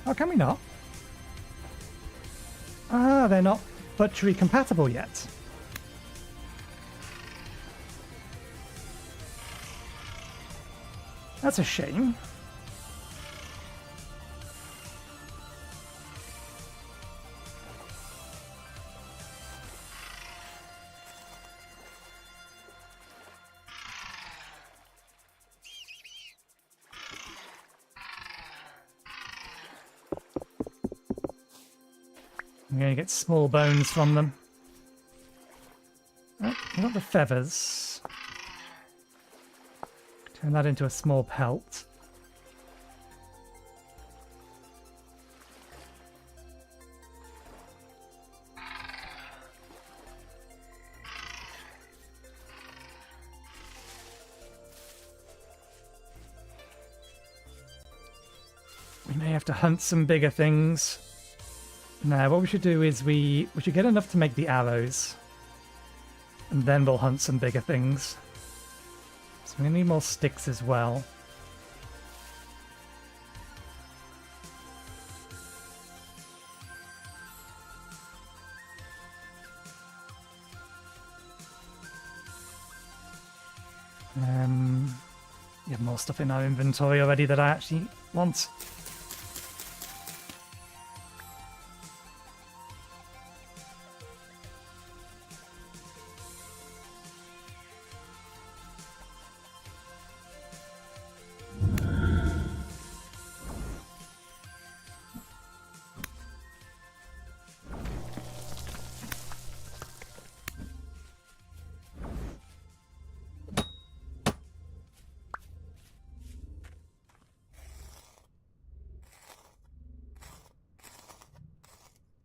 Oh, can we not? Ah, they're not butchery compatible yet. That's a shame. I'm going to get small bones from them. Oh, I got the feathers. Turn that into a small pelt. We may have to hunt some bigger things. Now, what we should do is we should get enough to make the arrows. And then we'll hunt some bigger things. So we're going to need more sticks as well. We have more stuff in our inventory already that I actually want.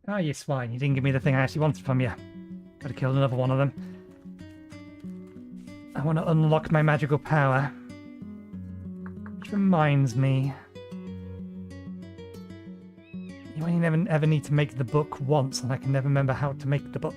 Oh, you swine. You didn't give me the thing I actually wanted from you. Gotta kill another one of them. I want to unlock my magical power. Which reminds me... You only never ever need to make the book once, and I can never remember how to make the book.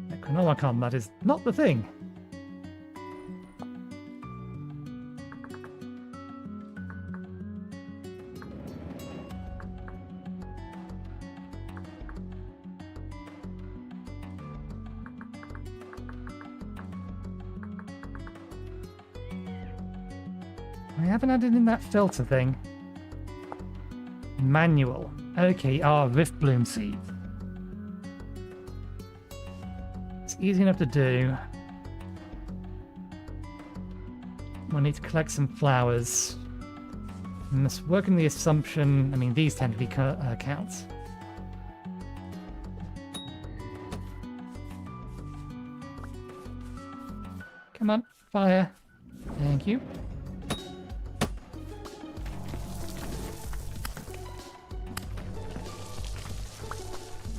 Necronomicon, that is not the thing. I haven't added in that filter thing. Manual. Okay, Rift Bloom Seed. It's easy enough to do. We'll need to collect some flowers. We must work in the assumption... I mean, these tend to be counts. Come on, fire. Thank you.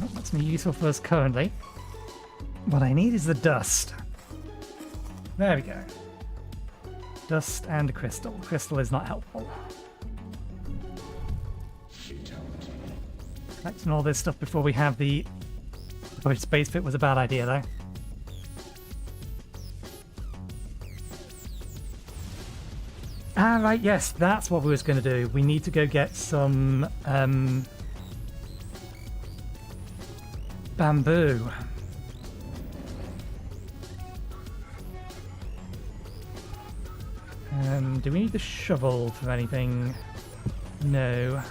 Oh, that's not useful for us currently. What I need is the dust. There we go. Dust and crystal. Crystal is not helpful. Collecting all this stuff before we have the... space pit was a bad idea, though. Ah, right, yes, that's what we was going to do. We need to go get some bamboo. Do we need the shovel for anything? No.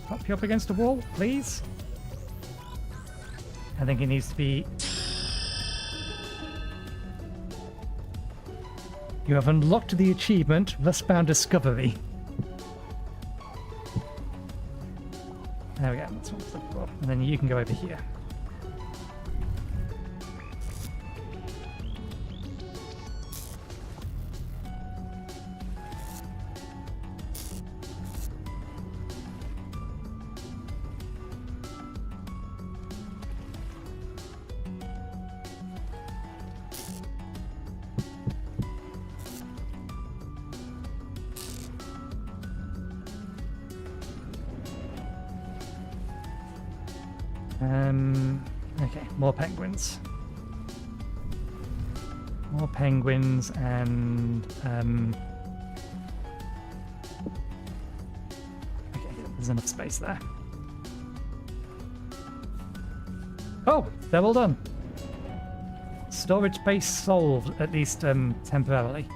Pop you up against a wall, please. I think it needs to be... You have unlocked the achievement, Rustbound Discovery. There we go, that's what it's looking for. And then you can go over here. Okay, more penguins. More penguins and okay, there's enough space there. Oh, they're all done. Storage space solved, at least temporarily.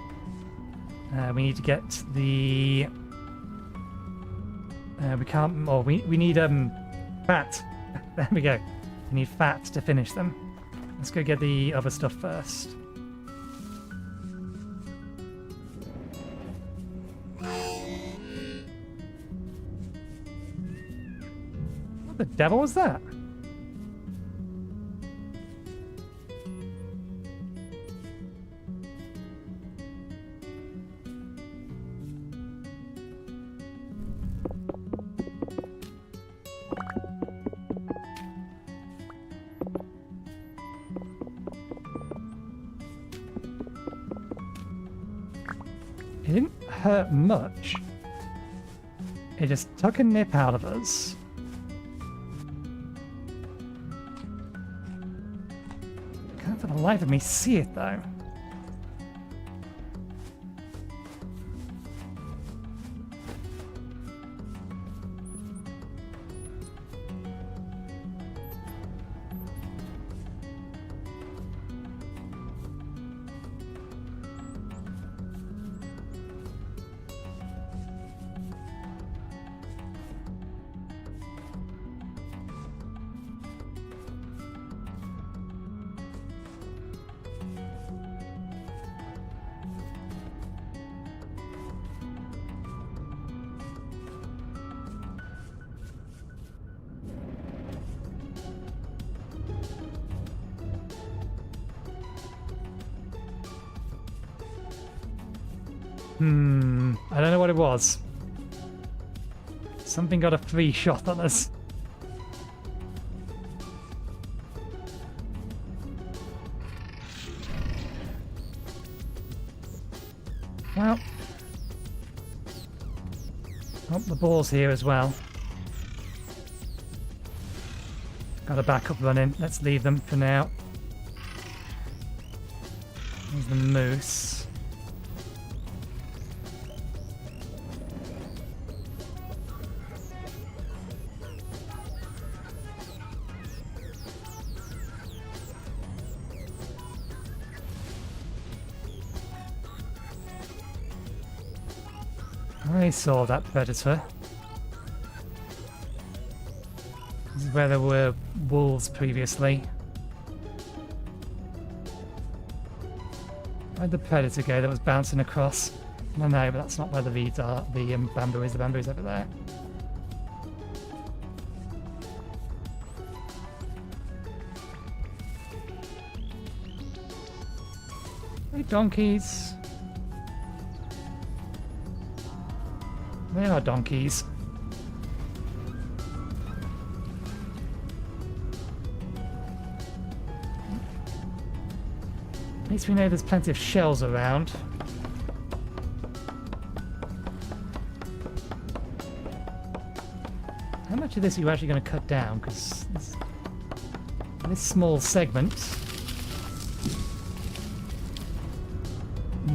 We need to get the... we can't... Oh, we need fat. There we go. We need fat to finish them. Let's go get the other stuff first. What the devil was that? It didn't hurt much. It just took a nip out of us. Can't for the life of me see it though. I don't know what it was. Something got a free shot on us. Well. Oh, the ball's here as well. Got a backup running. Let's leave them for now. There's the moose. I saw that predator. This is where there were wolves previously. Where'd the predator go that was bouncing across? No, but that's not where the reeds are. The bamboo is. The bamboo is over there. Hey, donkeys. They are donkeys. At least we know there's plenty of shells around. How much of this are you actually going to cut down? Because this small segment...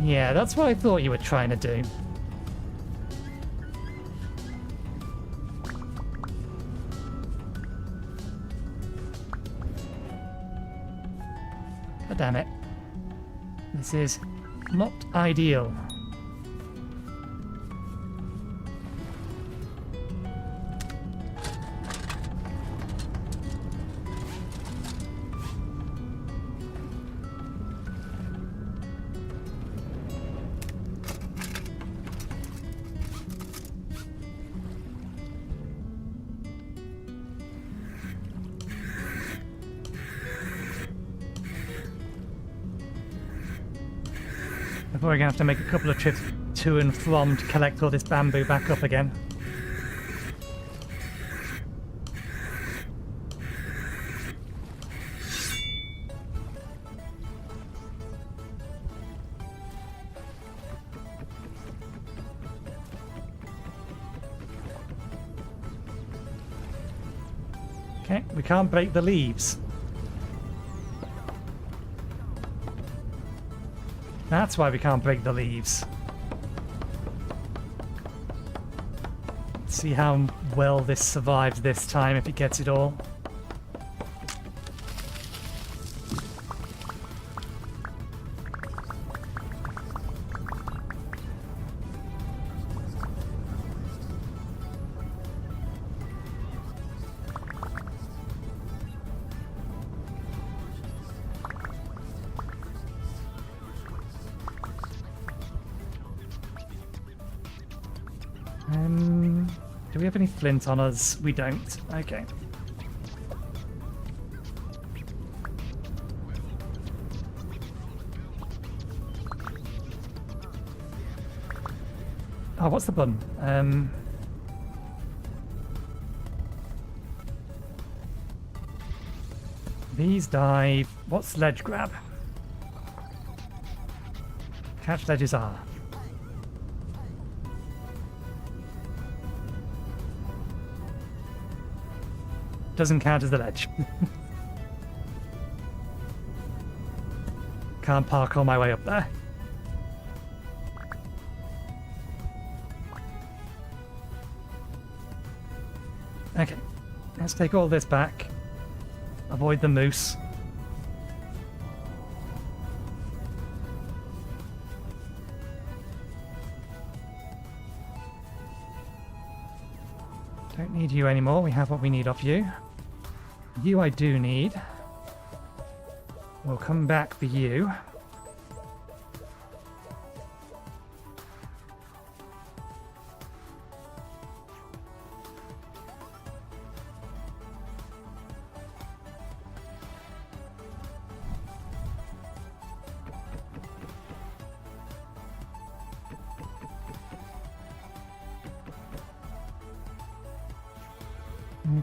Yeah, that's what I thought you were trying to do. God damn it. This is not ideal. We're going to have to make a couple of trips to and from to collect all this bamboo back up again. Okay, we can't break the leaves. That's why we can't break the leaves. Let's see how well this survives this time, if it gets it all. Do we have any flint on us? We don't. Okay. Oh, what's the button? These dive. What's ledge grab? Catch ledges are. Doesn't count as the ledge. Can't park on my way up there. Okay, let's take all this back. Avoid the moose. Don't need you anymore, we have what we need off you. You I do need. We'll come back for you.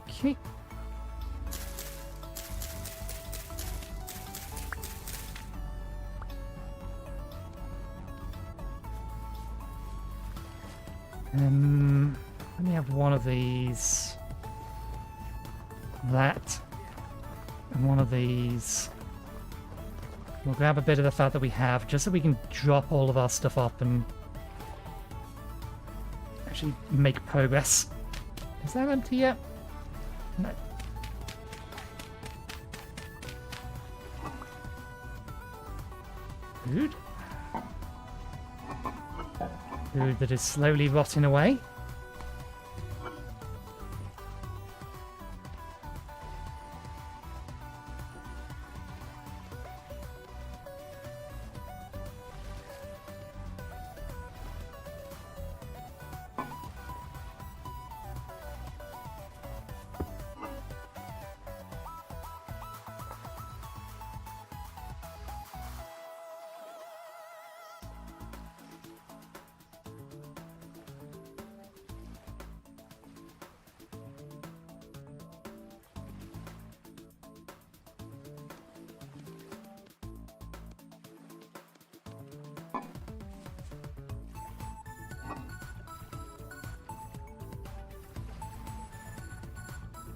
Okay. Let me have one of these. That. And one of these. We'll grab a bit of the fat that we have, just so we can drop all of our stuff off and actually make progress. Is that empty yet? No. Food. Food that is slowly rotting away.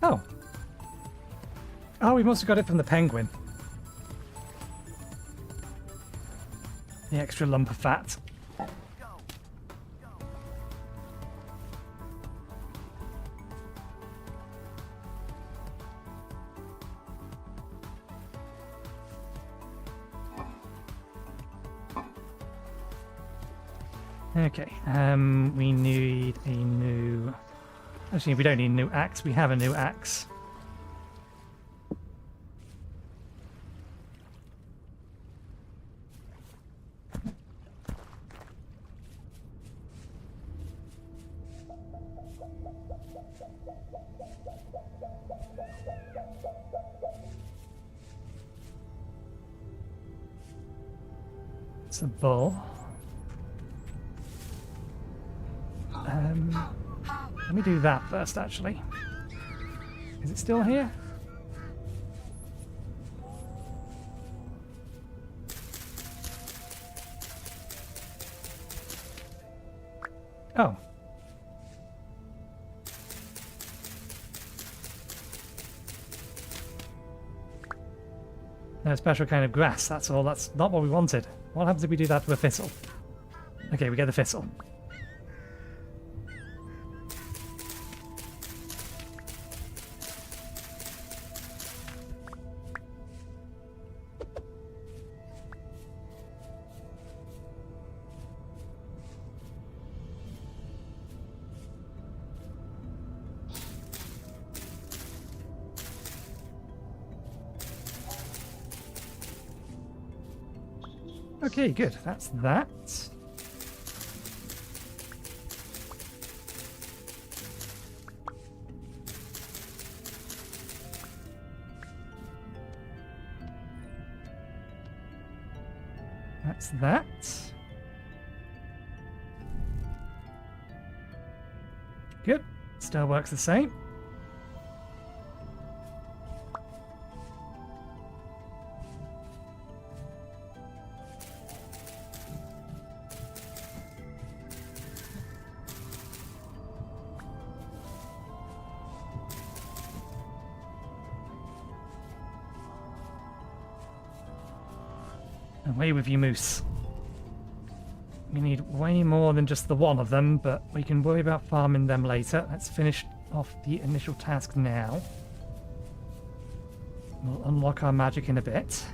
Oh. Oh, we must have got it from the penguin. The extra lump of fat. Okay, we need a new... Actually, we don't need a new axe. We have a new axe. It's a bull. Let me do that first, actually. Is it still here? Oh. No special kind of grass, that's all. That's not what we wanted. What happens if we do that to a thistle? Okay, we get the thistle. Okay, good. That's that. That's that. Good. Still works the same. Away with you, moose. We need way more than just the one of them, but we can worry about farming them later. Let's finish off the initial task now. We'll unlock our magic in a bit.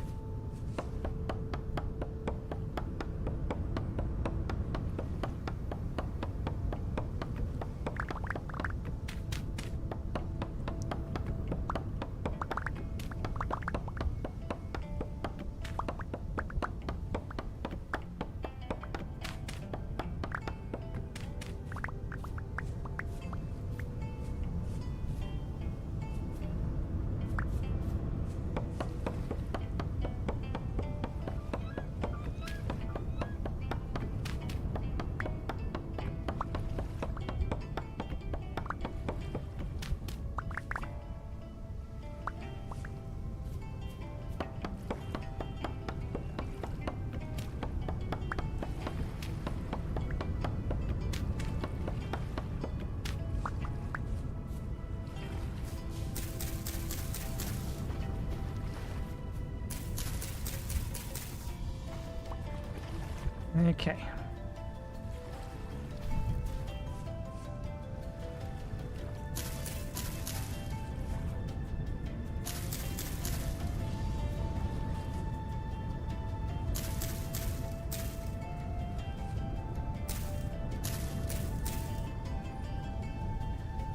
Okay.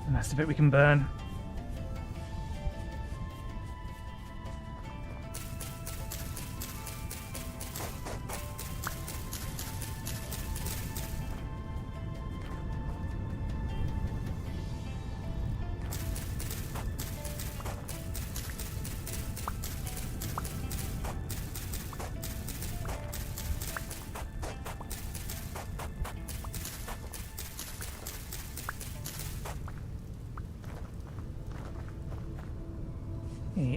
The rest of it we can burn.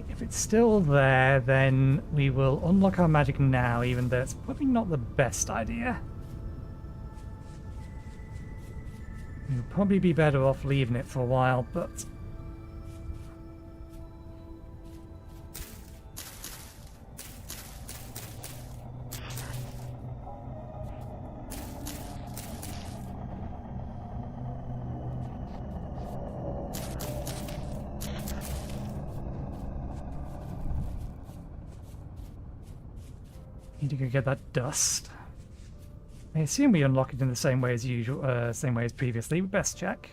If it's still there, then we will unlock our magic now, even though it's probably not the best idea. We'll probably be better off leaving it for a while, but... Need to go get that dust. I assume we unlock it in the same way as usual, same way as previously. Best check.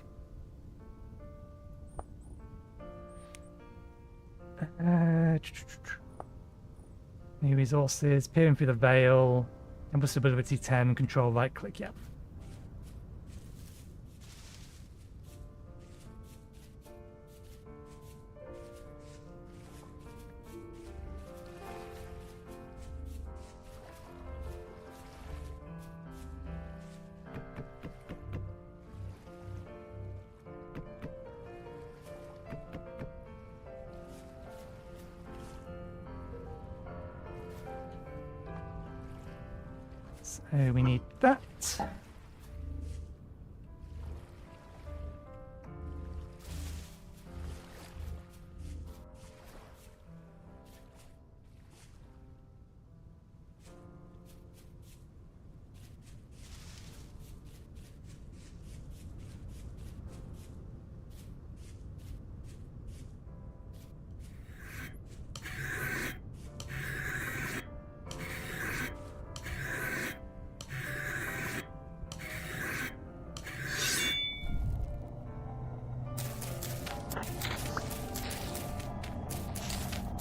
New resources, peering through the veil, impossibility 10, control right click, yep. So we need that.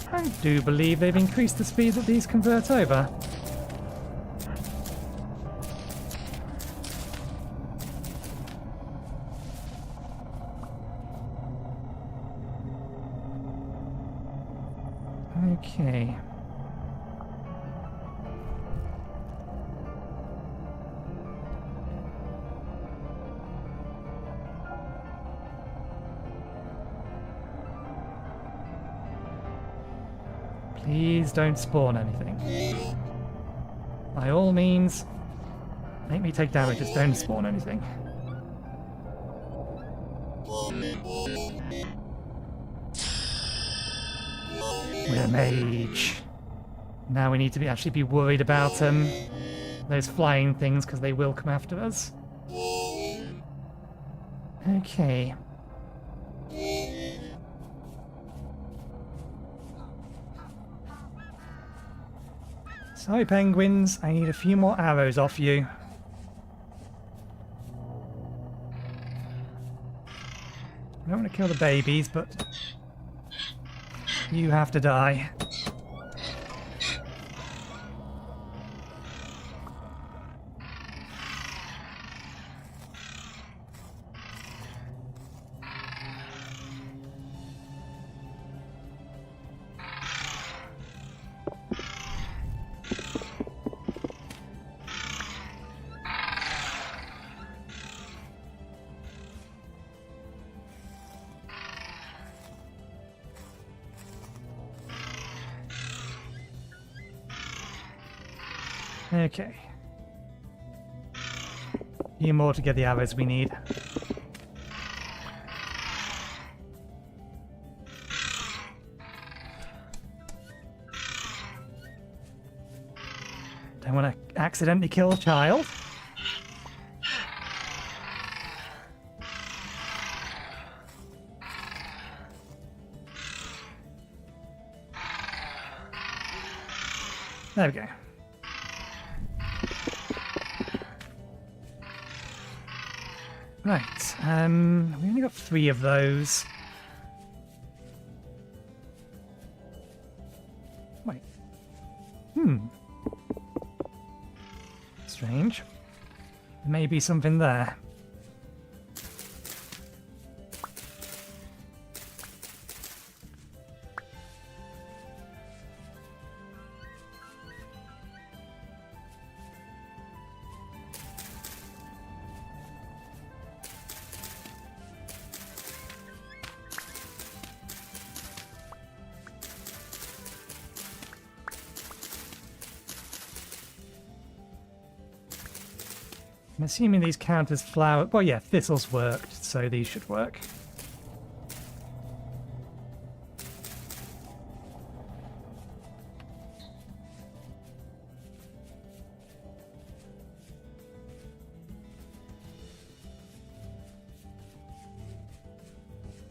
I do believe they've increased the speed that these convert over. Okay. Please don't spawn anything. By all means, make me take damage, just don't spawn anything. We're a mage. Now we need to actually be worried about those flying things, because they will come after us. Okay. Sorry, penguins. I need a few more arrows off you. I don't want to kill the babies, but you have to die. Okay. A few more to get the arrows we need. Don't want to accidentally kill a child. There we go. Right, we only got 3 of those. Wait. Strange. Maybe something there. I'm assuming these count as flower. Well, yeah, thistles worked, so these should work.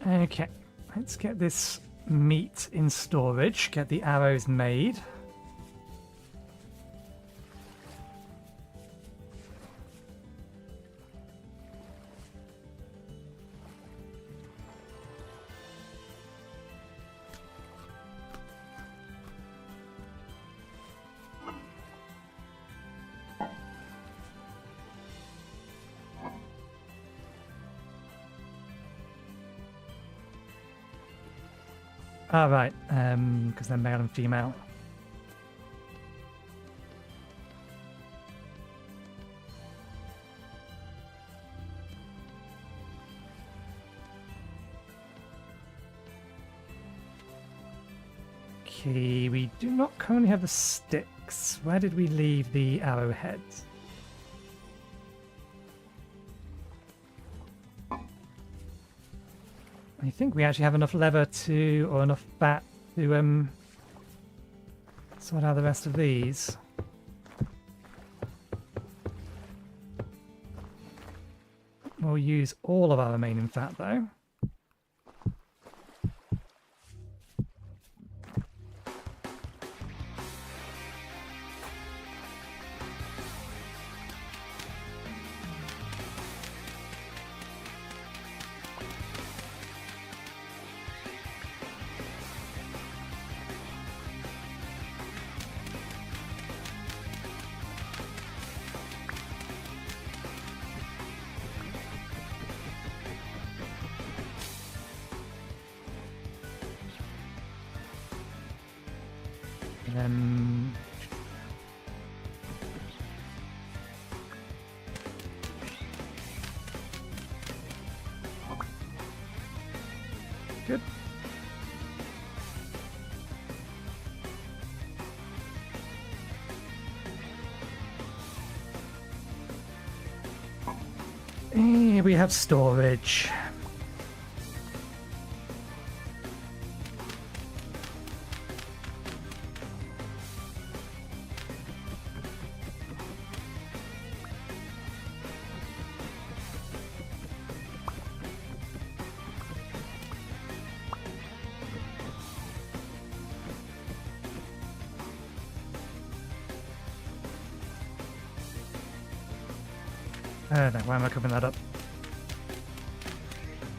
Okay, let's get this meat in storage, get the arrows made. Ah, right, because they're male and female. Okay, we do not currently have the sticks. Where did we leave the arrowheads? I think we actually have enough leather to, or enough fat to sort out the rest of these. We'll use all of our remaining fat though. Good. here we have storage. No, why am I covering that up?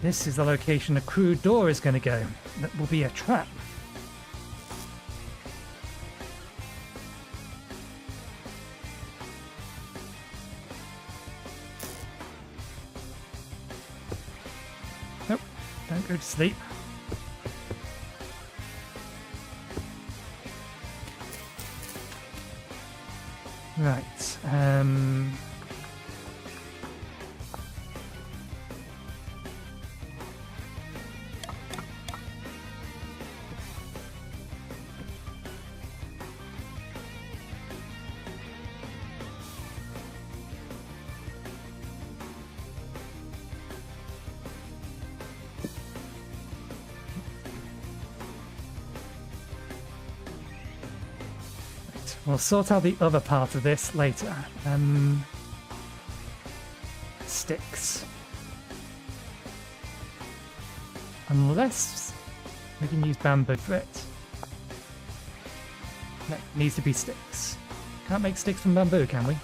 This is the location a crew door is going to go. That will be a trap. Nope, don't go to sleep. Right, we'll sort out the other part of this later. Sticks. Unless we can use bamboo for it. No, it needs to be sticks. Can't make sticks from bamboo, can we?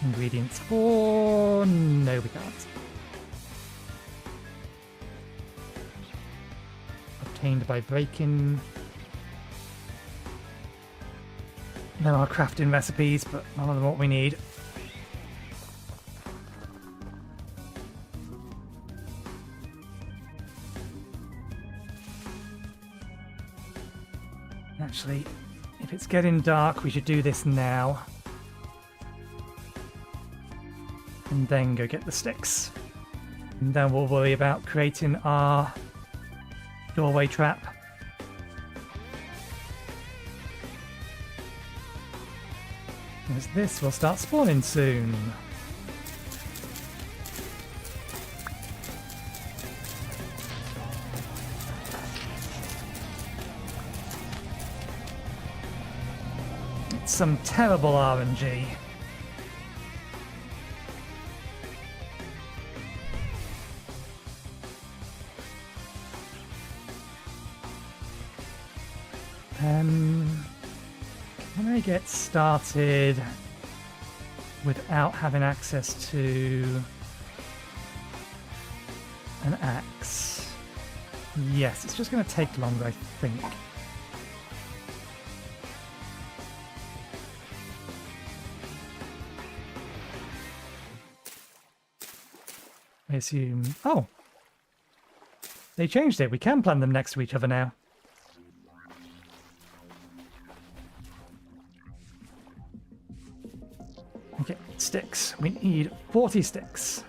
Ingredients for... no, we can't. Obtained by breaking. There are crafting recipes, but none of them what we need. Actually, if it's getting dark, we should do this now. And then go get the sticks. And then we'll worry about creating our doorway trap. Because this will start spawning soon. It's some terrible RNG. Can I get started without having access to an axe? Yes, it's just going to take longer, I think. I assume... oh! They changed it. We can plan them next to each other now. Okay, sticks. We need 40 sticks.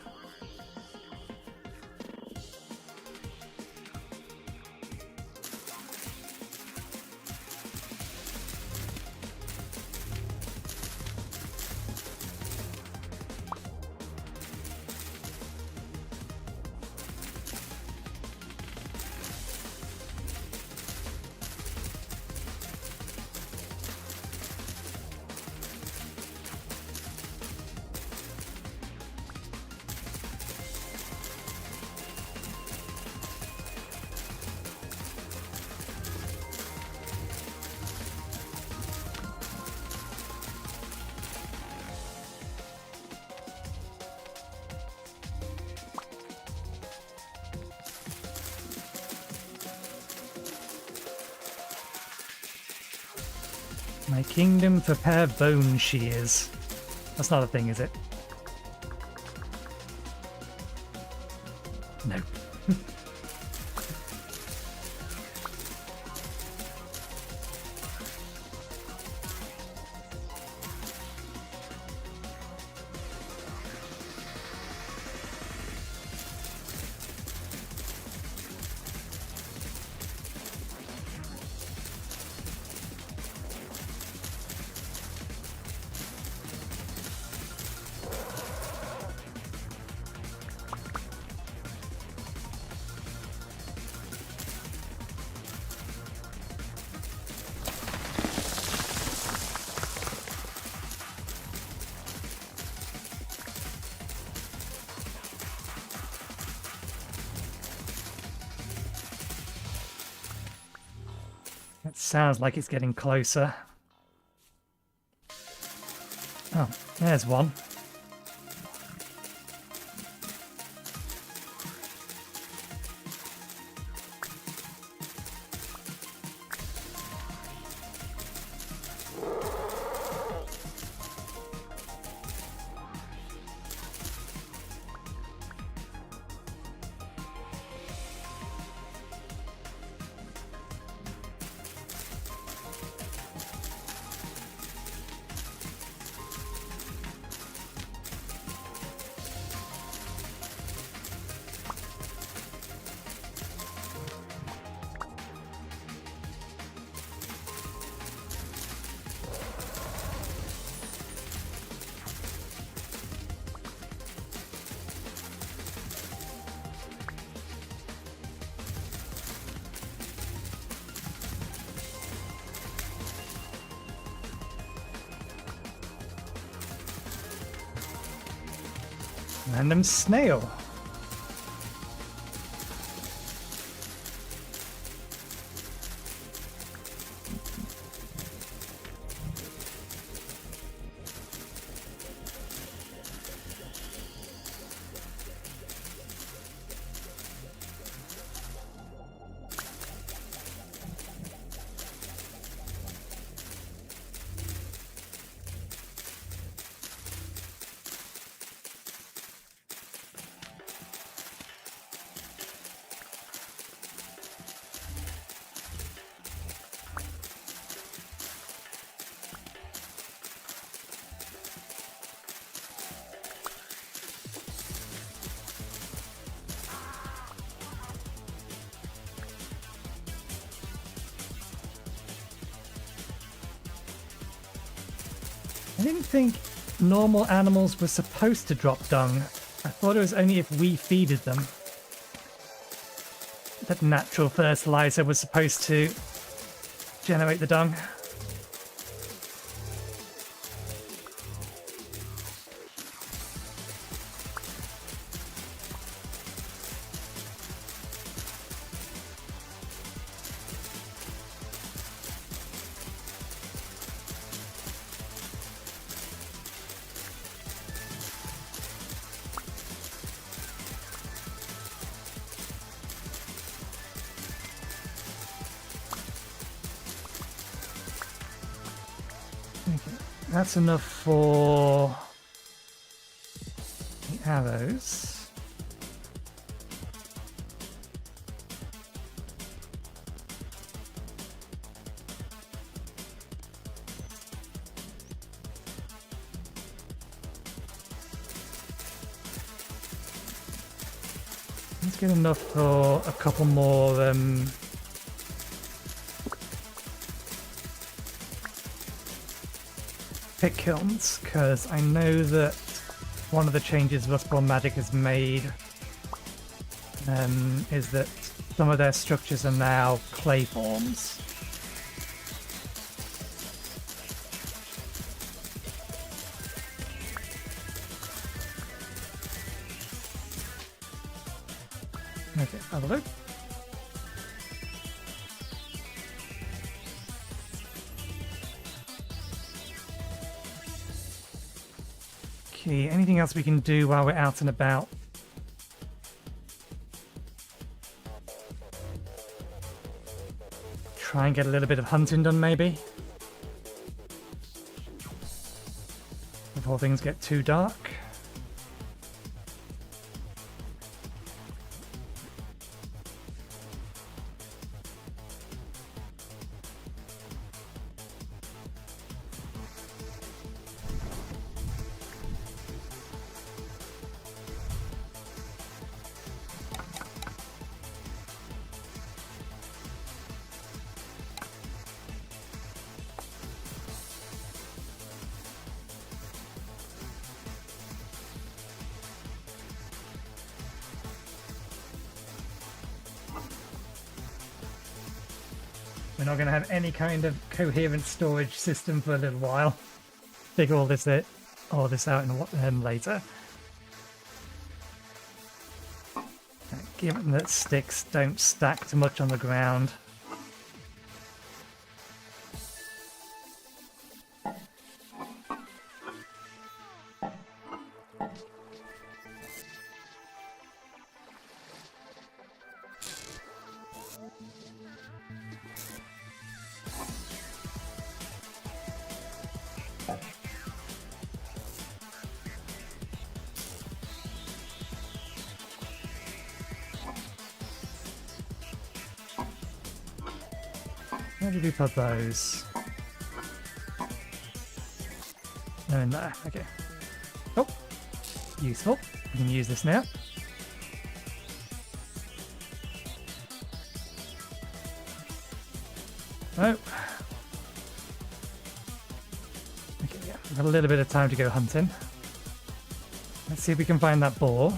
My kingdom prepare bone shears. That's not a thing, is it? No. It sounds like it's getting closer. Oh, there's one. Random snail. I didn't think normal animals were supposed to drop dung. I thought it was only if we feeded them that natural fertilizer was supposed to generate the dung. That's enough for the arrows. Let's get enough for a couple more pit kilns, because I know that one of the changes Rustborn Magic has made is that some of their structures are now clay forms. Okay, have a look. Okay, anything else we can do while we're out and about? Try and get a little bit of hunting done, maybe? Before things get too dark. We're not going to have any kind of coherent storage system for a little while. Figure all this out in later. Given that sticks don't stack too much on the ground, Where did we put those? They're in there. Okay. Oh, useful. We can use this now. Oh. Okay, yeah. We've got a little bit of time to go hunting. Let's see if we can find that boar.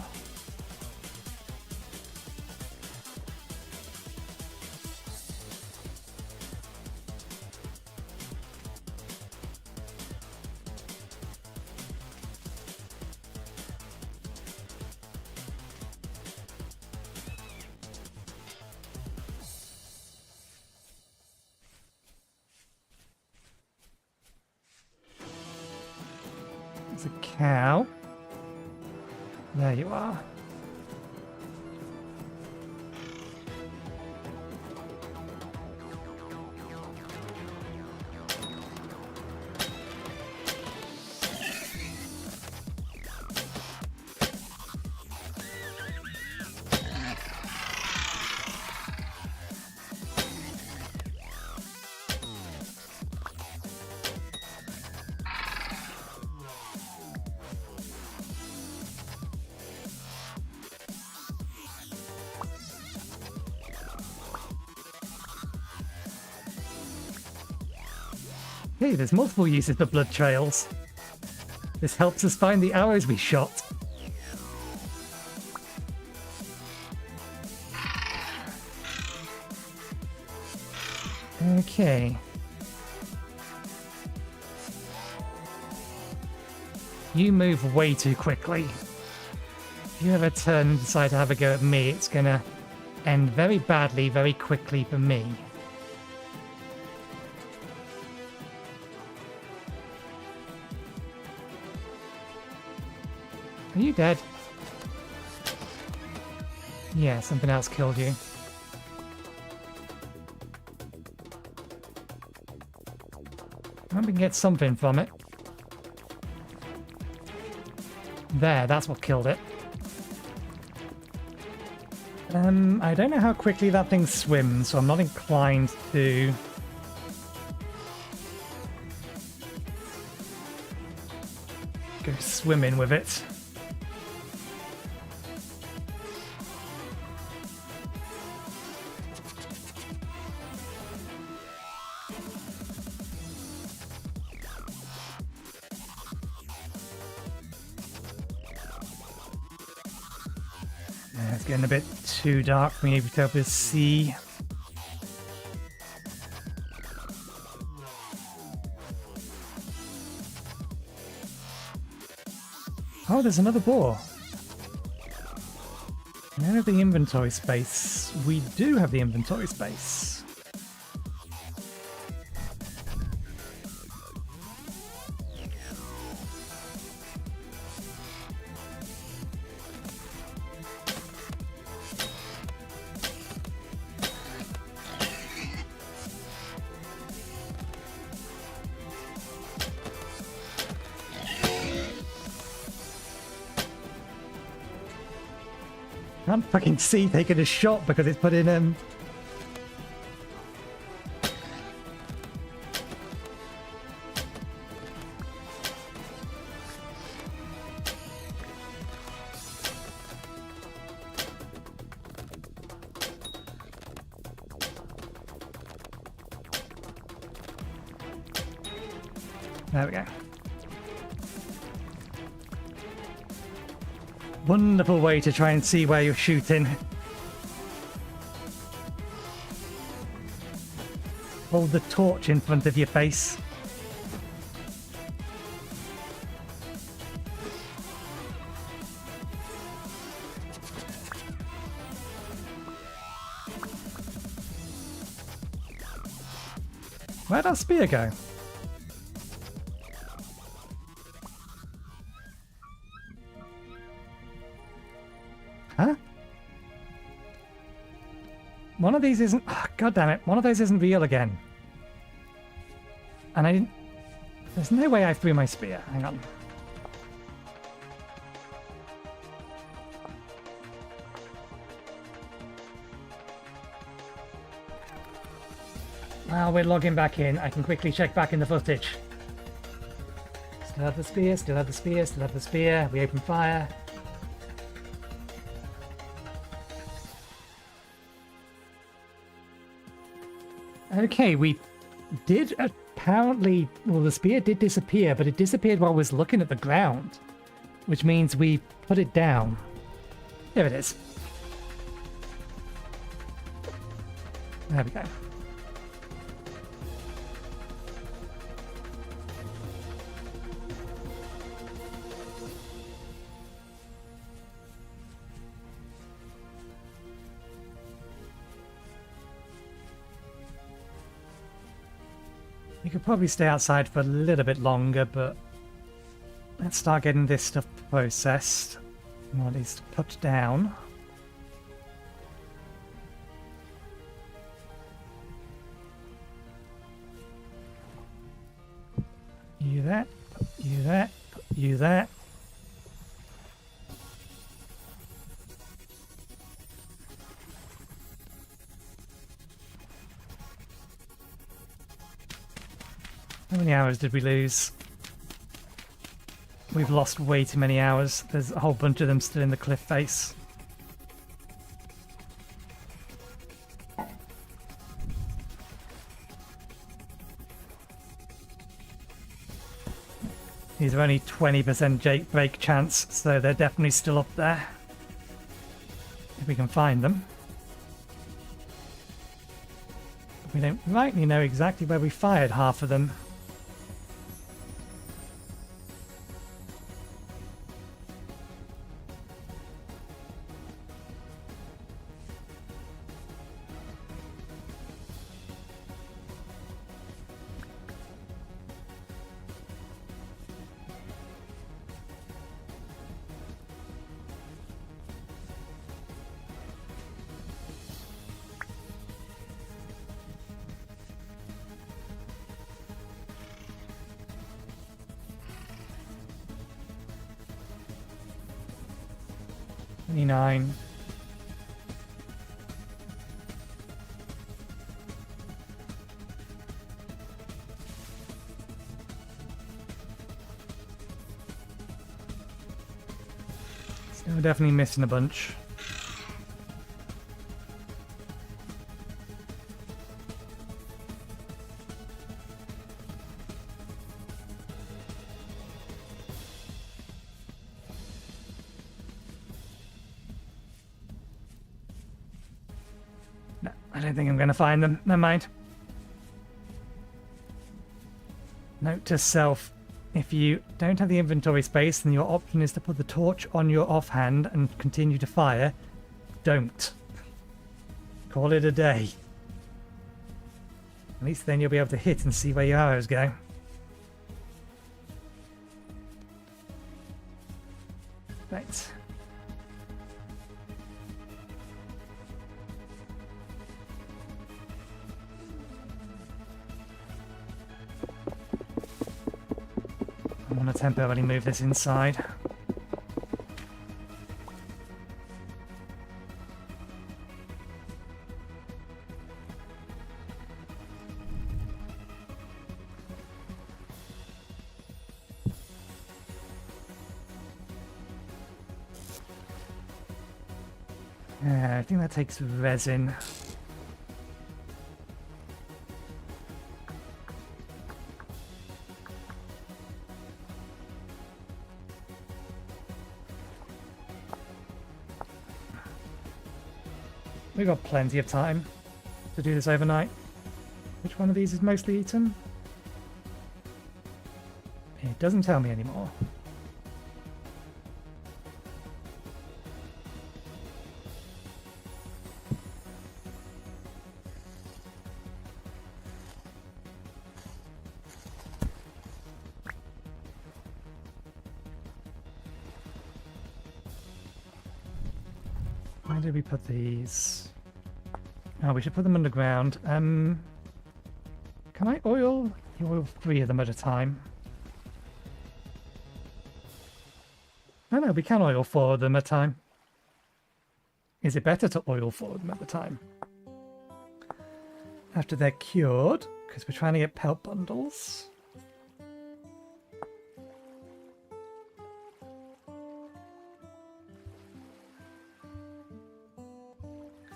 There's a cow. There you are. Hey, there's multiple uses for blood trails. This helps us find the arrows we shot. Okay. You move way too quickly. If you ever turn and decide to have a go at me, it's gonna end very badly, very quickly for me. Are you dead? Yeah, something else killed you. I hope we can get something from it. There, that's what killed it. I don't know how quickly that thing swims, so I'm not inclined to... go swimming with it. It's getting a bit too dark for me to be able to see. Oh, there's another boar. We don't have the inventory space. We do have the inventory space. I can't fucking see taking a shot because it's put in There we go. Wonderful way to try and see where you're shooting. Hold the torch in front of your face. Where'd our spear go? Huh? One of these isn't... Oh, God damn it. One of those isn't real again. And I didn't... There's no way I threw my spear. Hang on. While we're logging back in, I can quickly check back in the footage. Still have the spear, still have the spear, still have the spear. We open fire. Okay, we did apparently... Well, the spear did disappear, but it disappeared while I was looking at the ground. Which means we put it down. There it is. There we go. You could probably stay outside for a little bit longer, but let's start getting this stuff processed, or at least put down. You there, you there, you there. How many hours did we lose? We've lost way too many hours. There's a whole bunch of them still in the cliff face. These are only 20% break chance, so they're definitely still up there. If we can find them. We don't rightly know exactly where we fired half of them. Nine. Still definitely missing a bunch. I don't think I'm going to find them. Never mind. Note to self. If you don't have the inventory space, then your option is to put the torch on your offhand and continue to fire. Don't. Call it a day. At least then you'll be able to hit and see where your arrows go. Right. I'm going to temporarily move this inside. I think that takes resin. We've got plenty of time to do this overnight. Which one of these is mostly eaten? It doesn't tell me anymore. Where did we put these? Oh, we should put them underground. Can I oil? You oil 3 of them at a time. Oh no, we can oil 4 of them at a time. Is it better to oil 4 of them at a time? after they're cured, because we're trying to get pelt bundles.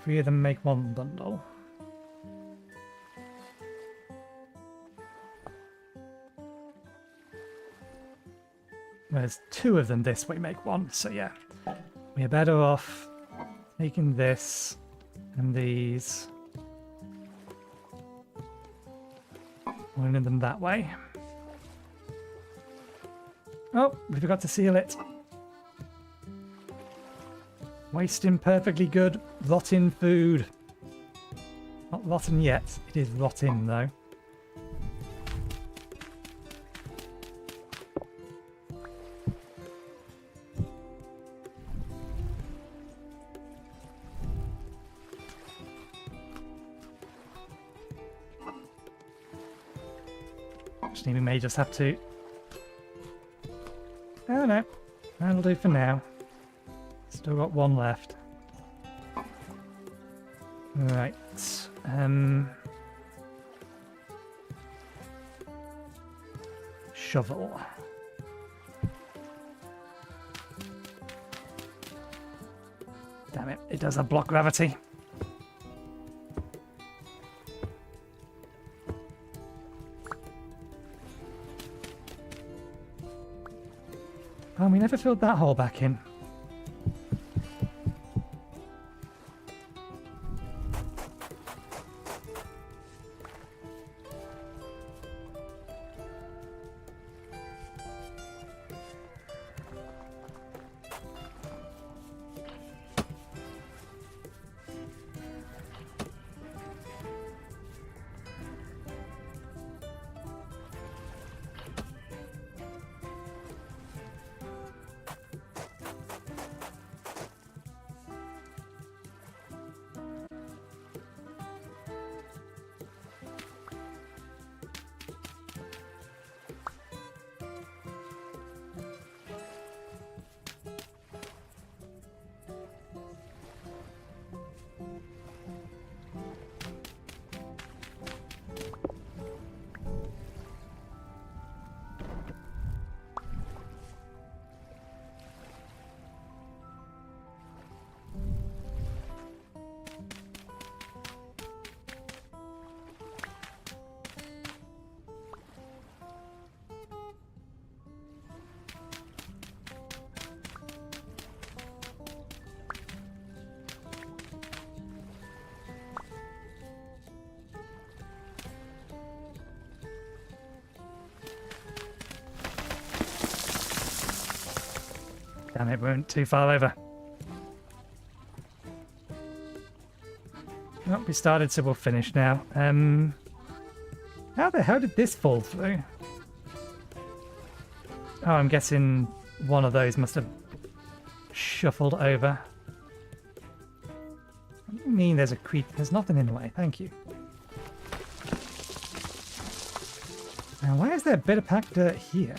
Three of them make one bundle. There's two of them this way make one, so yeah. We're better off taking this and these. Running them that way. Oh, we forgot to seal it. Wasting perfectly good, rotten food. Not rotten yet. It is rotting, though. Actually, we may just have to... Oh no, that'll do for now. Still got one left. Right. Shovel. Damn it, it does have block gravity. Oh, we never filled that hole back in. Damn it, we went too far over. Oh, we started, so we'll finish now. How the hell did this fall through? Oh, I'm guessing one of those must have shuffled over. What do you mean there's a creep? There's nothing in the way, thank you. Now, why is there a bit of packed dirt here?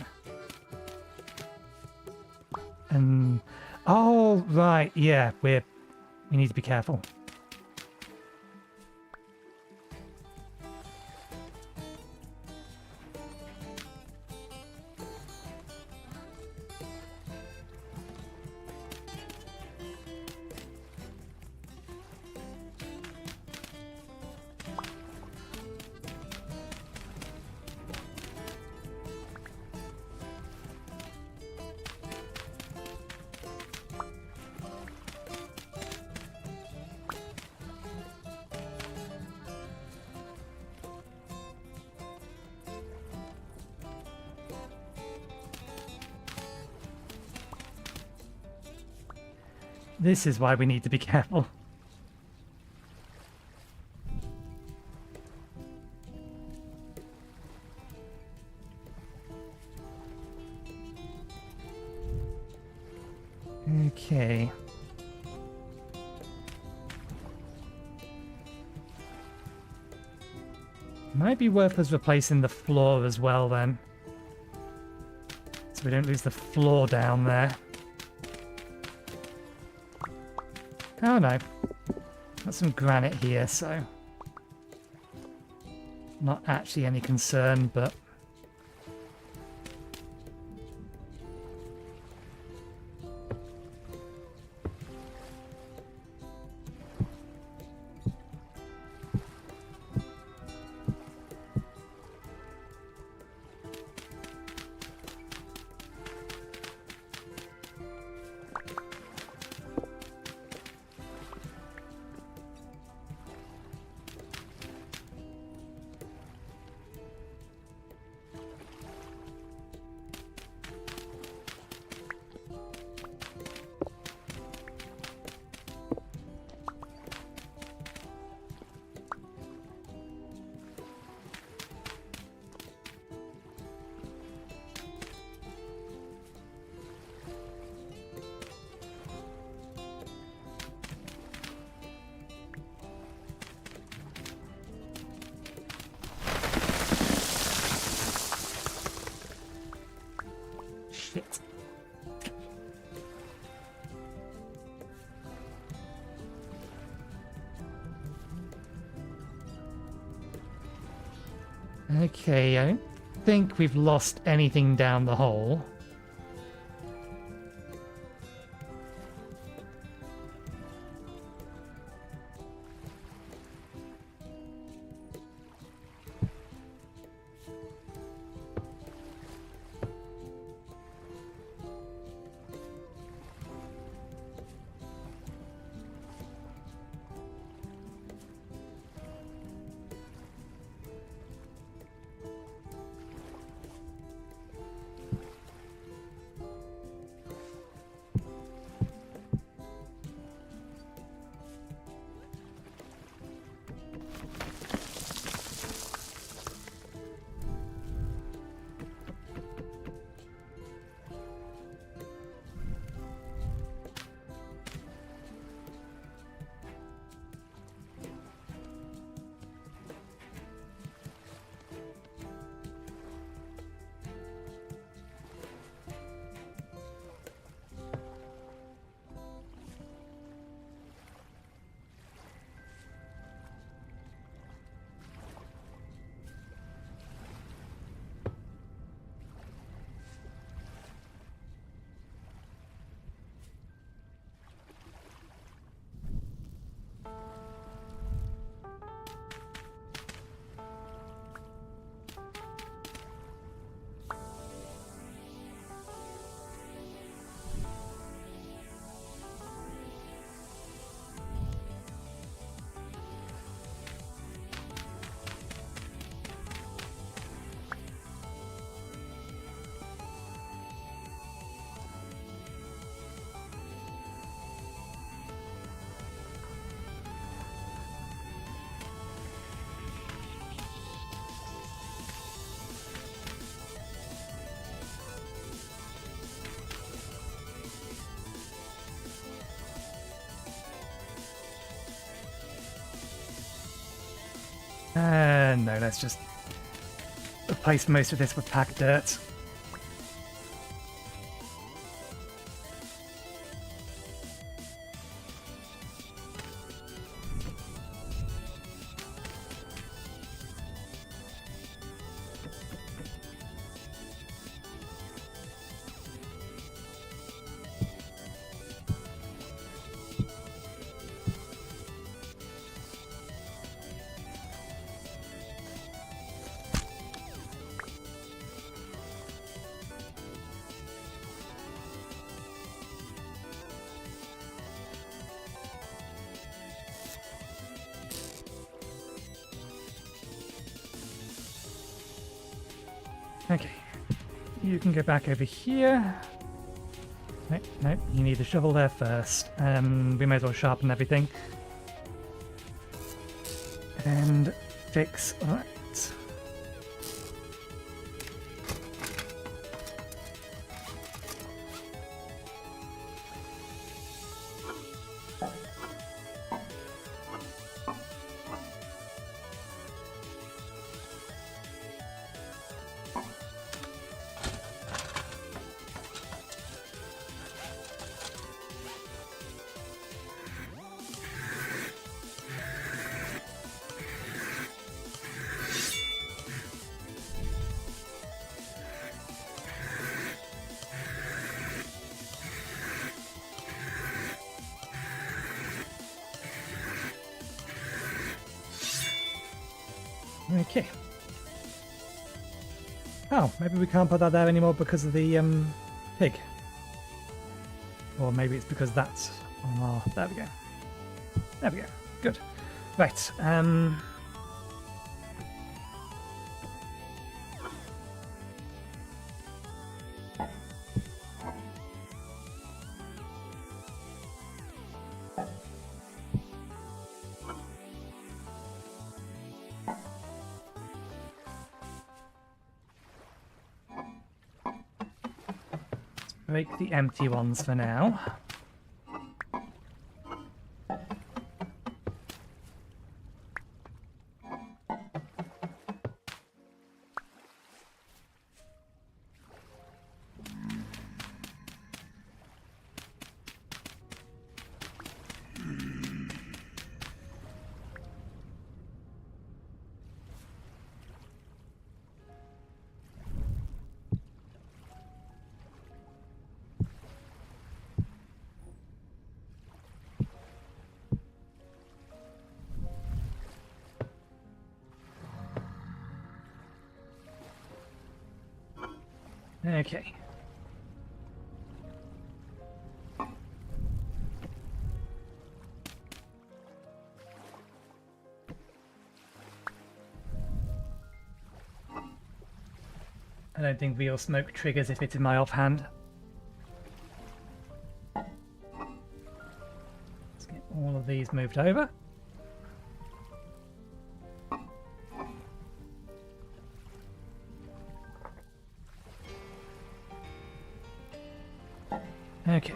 And oh right, yeah, we need to be careful. This is why we need to be careful. Okay. Might be worth us replacing the floor as well then. So we don't lose the floor down there. Oh no. Got some granite here, so... Not actually any concern, but... Shit. Okay, I don't think we've lost anything down the hole. No, let's just replace most of this with packed dirt. Okay, you can go back over here. Nope, nope, you need the shovel there first. We may as well sharpen everything. And fix, alright. Okay. Oh, maybe we can't put that there anymore because of the pig. Or maybe it's because that's... Oh, there we go. There we go. Good. Right. Break the empty ones for now. Okay. I don't think real smoke triggers if it's in my offhand. Let's get all of these moved over. Okay.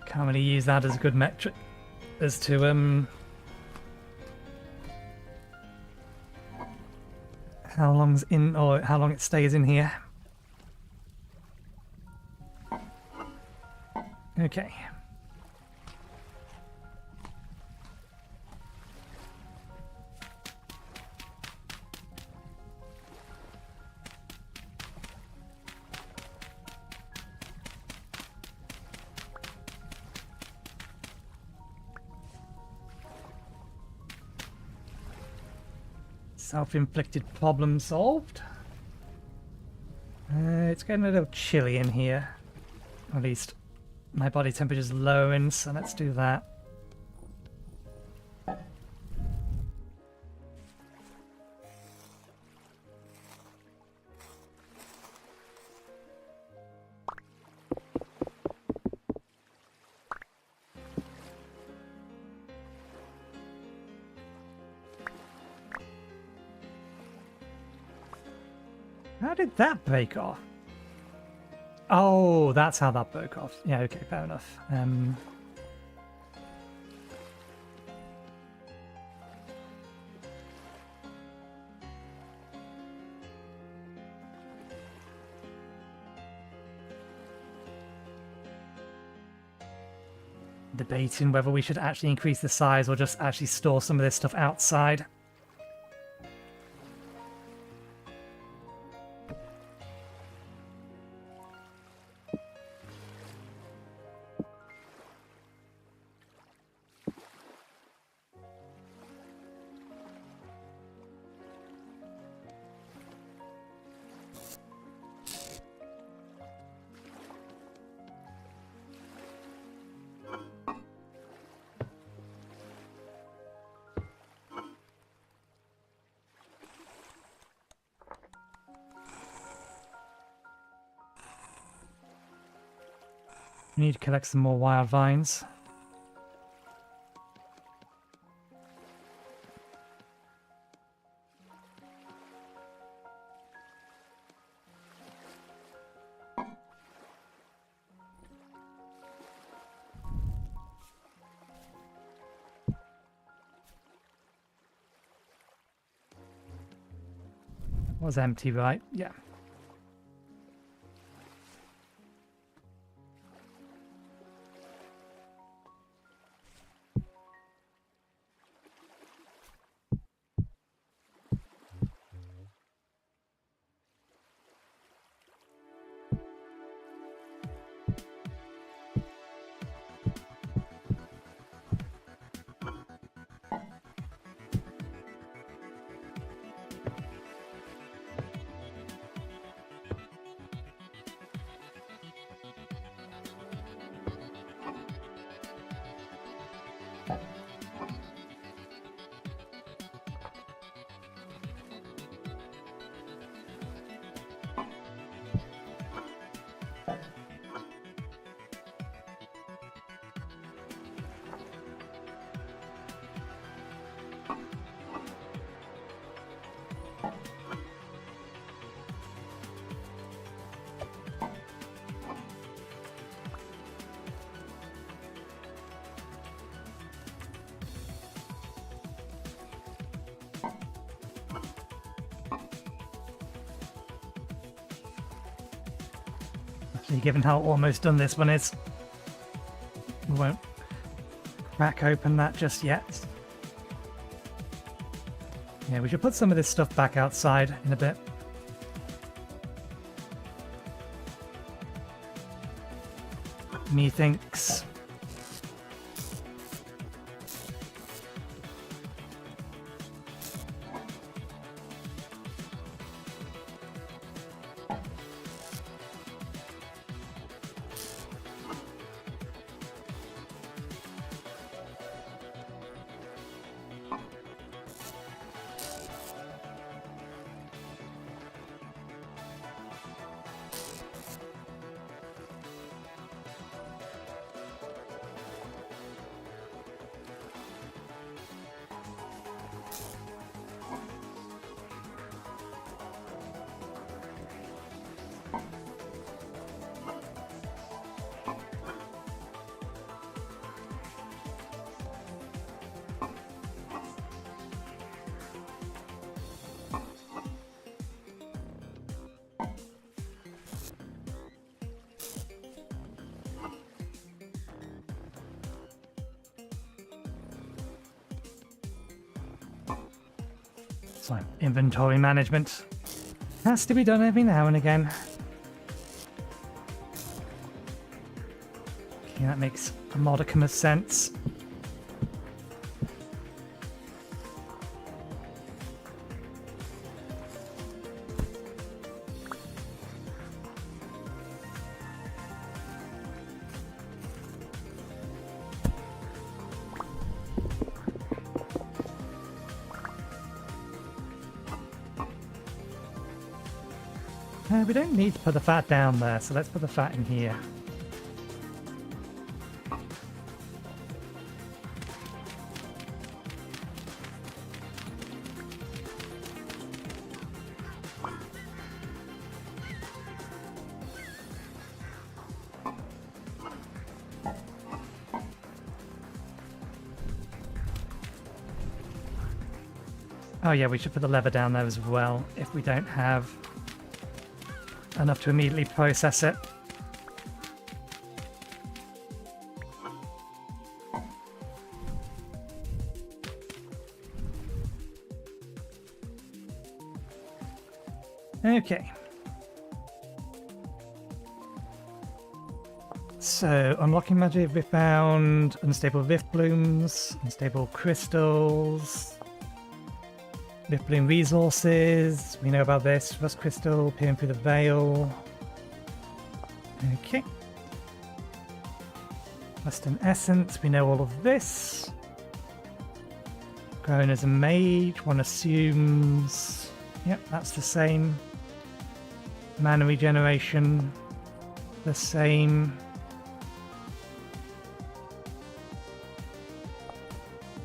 Can't really use that as a good metric as to how long's in or how long it stays in here. Okay. Self-inflicted problem solved. It's getting a little chilly in here. Or at least my body temperature's lowering, so let's do that. How did that break off? Oh, that's how that broke off. Yeah, okay, fair enough. Debating whether we should actually increase the size or just actually store some of this stuff outside. We need to collect some more wild vines. Was empty, right? Yeah. Especially given how almost done this one is. We won't crack open that just yet. Yeah, we should put some of this stuff back outside in a bit. Methinks. So, inventory management has to be done every now and again. Okay, that makes a modicum of sense. We don't need to put the fat down there, so let's put the fat in here. Oh yeah, we should put the leather down there as well, if we don't have enough to immediately process it. Okay. So, unlocking magic, we found unstable rift blooms, unstable crystals, rift bloom resources, we know about this, rust crystal, peering through the veil. Okay. Western essence, we know all of this. Grown as a mage, one assumes... Yep, that's the same. Mana regeneration, the same.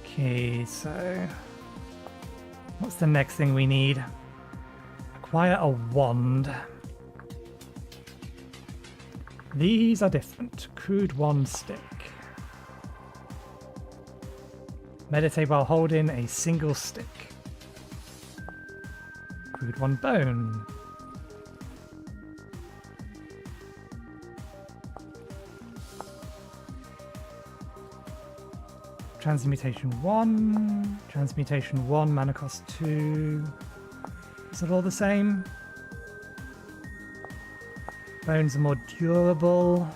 Okay, so... What's the next thing we need? Acquire a wand. These are different. Crude wand stick. Meditate while holding a single stick. Crude wand bone. Transmutation 1, Transmutation 1, mana cost 2. Is it all the same? Bones are more durable.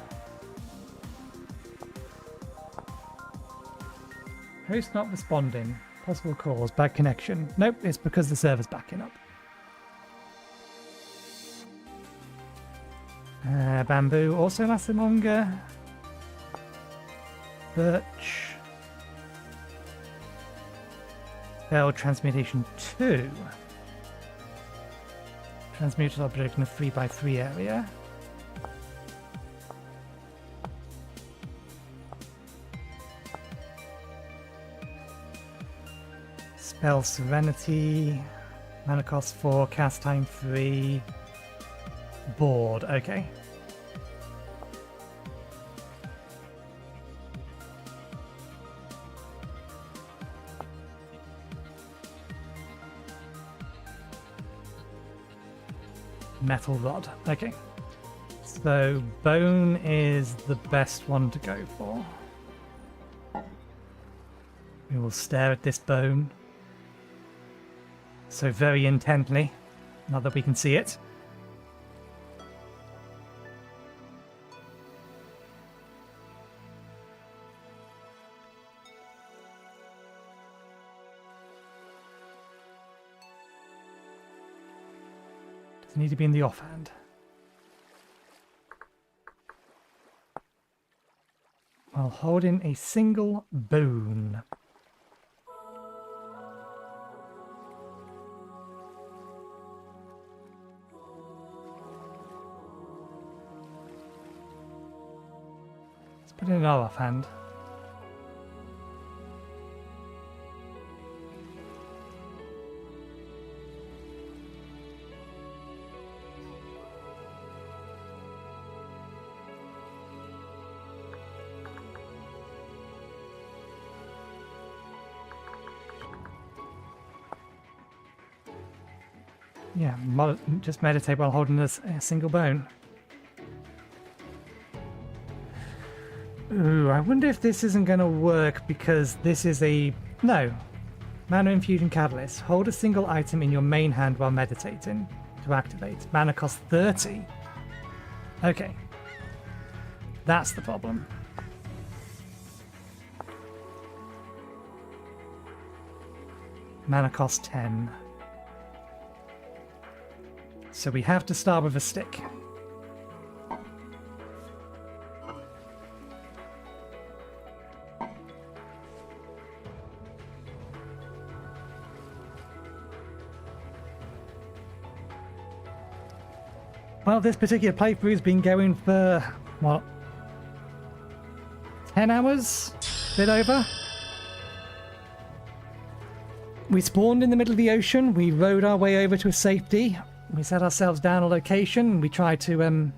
Host not responding. Possible cause, bad connection. Nope, it's because the server's backing up. Bamboo also lasted longer. Birch. Spell Transmutation 2. Transmuted object in a 3x3 area. Spell Serenity. Mana cost 4, cast time 3. Board, okay. Metal rod, okay. So bone is the best one to go for. We will stare at this bone so very intently, not that we can see it. Does it need to be in the offhand? While holding a single bone. Let's put it in our offhand. Yeah, just meditate while holding a single bone. Ooh, I wonder if this isn't going to work because this is a... No. Mana Infusion Catalyst. Hold a single item in your main hand while meditating to activate. Mana cost 30. Okay. That's the problem. Mana cost 10. So we have to start with a stick. Well, this particular playthrough's been going for, what, 10 hours? A bit over? We spawned in the middle of the ocean, we rowed our way over to a safety, we set ourselves down a location, we tried to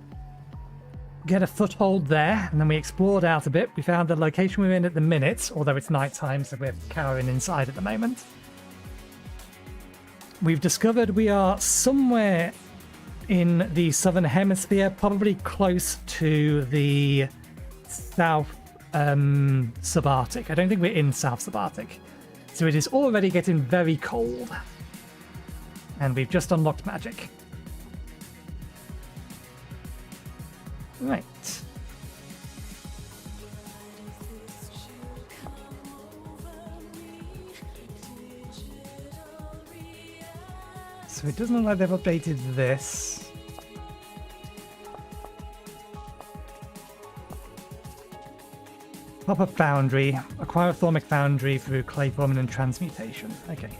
get a foothold there, and then we explored out a bit. We found the location we're in at the minute, although it's night time, so we're cowering inside at the moment. We've discovered we are somewhere in the southern hemisphere, probably close to the South Subarctic. I don't think we're in South Subarctic. So it is already getting very cold. And we've just unlocked magic. Right. So it doesn't look like they've updated this. Pop-up foundry. Acquire a thormic foundry through clay forming and transmutation. Okay.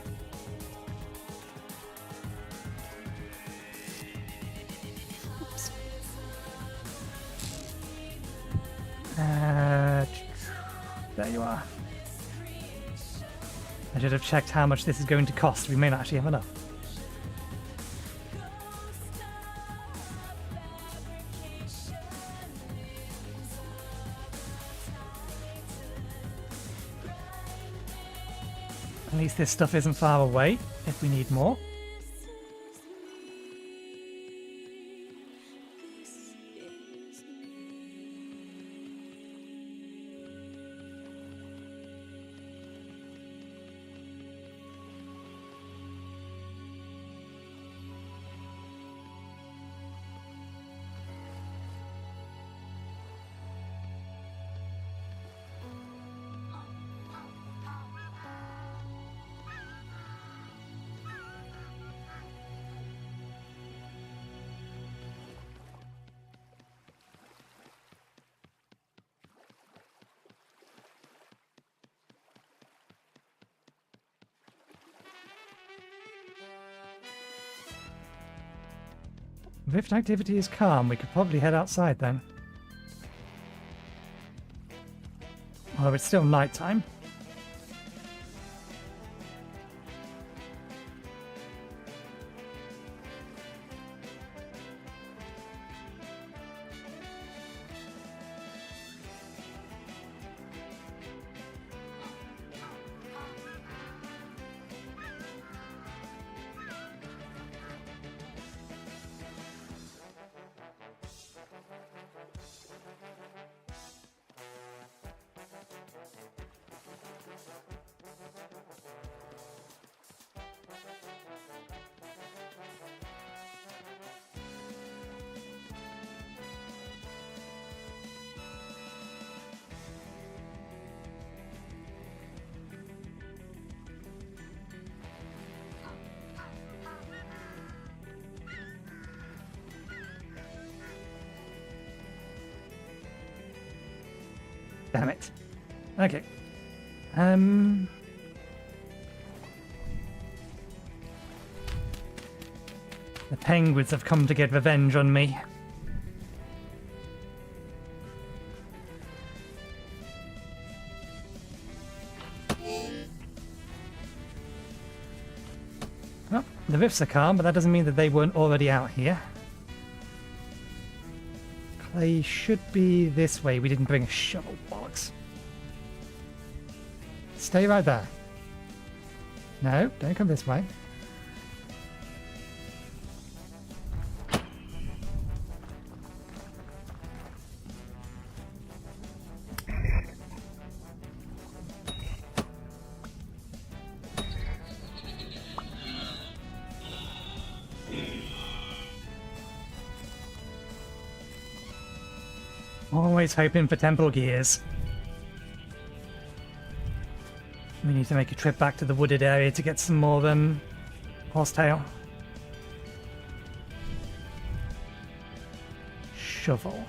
Oops. There you are. I should have checked how much this is going to cost. We may not actually have enough. At least this stuff isn't far away if we need more. Rift activity is calm. We could probably head outside then. Although it's still nighttime. Damn it. Okay. The penguins have come to get revenge on me. Well, the rifts are calm, but that doesn't mean that they weren't already out here. They should be this way. We didn't bring a shovel. Bollocks. Stay right there. No, don't come this way. Always hoping for temple gears. We need to make a trip back to the wooded area to get some more horsetail. Shovel.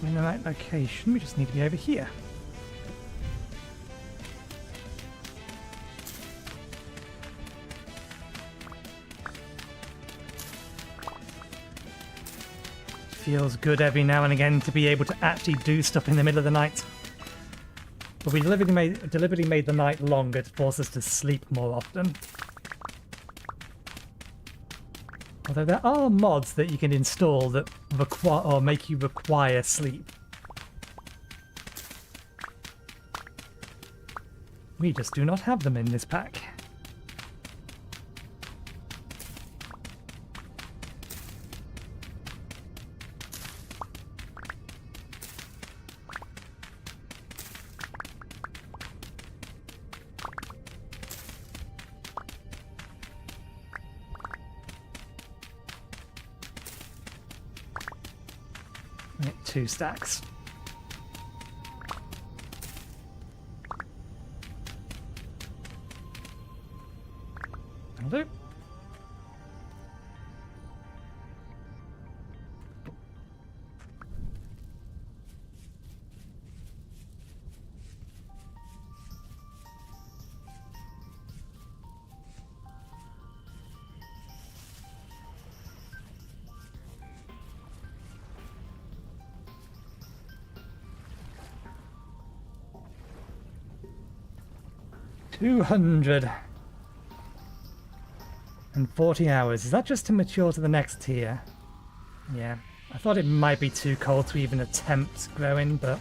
In the right location, we just need to be over here. Feels good every now and again to be able to actually do stuff in the middle of the night. But we deliberately made the night longer to force us to sleep more often. Although there are mods that you can install that require or make you require sleep. We just do not have them in this pack. Right, 2 stacks. That'll do. $240 hours. Is that just to mature to the next tier? Yeah. I thought it might be too cold to even attempt growing, but...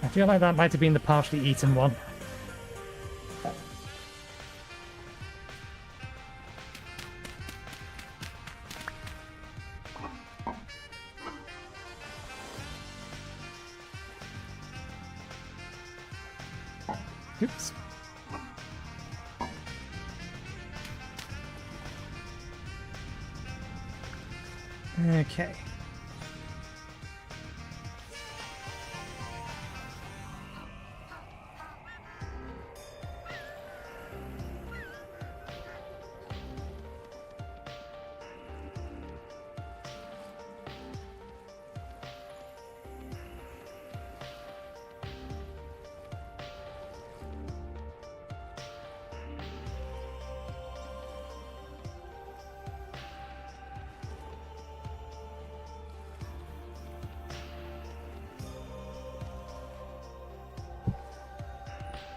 I feel like that might have been the partially eaten one. Oops. Okay.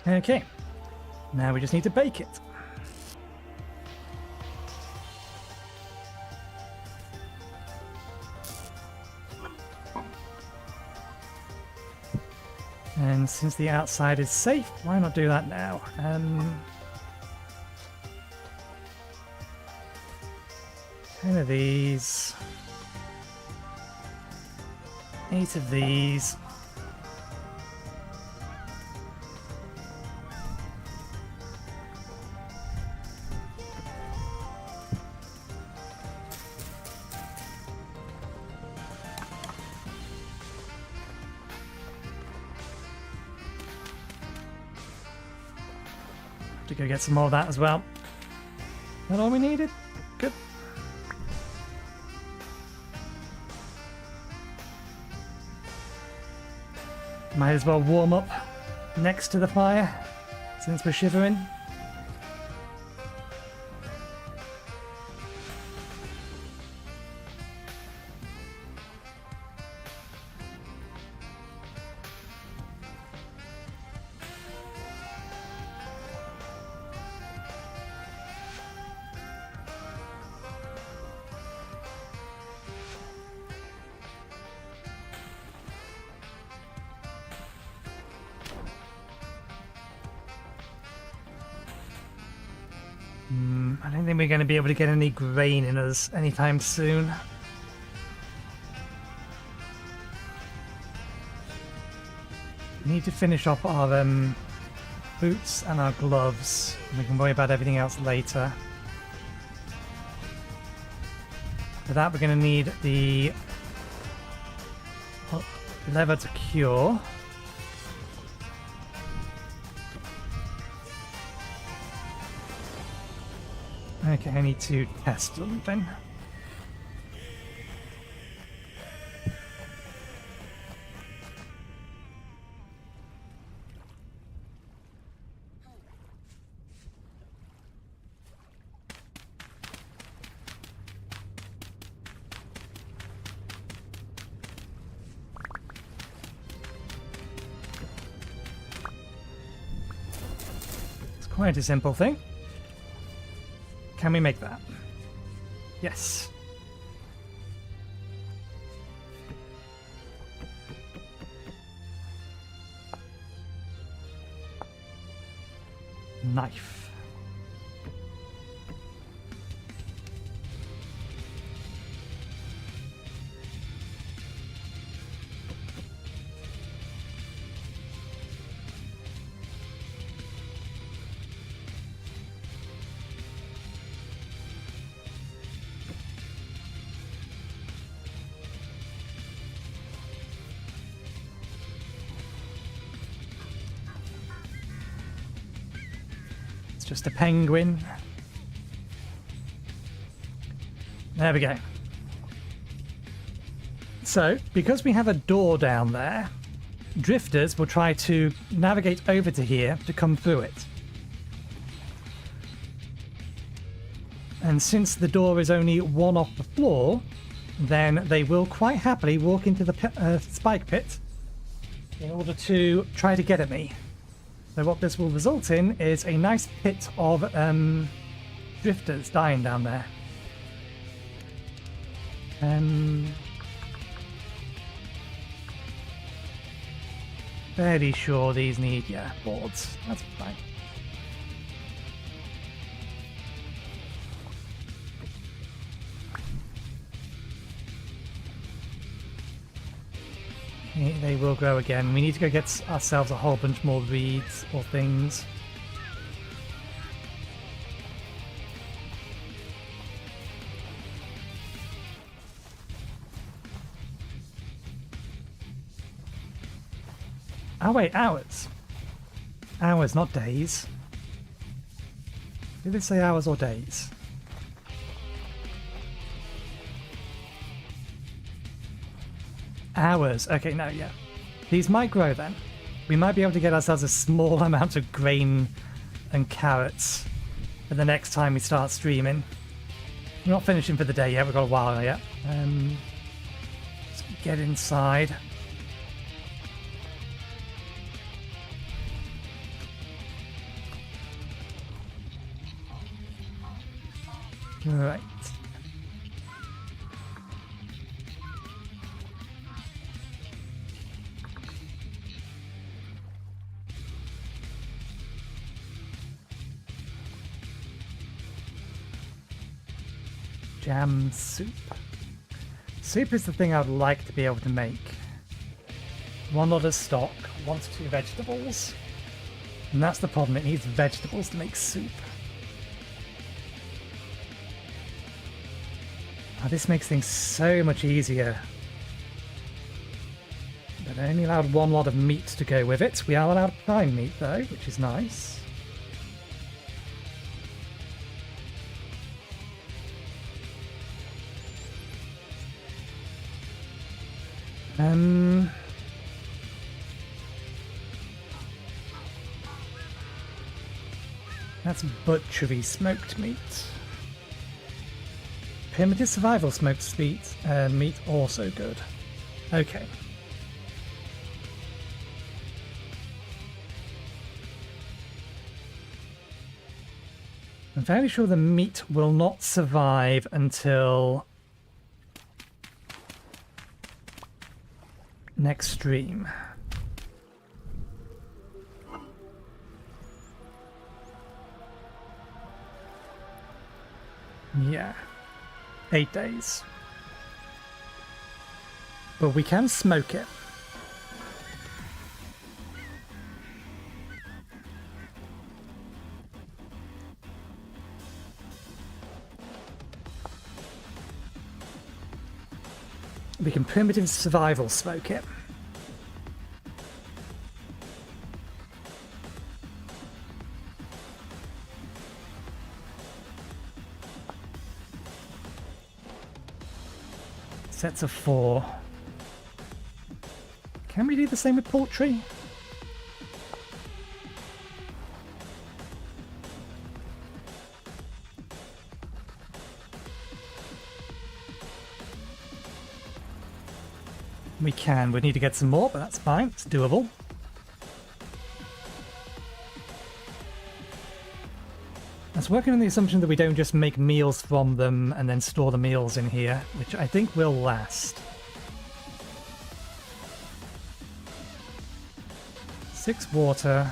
Okay, now we just need to bake it. And since the outside is safe, why not do that now? 10 of these. 8 of these. To go get some more of that as well. That all we needed? Good. Might as well warm up next to the fire since we're shivering. I don't think we're going to be able to get any grain in us anytime soon. We need to finish off our boots and our gloves. We can worry about everything else later. For that we're going to need the lever to cure. Okay, I need to test something. It's quite a simple thing. Can we make that? Yes. Knife. Just a penguin. There we go. So, because we have a door down there, drifters will try to navigate over to here to come through it. And since the door is only one off the floor, then they will quite happily walk into the spike pit in order to try to get at me. So what this will result in is a nice pit of drifters dying down there. Fairly sure these need, boards. That's fine. They will grow again. We need to go get ourselves a whole bunch more reeds or things. Oh wait, hours. Hours, not days. Did they say hours or days? Hours. Okay, no, yeah. These might grow then. We might be able to get ourselves a small amount of grain and carrots for the next time we start streaming. We're not finishing for the day yet, we've got a while yet. Let's get inside. Right. Jam soup. Soup is the thing I'd like to be able to make. One lot of stock, 1 to 2 vegetables. And that's the problem, it needs vegetables to make soup. Oh, this makes things so much easier. But I only allowed 1 lot of meat to go with it. We are allowed prime meat though, which is nice. That's butchery smoked meat. Primitive survival smoked meat also good. Okay. I'm fairly sure the meat will not survive until next stream. Yeah. 8 days. But we can smoke it. We can primitive survival smoke it. Sets of 4. Can we do the same with poultry? We can. We need to get some more, but that's fine. It's doable. That's working on the assumption that we don't just make meals from them and then store the meals in here, which I think will last. 6 water.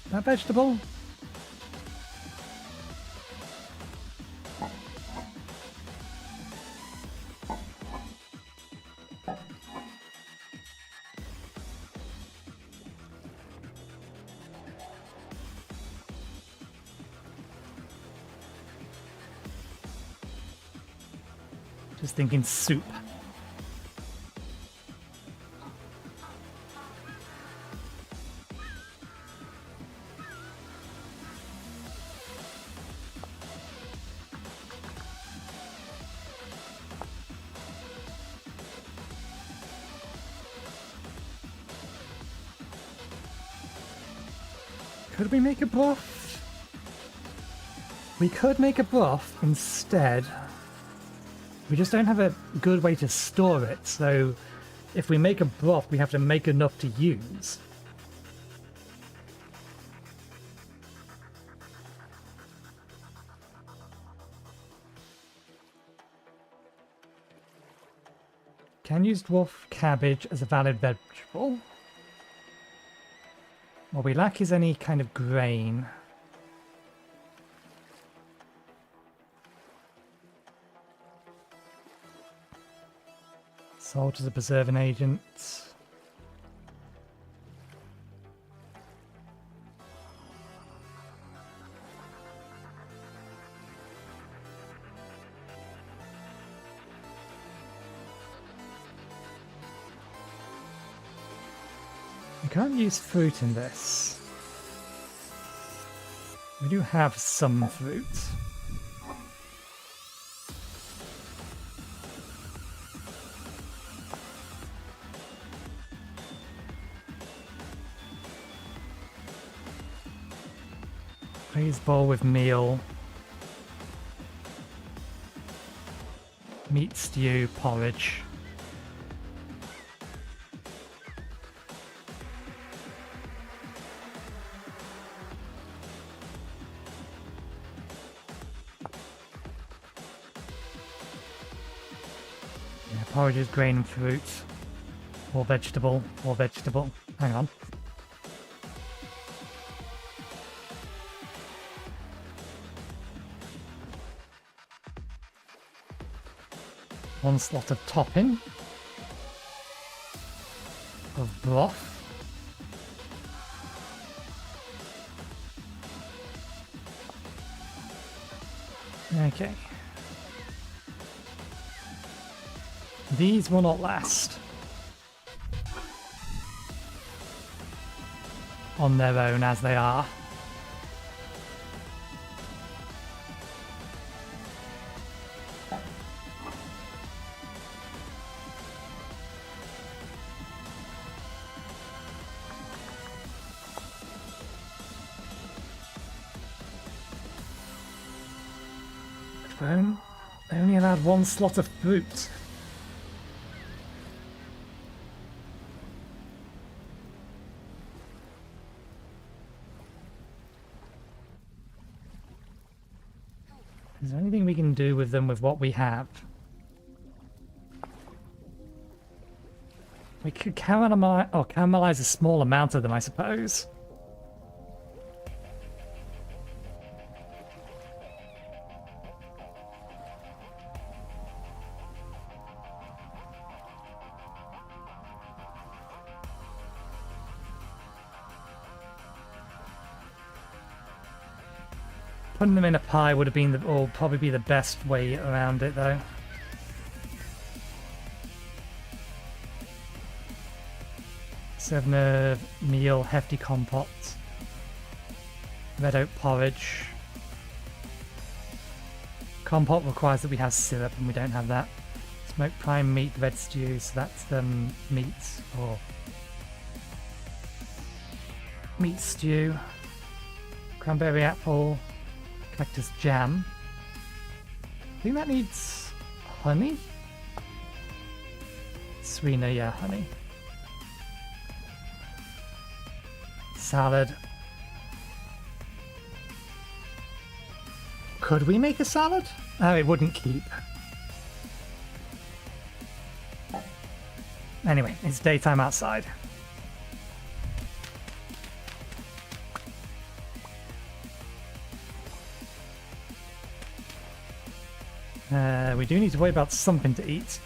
That vegetable? Just thinking soup. Could we make a broth? We could make a broth instead. We just don't have a good way to store it, so if we make a broth, we have to make enough to use. Can use dwarf cabbage as a valid vegetable. What we lack is any kind of grain. Salt as a preserving agent. We can't use fruit in this. We do have some fruit. Please bowl with meal. Meat stew, porridge. Yeah, porridge is grain and fruit. Or vegetable, or vegetable. Hang on. 1 slot of topping. Of broth. Okay. These will not last on their own as they are. They only allowed 1 slot of fruit. Is there anything we can do with them with what we have? We could caramelize a small amount of them, I suppose. Putting them in a pie would have been or probably be the best way around it, though. Serve a meal, hefty compote, red oat porridge. Compote requires that we have syrup, and we don't have that. Smoked prime meat, red stew, so that's meat or meat stew. Cranberry apple. Cactus jam. I think that needs honey? Sweetener, yeah, honey. Salad. Could we make a salad? Oh, it wouldn't keep. Anyway, it's daytime outside. We do need to worry about something to eat.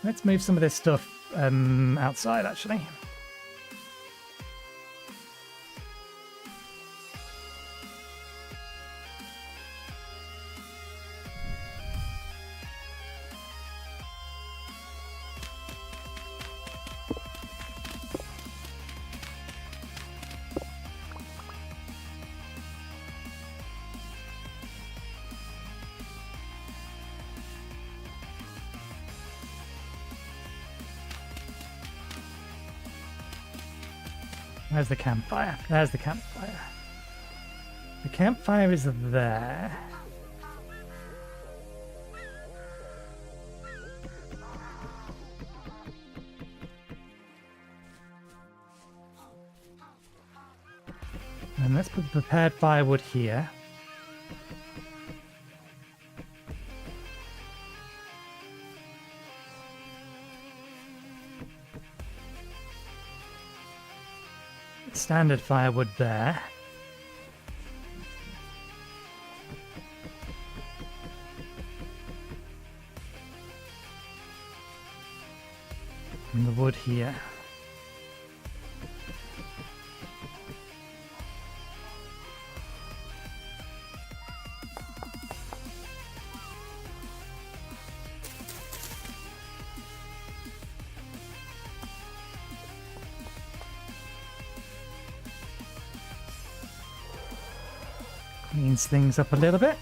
Let's move some of this stuff outside, actually. Where's the campfire? There's the campfire. The campfire is there. And let's put prepared firewood here. Standard firewood there. And the wood here. Cleans things up a little bit.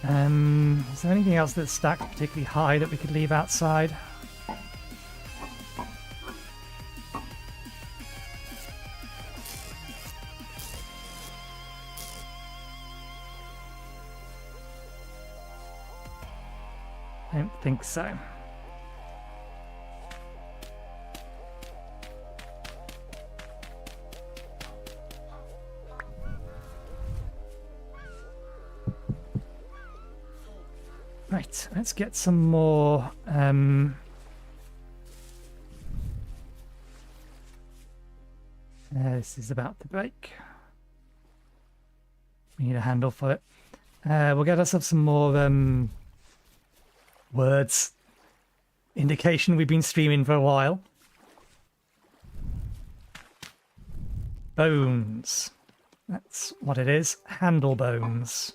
Is there anything else that's stacked particularly high that we could leave outside? I don't think so. Right, let's get some more This is about to break. We need a handle for it. We'll get ourselves some more words. Indication we've been streaming for a while. Bones. That's what it is. Handle bones.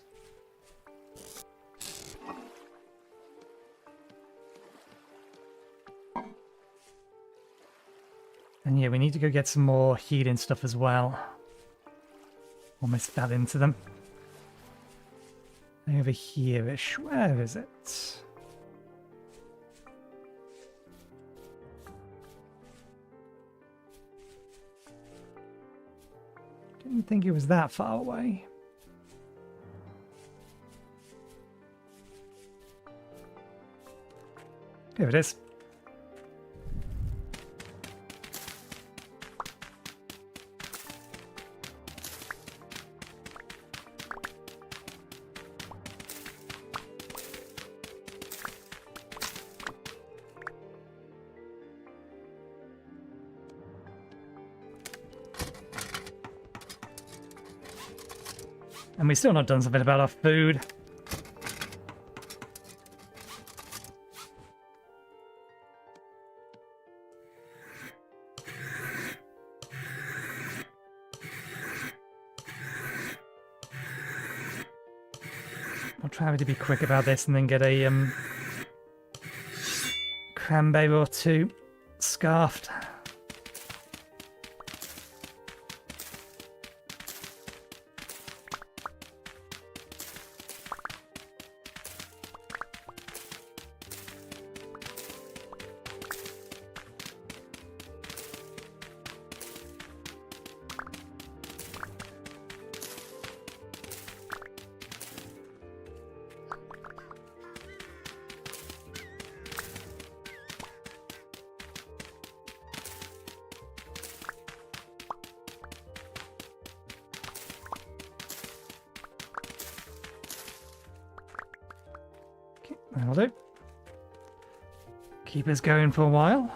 And yeah, we need to go get some more healing stuff as well. Almost fell into them. Over here-ish. Where is it? Didn't think it was that far away. Here it is. And we've still not done something about our food. I'll try to be quick about this and then get a cranberry or two scarfed. That'll do. Keep us going for a while.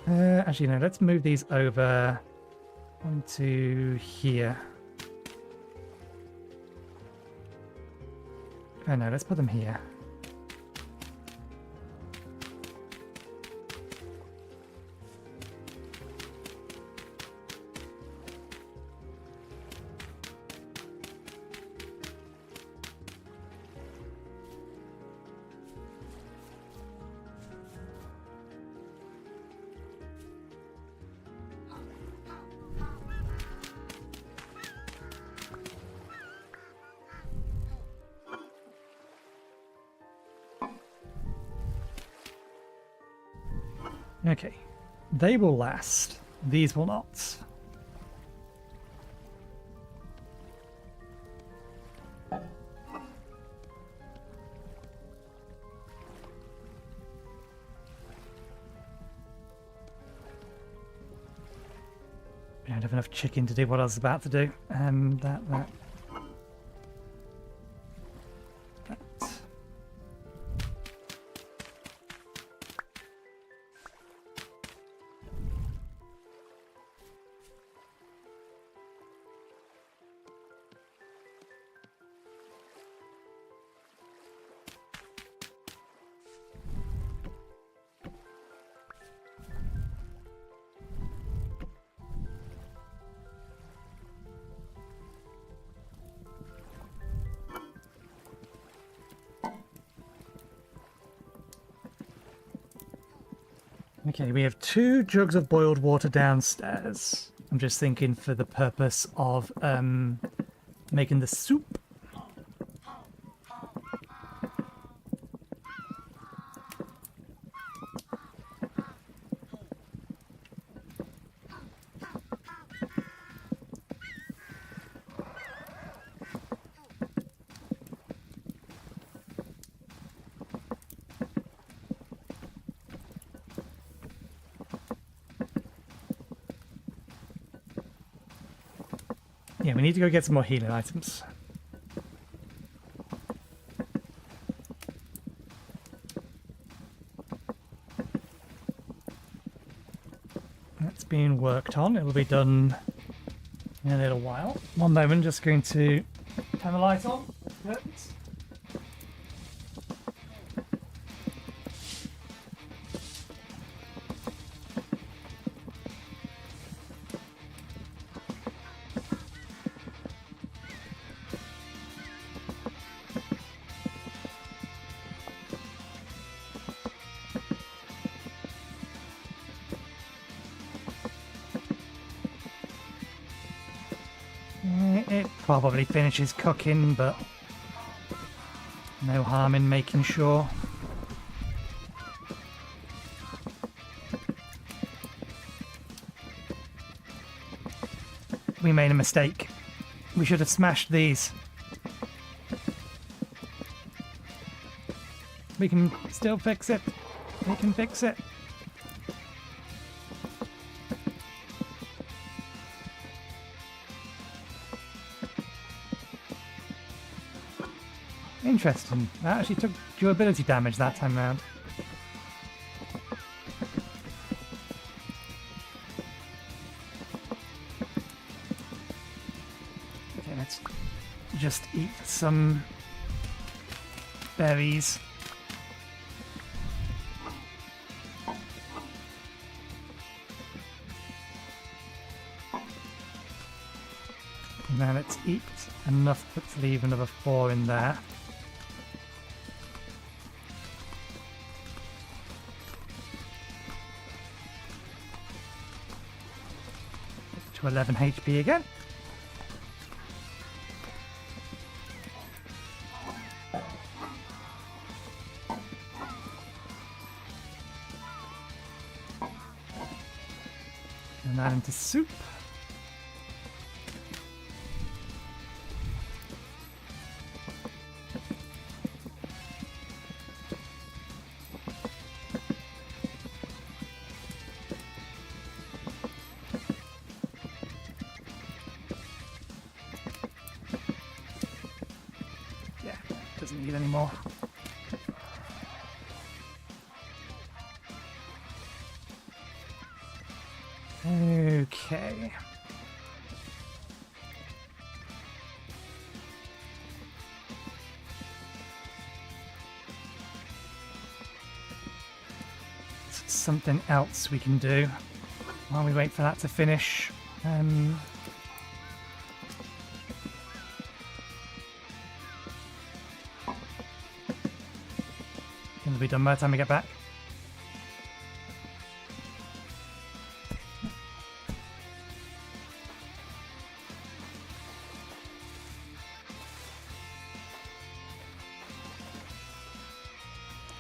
Actually, no, let's move these over onto here. Oh no, let's put them here. Okay, they will last. These will not. I don't have enough chicken to do what I was about to do. That. Okay, we have 2 jugs of boiled water downstairs. I'm just thinking for the purpose of making the soup. Yeah, we need to go get some more healing items. being worked on. It'll be done in a little while. One moment, just going to turn the light on. Curtains. It probably finishes cooking, but no harm in making sure. We made a mistake. We should have smashed these. We can still fix it. We can fix it. Interesting. That actually took durability damage that time round. Okay, let's just eat some berries. And now let's eat enough to leave another 4 in there. To 11 HP again. And that into soup. Doesn't need any more. Okay. Something else we can do while we wait for that to finish. It'll be done by the time we get back.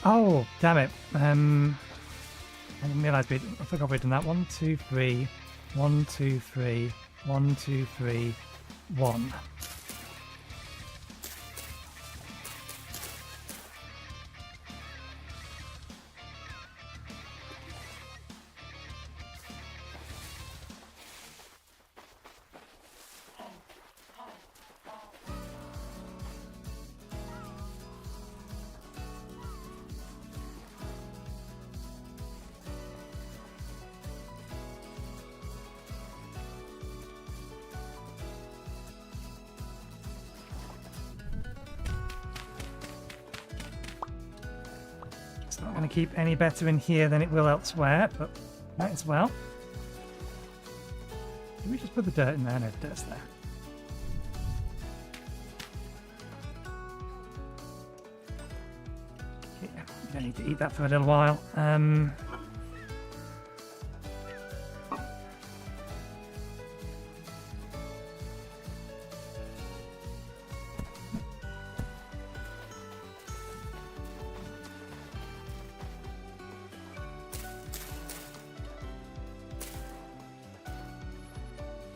Oh, damn it. I didn't realise I forgot we'd done that. 1, 2, 3. 1, 2, 3. 1, 2, 3. 1. It's not going to keep any better in here than it will elsewhere, but might as well. Did we just put the dirt in there? No, dirt's there. Okay, you don't need to eat that for a little while.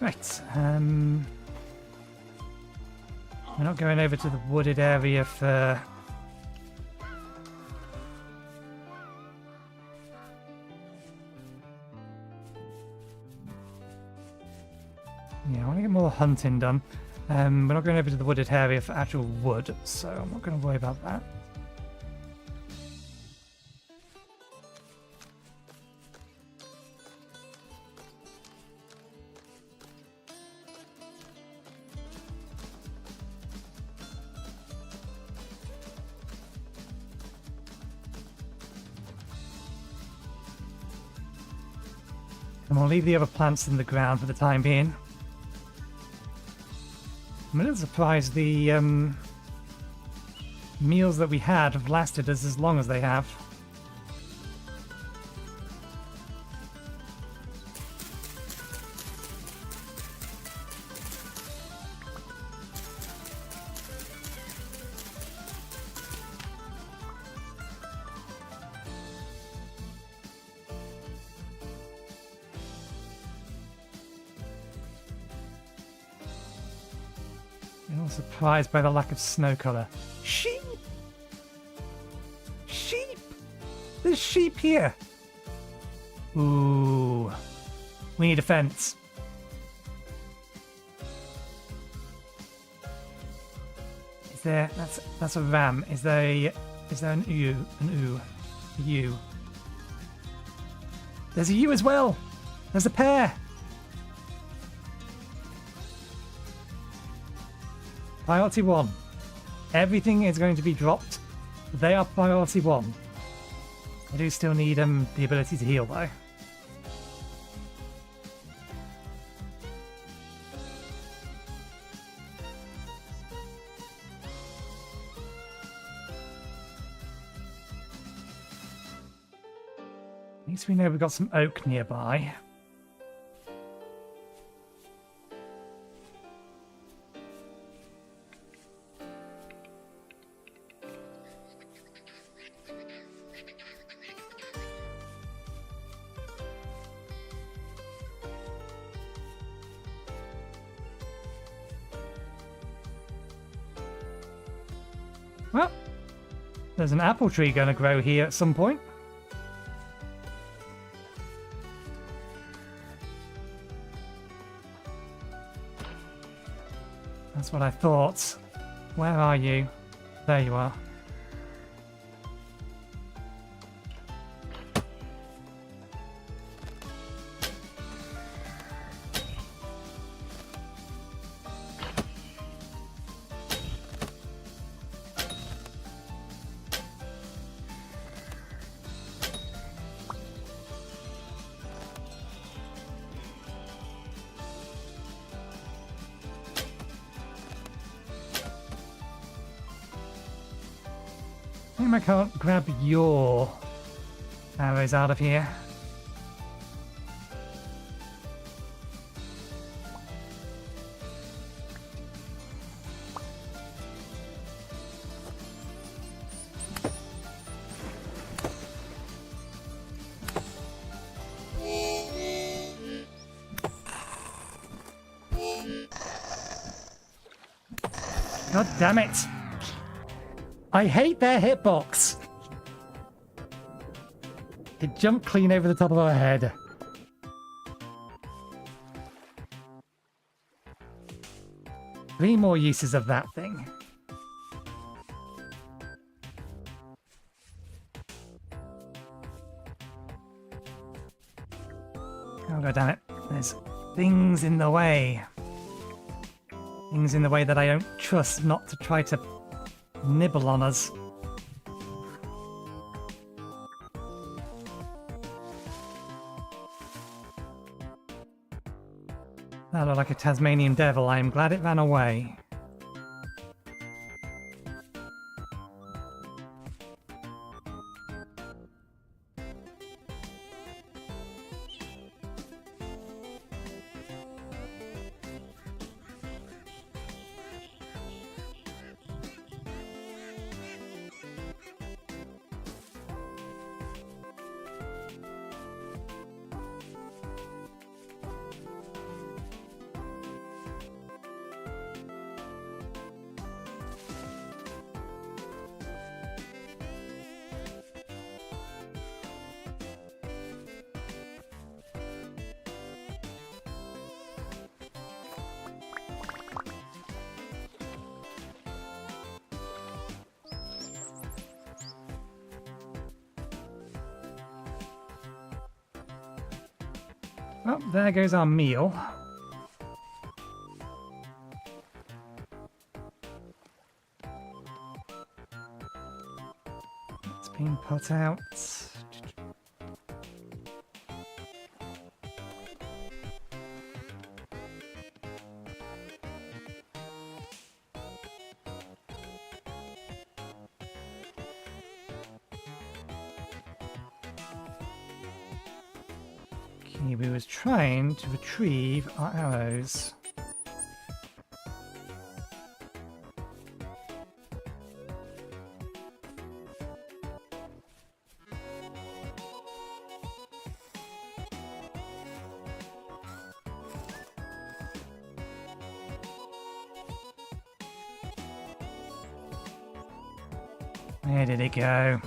Right, we're not going over to the wooded area for... Yeah, I want to get more hunting done. We're not going over to the wooded area for actual wood, so I'm not going to worry about that. And we'll leave the other plants in the ground for the time being. I'm a little surprised the meals that we had have lasted us as long as they have. I'm surprised by the lack of snow colour. Sheep! Sheep! There's sheep here! Ooh. We need a fence. Is there... That's a ram. Is there an ewe? An ewe. A ewe. There's a ewe as well! There's a pair! Priority 1. Everything is going to be dropped. They are priority 1. I do still need the ability to heal though. At least we know we've got some oak nearby. Well, there's an apple tree going to grow here at some point. That's what I thought. Where are you? There you are. I can't grab your arrows out of here. God damn it! I hate their hitbox! It jumped clean over the top of our head. Three more uses of that thing. Oh god damn it. There's things in the way. Things in the way that I don't trust not to try to nibble on us. That looked like a Tasmanian devil. I am glad it ran away. Well, there goes our meal. It's been put out. Okay, we was trying to retrieve our arrows. Where did it go?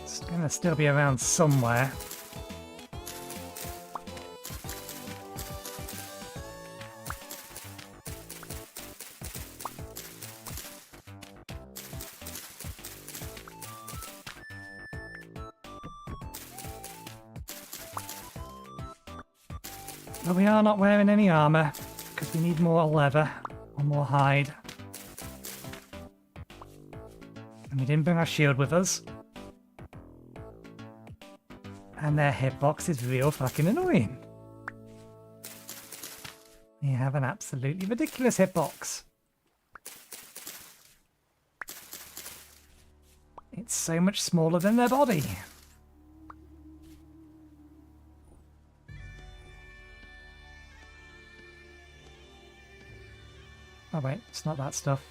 It's gonna still be around somewhere. But we are not wearing any armor, because we need more leather or more hide. And we didn't bring our shield with us. And their hitbox is real fucking annoying. They have an absolutely ridiculous hitbox. It's so much smaller than their body. Oh wait, it's not that stuff.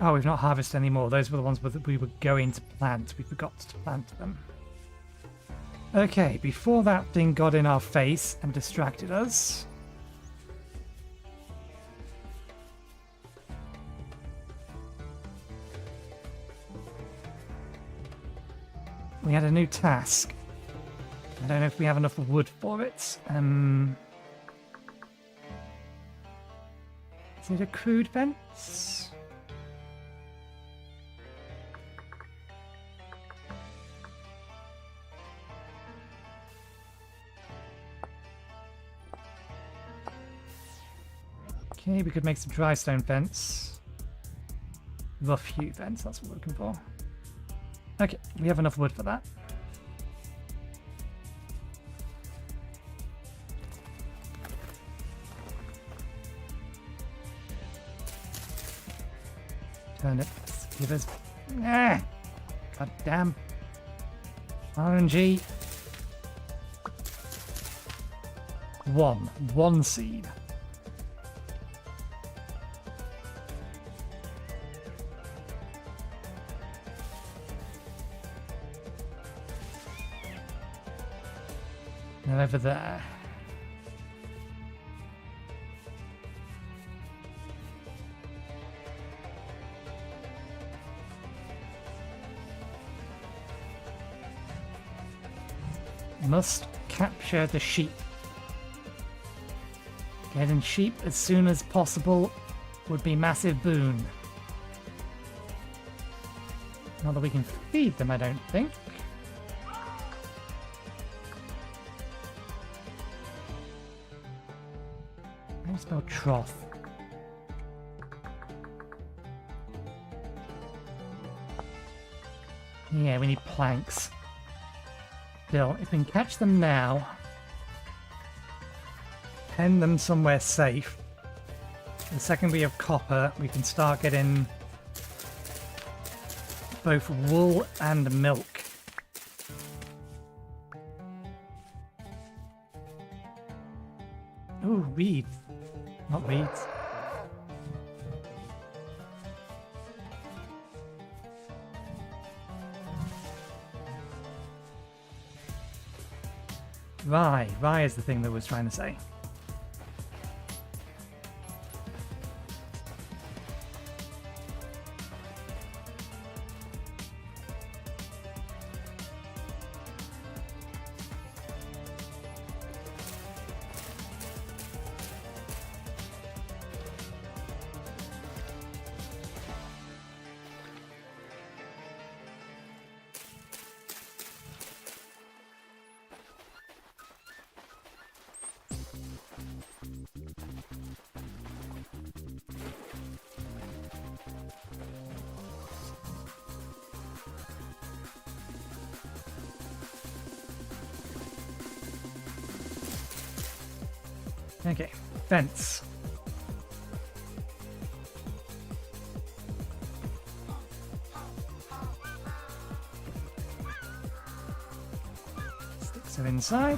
Oh, we've not harvested anymore. Those were the ones that we were going to plant. We forgot to plant them. Okay, before that thing got in our face and distracted us. We had a new task. I don't know if we have enough wood for it. Is it a crude fence? Okay, we could make some dry stone fence. Rough hew fence, that's what we're looking for. Okay, we have enough wood for that. Turnips, give us... Ah! God damn. RNG. One seed. Now over there. Must capture the sheep. Getting sheep as soon as possible would be massive boon. Not that we can feed them, I don't think. How do you spell trough? Yeah, we need planks. Still, if we can catch them now, pen them somewhere safe. The second we have copper, we can start getting both wool and milk. Ooh, reeds. Not reeds. Rye. Rye is the thing that I was trying to say. Okay, fence. So inside.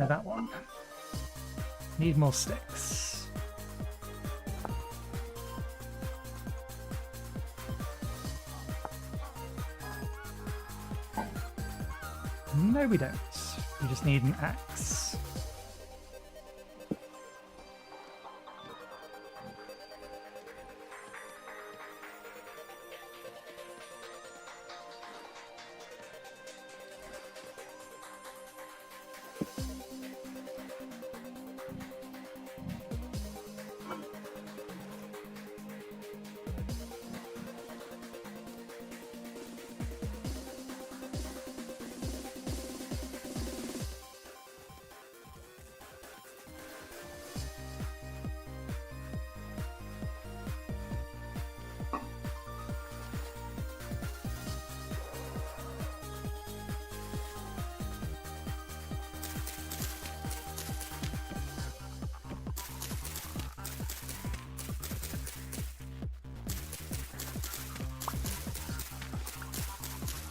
That one. Need more sticks. No, we don't. We just need an axe.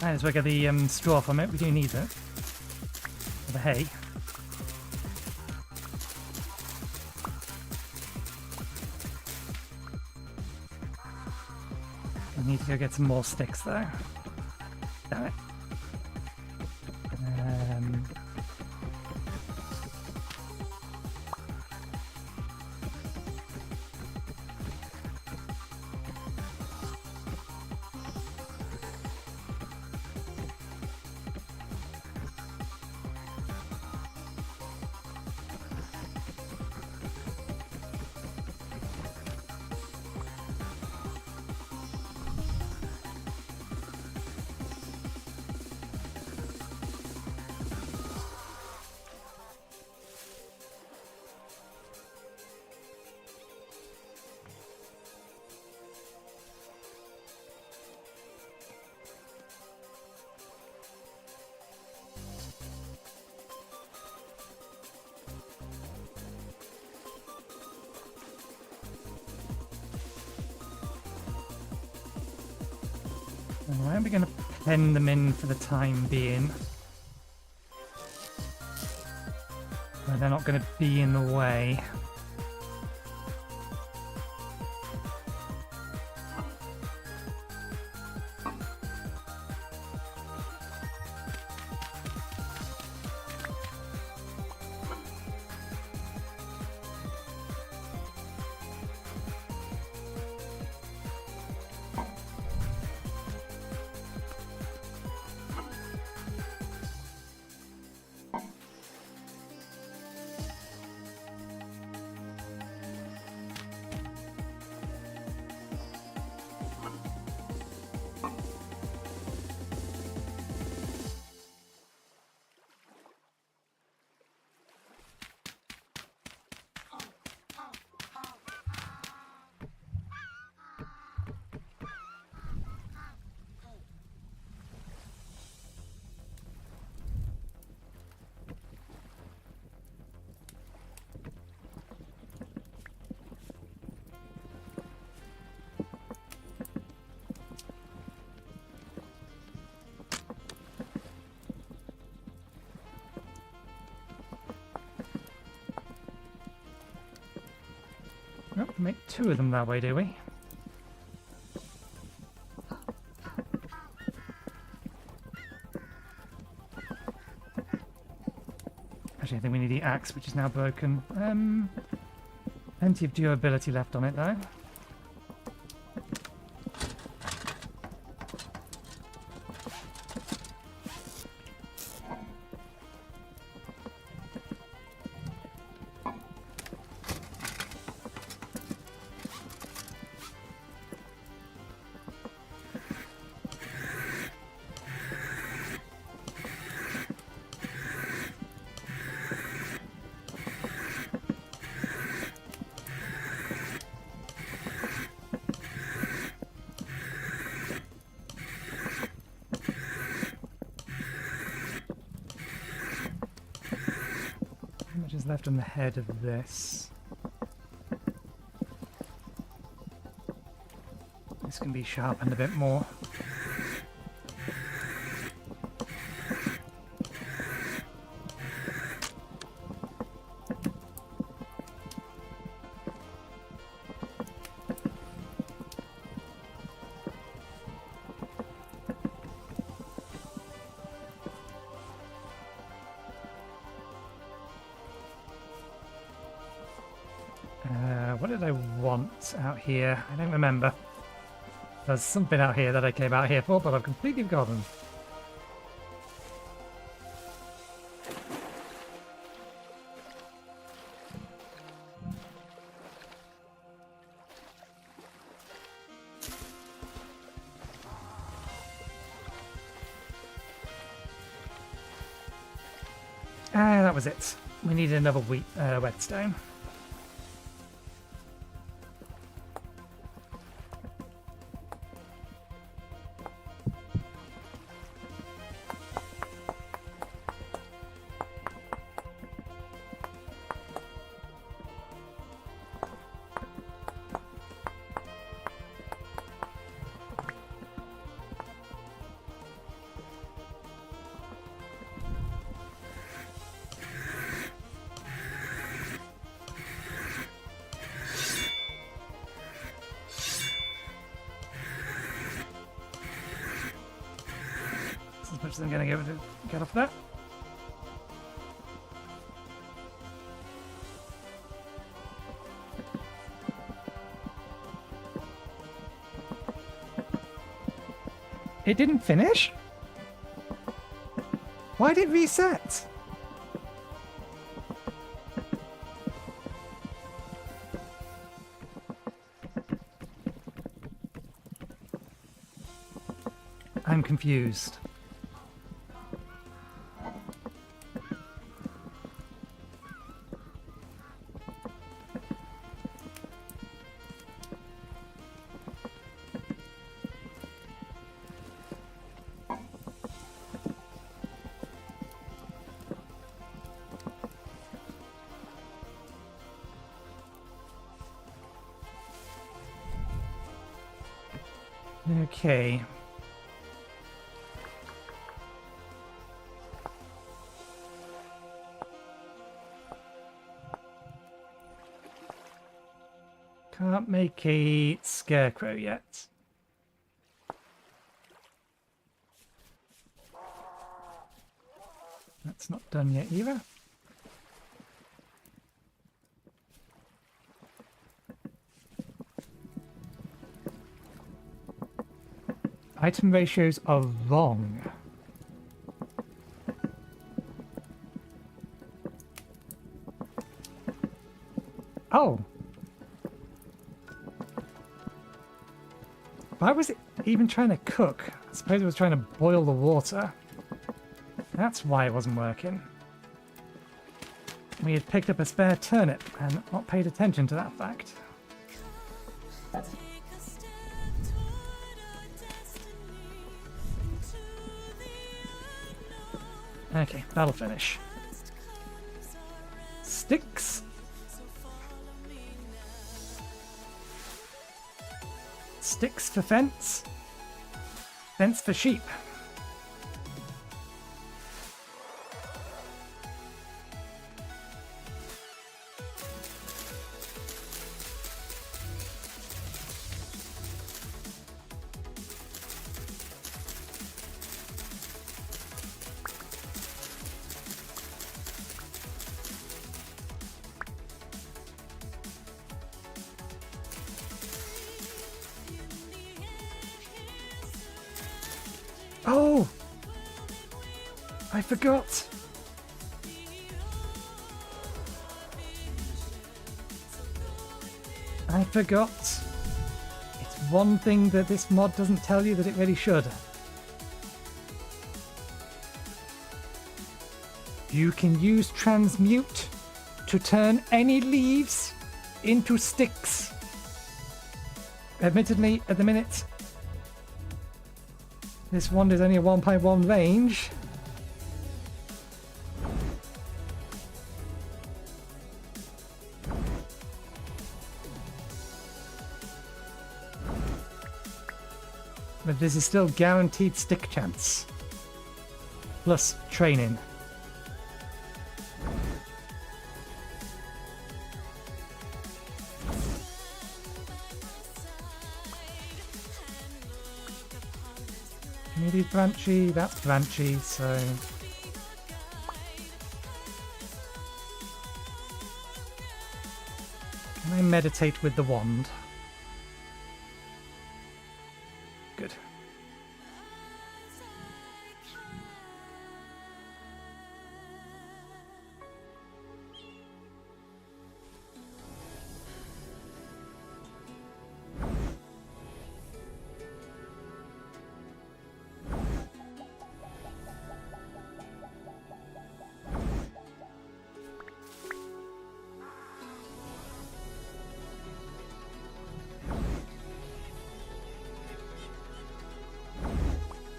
As we get the straw from it, we do need it. For the hay. We need to go get some more sticks though. Damn it. Why are we going to pen them in for the time being? Where they're not going to be in the way. Nope, make two of them that way, do we? Actually, I think we need the axe, which is now broken. Plenty of durability left on it, though. done the head of this. This can be sharpened a bit more. What did I want out here? I don't remember. There's something out here that I came out here for, but I've completely forgotten. Ah, that was it. We needed another whetstone. As much as I'm going to be able to get off that. It didn't finish? Why did it reset? I'm confused. Okay. Can't make a scarecrow yet. That's not done yet either. Item ratios are wrong. Oh. Why was it even trying to cook? I suppose it was trying to boil the water. That's why it wasn't working. We had picked up a spare turnip and not paid attention to that fact. Okay, that'll finish. Sticks. Sticks for fence. Fence for sheep. Oh! I forgot! I forgot. It's one thing that this mod doesn't tell you that it really should. You can use transmute to turn any leaves into sticks. Admittedly, at the minute, this wand is only a 1.1 range. But this is still guaranteed stick chance. Plus training. Can you do branchy? That's branchy, so... Can I meditate with the wand? Good.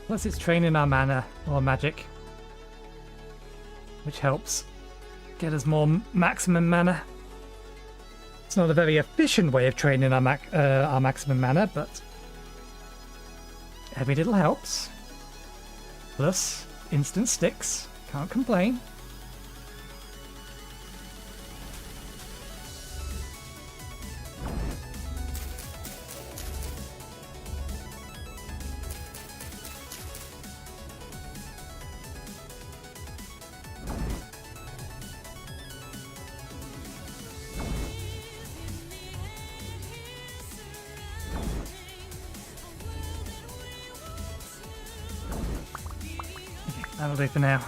Plus it's training our mana or magic, which helps get us more maximum mana. It's not a very efficient way of training our maximum mana, but every little helps. Plus instant sticks, can't complain. That'll do for now.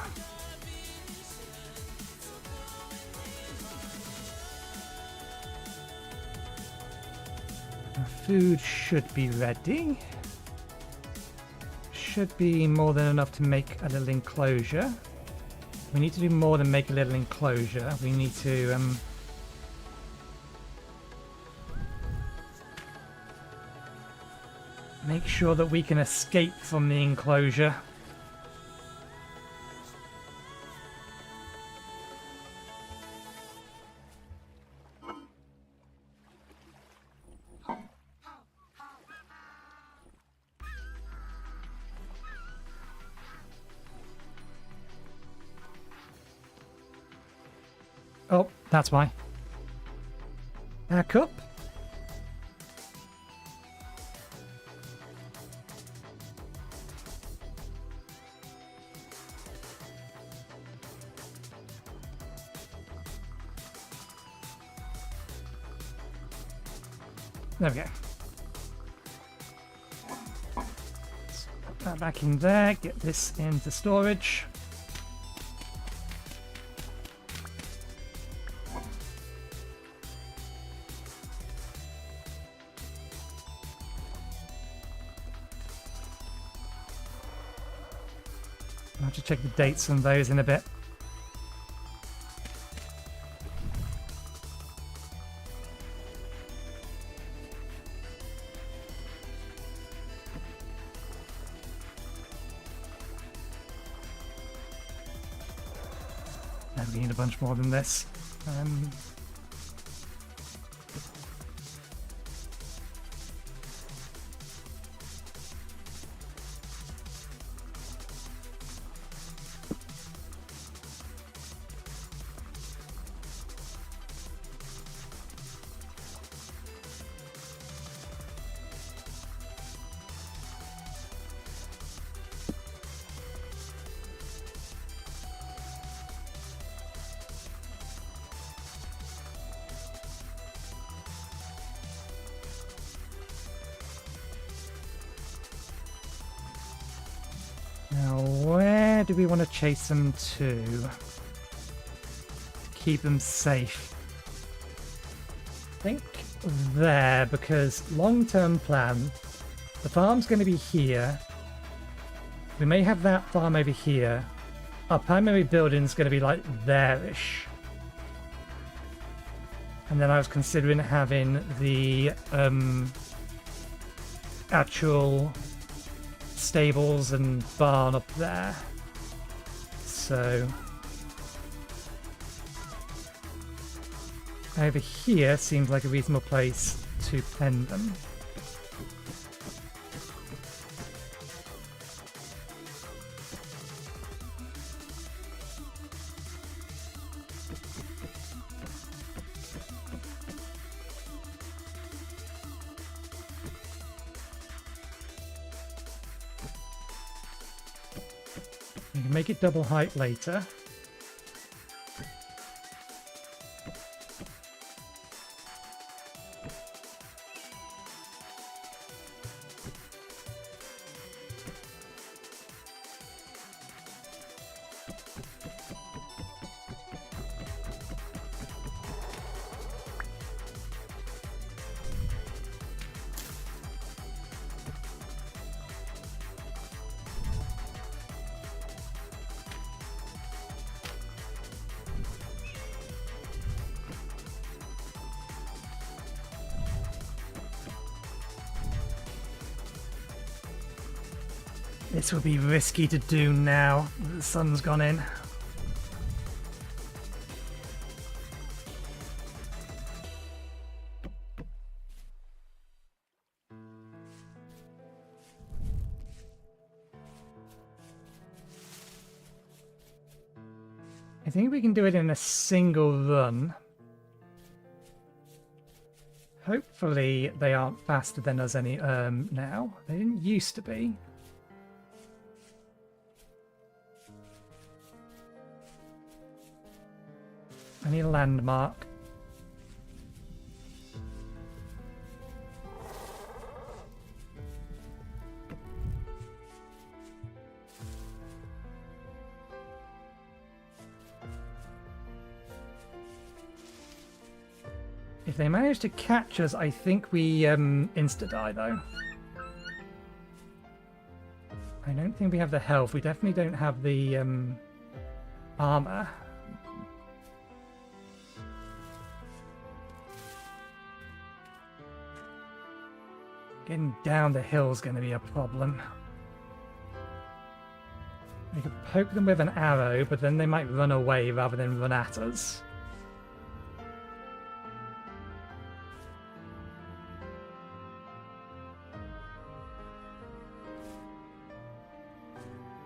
Our food should be ready. Should be more than enough to make a little enclosure. We need to do more than make a little enclosure. We need to make sure that we can escape from the enclosure. Oh, that's why. Back up. There we go. Let's put that back in there, get this into storage. I'll have to check the dates on those in a bit. We need a bunch more than this. Now, where do we want to chase them to keep them safe? I think there, because long-term plan, the farm's going to be here. We may have that farm over here. Our primary building's going to be like there-ish. And then I was considering having the actual stables and barn up there. So over here seems like a reasonable place to pen them. We can make it double height later. This would be risky to do now that the sun's gone in. I think we can do it in a single run. Hopefully they aren't faster than us now. They didn't used to be. I need a landmark. If they manage to catch us, I think we insta-die though. I don't think we have the health. We definitely don't have the armor. Getting down the hill is going to be a problem. We could poke them with an arrow, but then they might run away rather than run at us.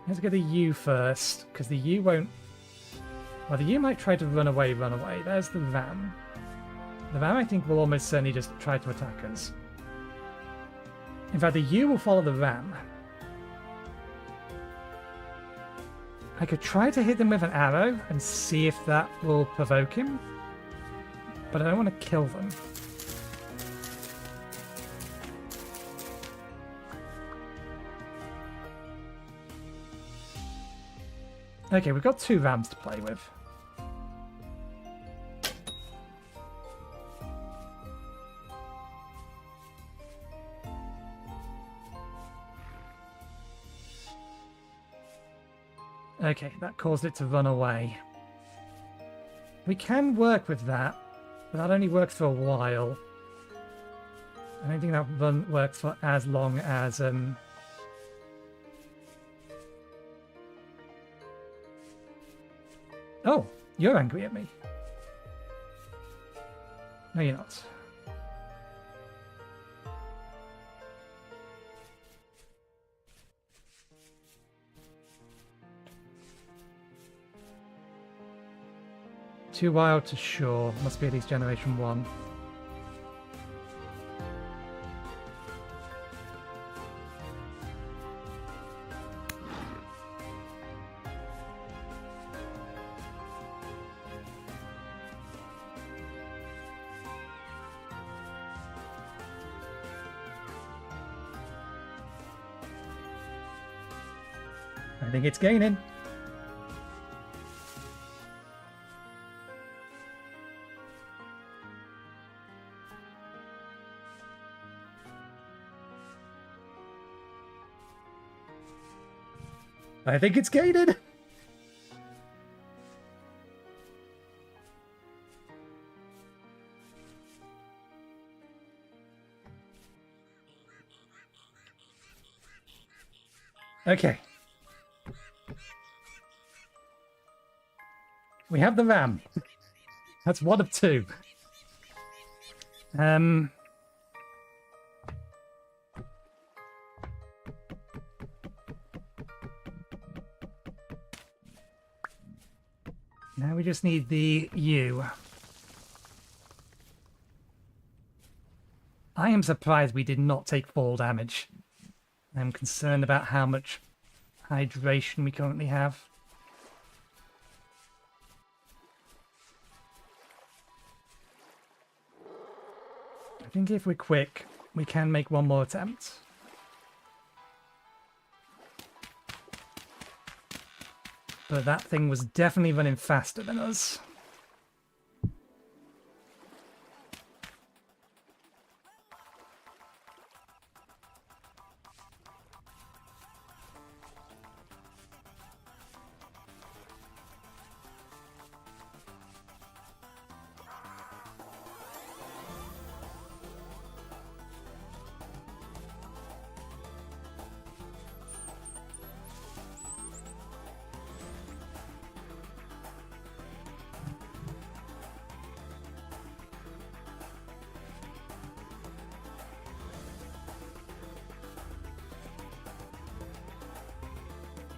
Let's get the U first, because the U won't... Well, the U might try to run away. There's the Ram. The Ram, I think, will almost certainly just try to attack us. In fact, the U will follow the Ram. I could try to hit them with an arrow and see if that will provoke him, but I don't want to kill them. Okay, we've got two Rams to play with. Okay, that caused it to run away. We can work with that, but that only works for a while. I don't think that run works for as long as... Oh, you're angry at me. No, you're not. Too wild to shore. Must be at least generation 1. I think it's gaining. I think it's gated. Okay. We have the Ram. That's one of two. Now we just need the U. I am surprised we did not take fall damage. I'm concerned about how much hydration we currently have. I think if we're quick, we can make one more attempt. But that thing was definitely running faster than us.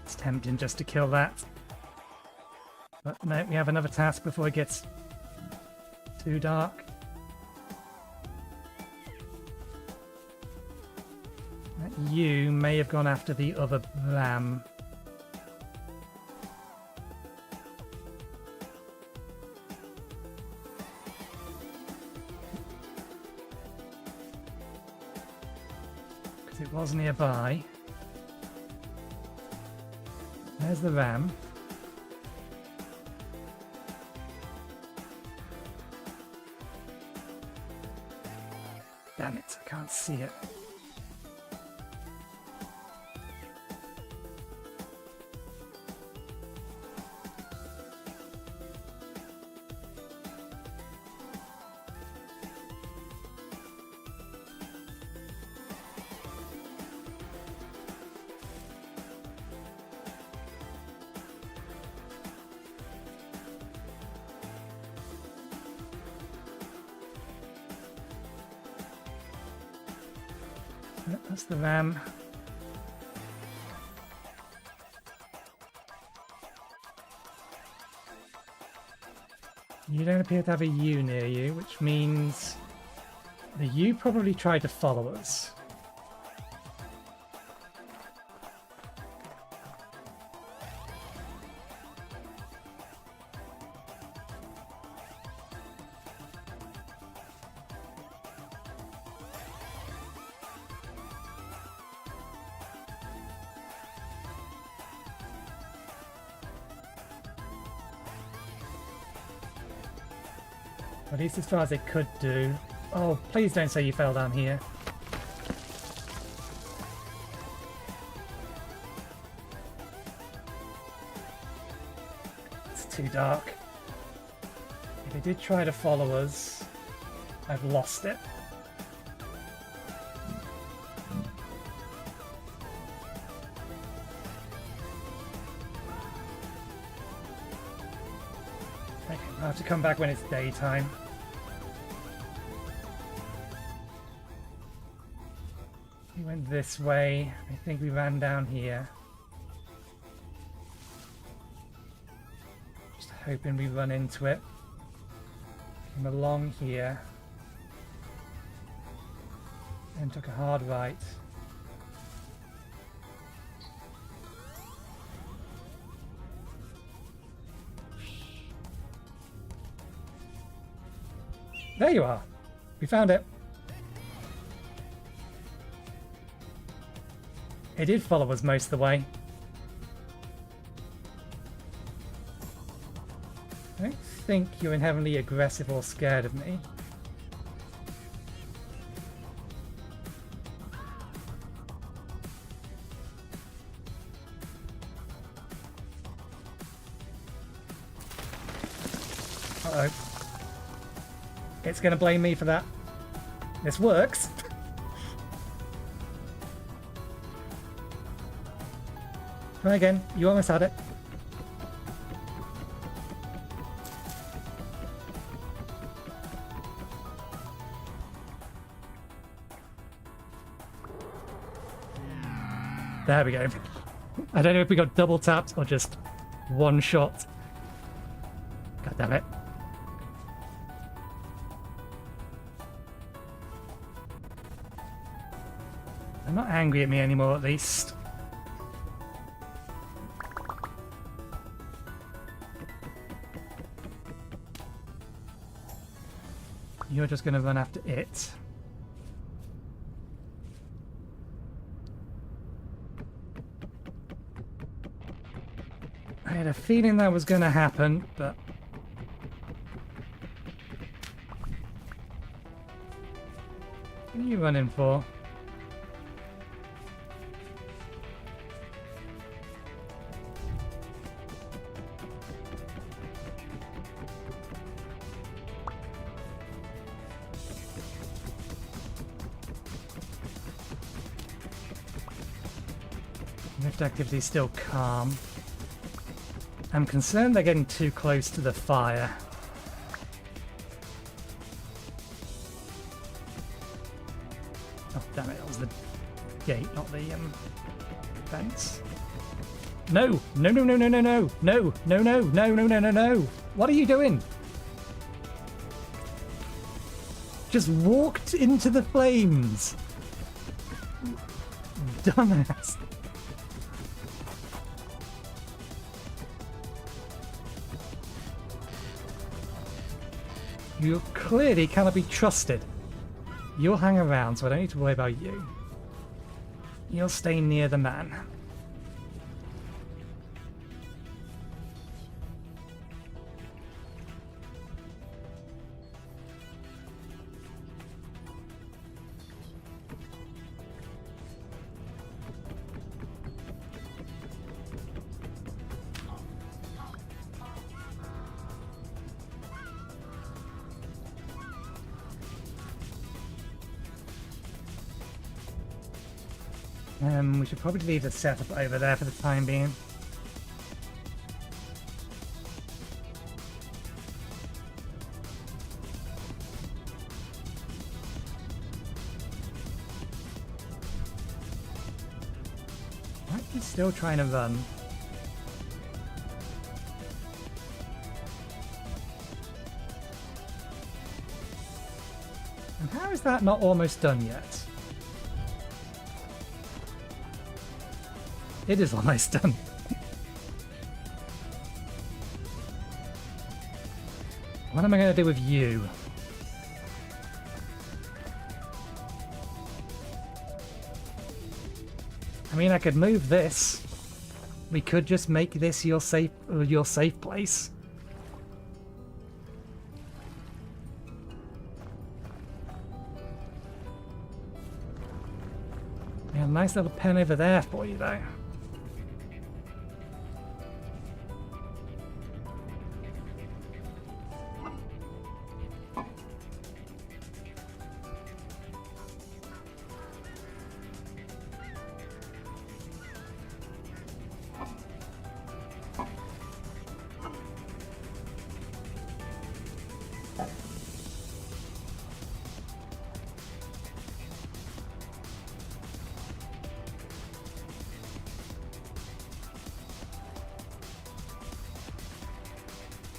It's tempting just to kill that. But no, we have another task before it gets too dark. You may have gone after the other ram. Because it was nearby. There's the ram. Damn it, I can't see it. Yep, that's the ram. You don't appear to have a U near you, which means the U probably tried to follow us. At least as far as it could do. Oh, please don't say you fell down here. It's too dark. If it did try to follow us, I've lost it. Okay, I'll have to come back when it's daytime. We went this way. I think we ran down here. Just hoping we run into it. Came along here. And took a hard right. There you are. We found it. It did follow us most of the way. I don't think you're inherently aggressive or scared of me. Uh-oh. It's gonna blame me for that. This works. Try again. You almost had it. There we go. I don't know if we got double tapped or just one shot. God damn it. They're not angry at me anymore, at least. You're just going to run after it. I had a feeling that was going to happen, but... What are you running for? Rift activity is still calm. I'm concerned they're getting too close to the fire. Oh, damn it, that was the gate, not the fence. No! No, no, no, no, no, no! No! No, no, no, no, no, no, no! What are you doing? Just walked into the flames! Dumbass. You clearly cannot be trusted. You'll hang around, so I don't need to worry about you. You'll stay near the man. We should probably leave the setup over there for the time being. Why is he still trying to run? And how is that not almost done yet? It is almost done. What am I going to do with you? I mean, I could move this. We could just make this your safe place. Yeah, nice little pen over there for you, though.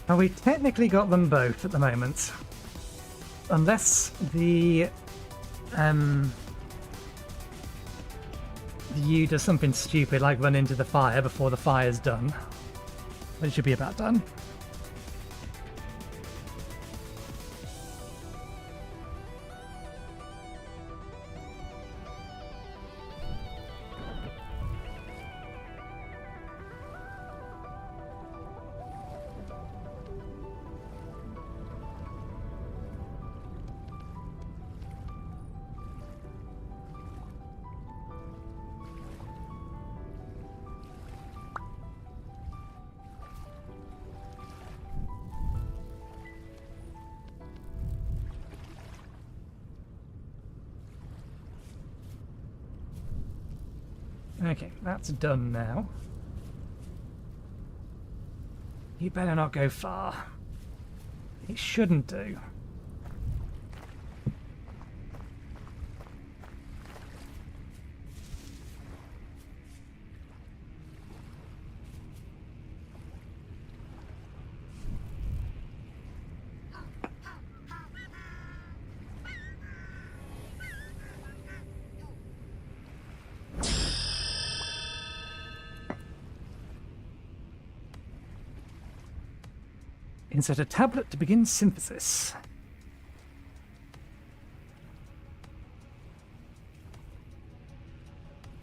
Now, we technically got them both at the moment. Unless the you does something stupid like run into the fire before the fire's done. But it should be about done. Okay, that's done now. You better not go far. It shouldn't do. Insert a tablet to begin synthesis.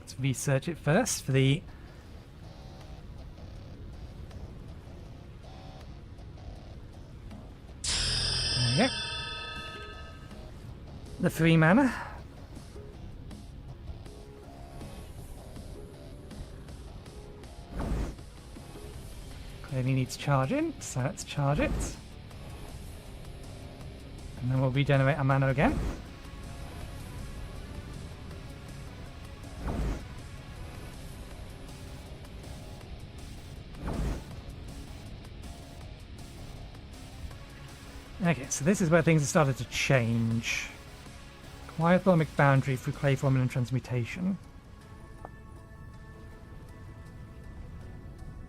Let's research it first for the... There we go. The 3 mana. Clearly needs charging, so let's charge it. And then we'll regenerate our mana again. Okay, so this is where things have started to change. Quieththalmic boundary through clay forming and transmutation.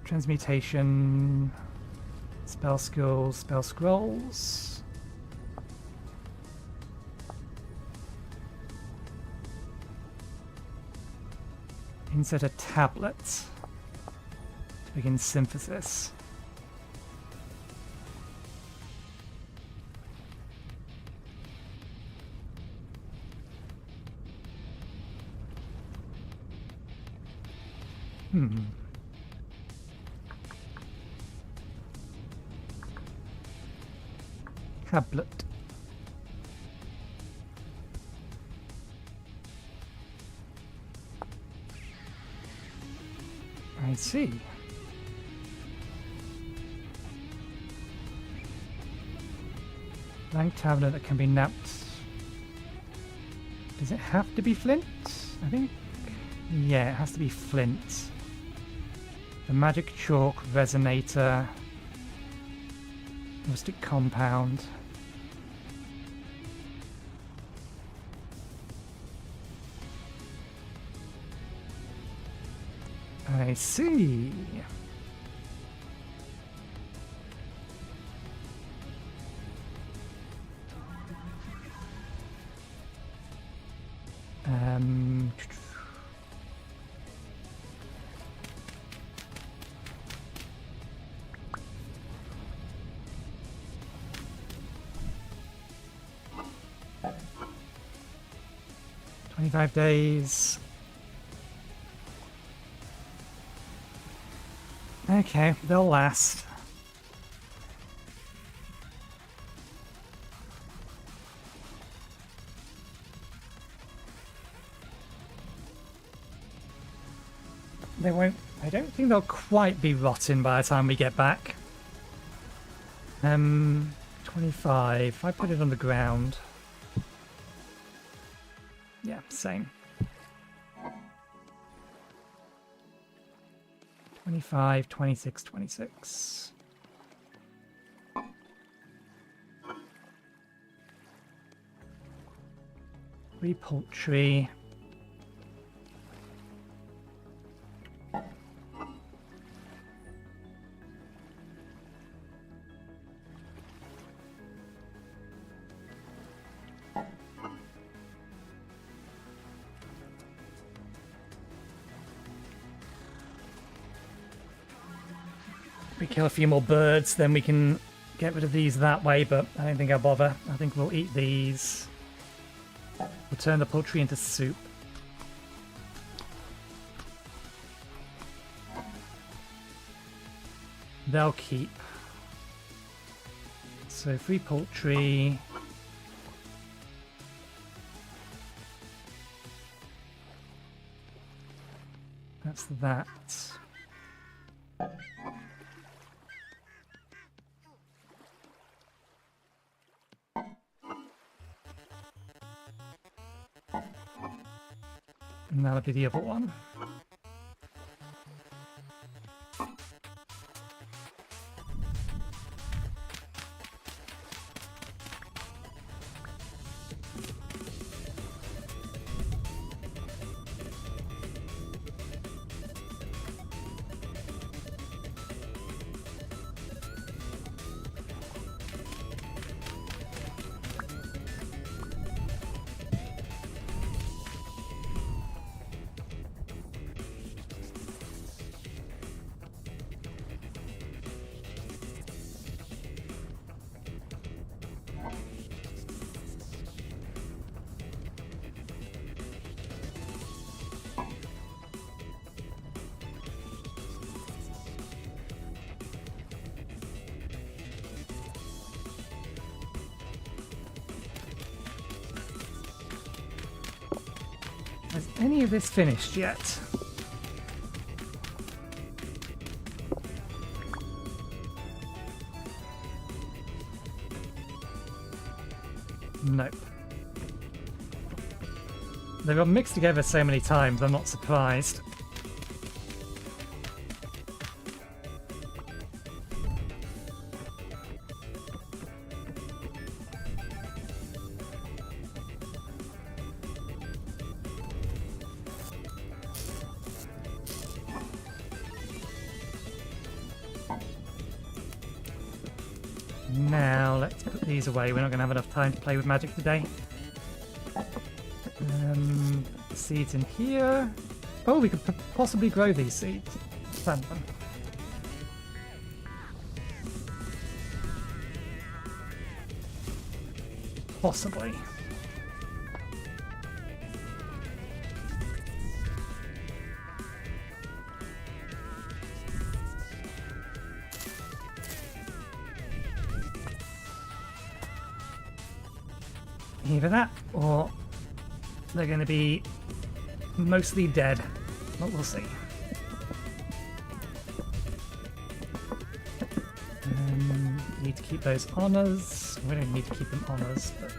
Transmutation, spell skills, spell scrolls. Insert a tablet to begin synthesis. Tablet. I see. Blank tablet that can be napped. Does it have to be flint? I think... yeah, it has to be flint. The magic chalk resonator. Rustic compound. I see. "25 days. Okay, they'll last. They won't... I don't think they'll quite be rotten by the time we get back. 25. If I put it on the ground... yeah, same. 25, 26, 26. Three poultry. We kill a few more birds, then we can get rid of these that way, but I don't think I'll bother. I think we'll eat these. We'll turn the poultry into soup. They'll keep. So 3 poultry. That's that. And that'll be the other one. Is any of this finished yet? Nope. They got mixed together so many times, I'm not surprised. Now, let's put these away. We're not going to have enough time to play with magic today. Seeds in here. Oh, we could possibly grow these seeds. Plant them. Possibly. Either that, or they're going to be mostly dead, but we'll see. Need to keep those on us. We don't need to keep them on us, but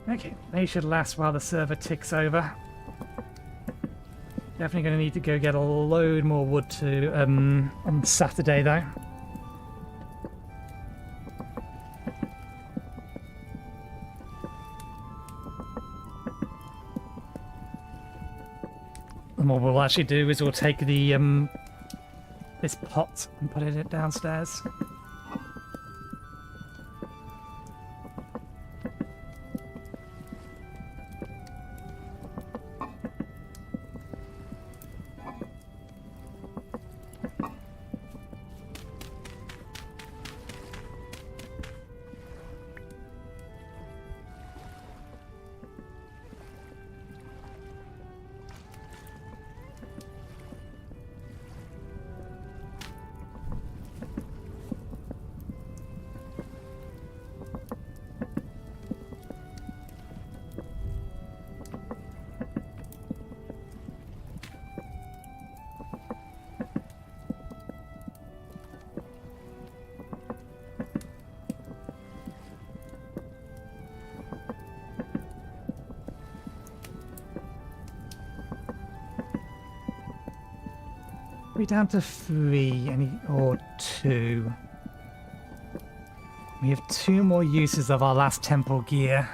okay, they should last while the server ticks over. Definitely going to need to go get a load more wood to on Saturday though. And what we'll actually do is we'll take the this pot and put it downstairs. We're down to 3 or 2. We have 2 more uses of our last temple gear.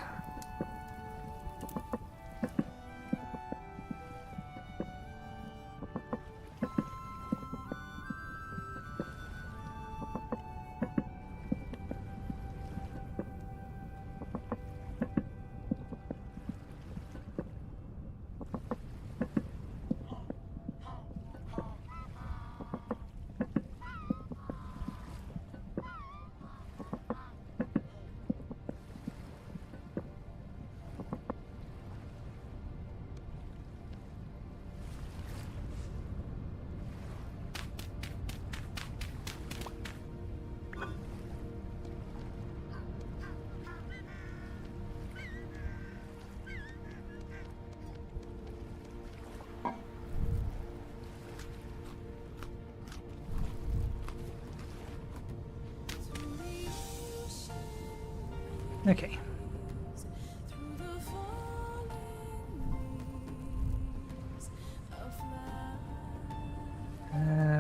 Okay.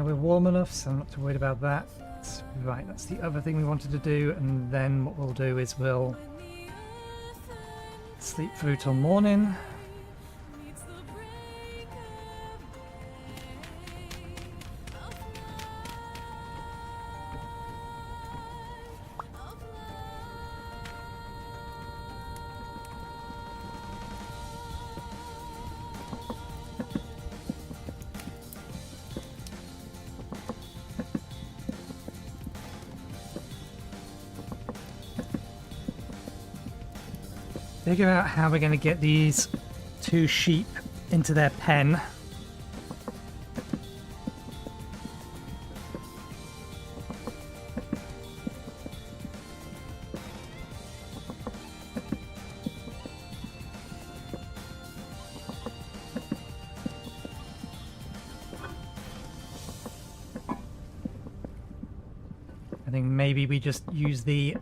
We're warm enough, so I'm not too worried about that. Right, that's the other thing we wanted to do, and then what we'll do is we'll sleep through till morning. Figure out how we're going to get these 2 sheep into their pen. I think maybe we just use the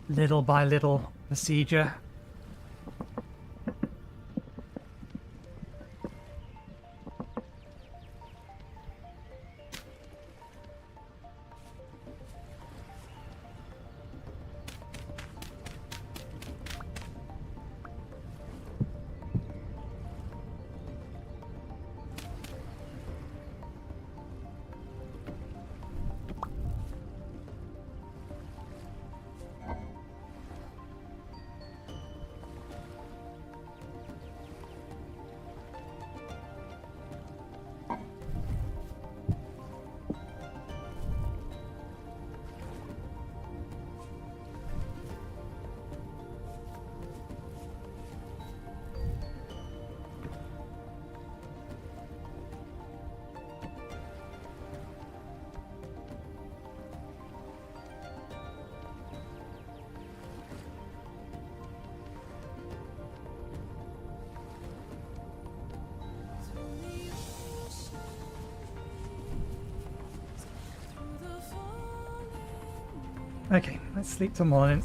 little by little procedure. Okay, let's sleep till morning.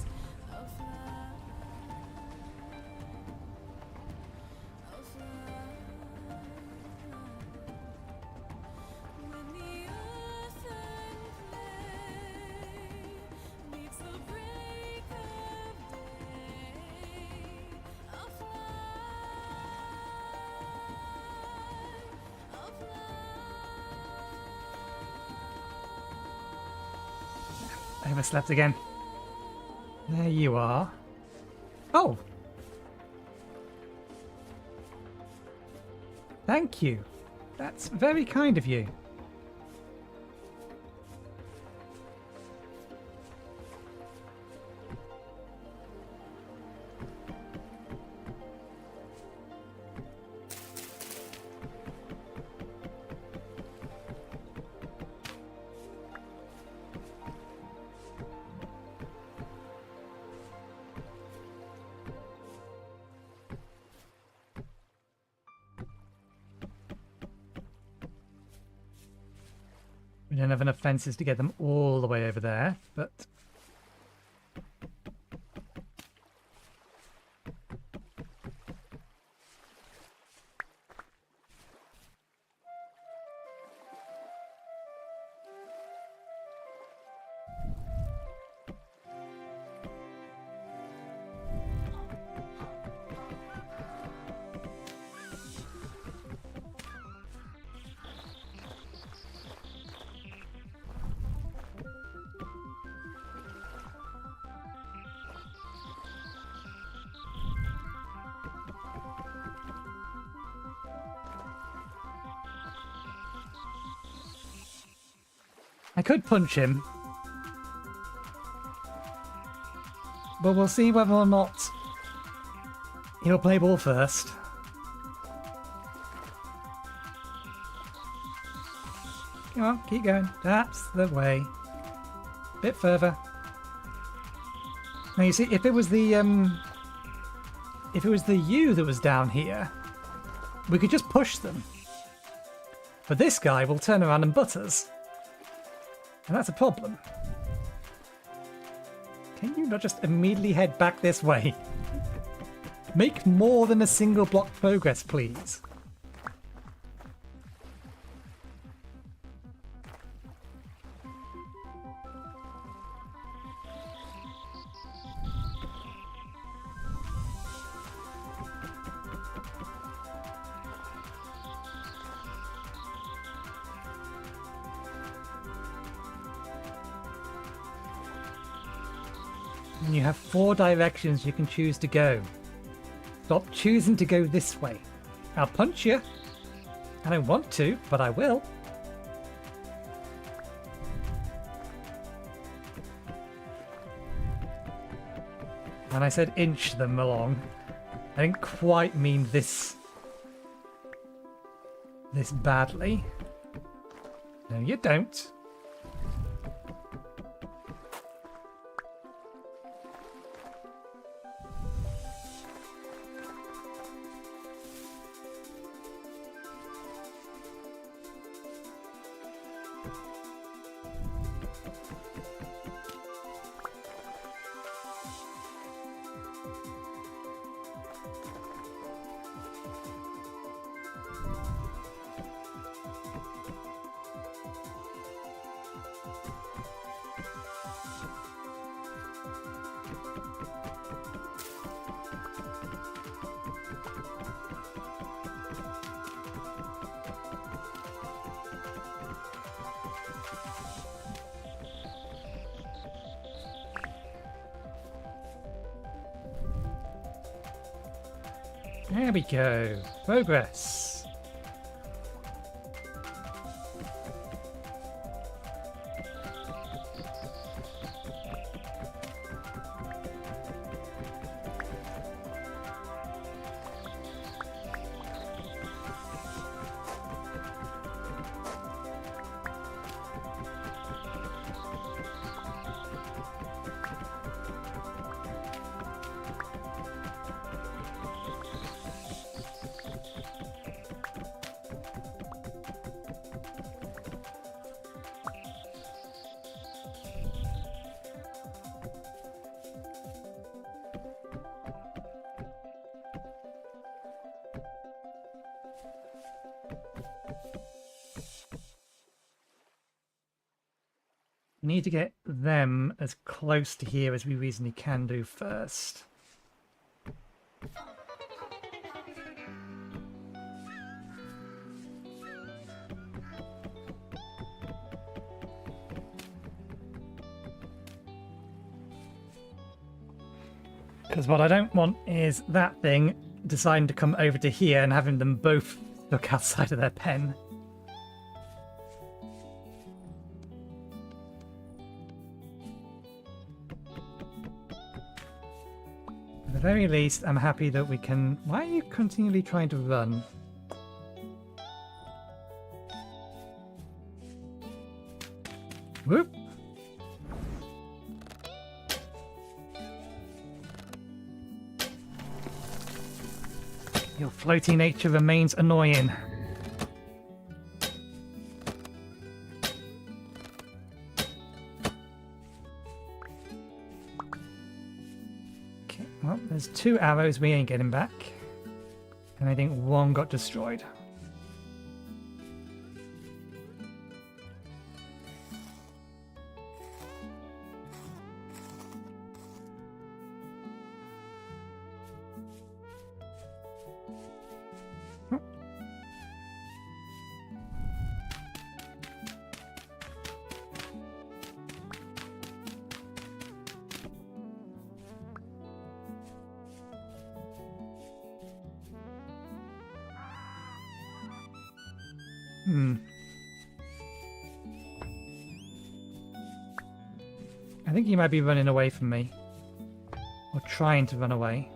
I overslept again. There you are. Oh! Thank you. That's very kind of you. We don't have enough fences to get them all the way over there, but... I could punch him, but we'll see whether or not he'll play ball first. Come on, keep going. That's the way. Bit further. Now you see, if it was the U that was down here, we could just push them. But this guy will turn around and butt us. And that's a problem. Can you not just immediately head back this way? Make more than a single block progress, please. And you have 4 directions you can choose to go. Stop choosing to go this way. I'll punch you. I don't want to, but I will. And I said inch them along. I didn't quite mean this badly. No, you don't. There we go. Progress. We need to get them as close to here as we reasonably can do first. Because what I don't want is that thing deciding to come over to here and having them both look outside of their pen. At the very least, I'm happy that we can... Why are you continually trying to run? Whoop! Your floaty nature remains annoying. Okay, well, there's 2 arrows we ain't getting back. And I think 1 got destroyed. I think he might be running away from me. Or trying to run away.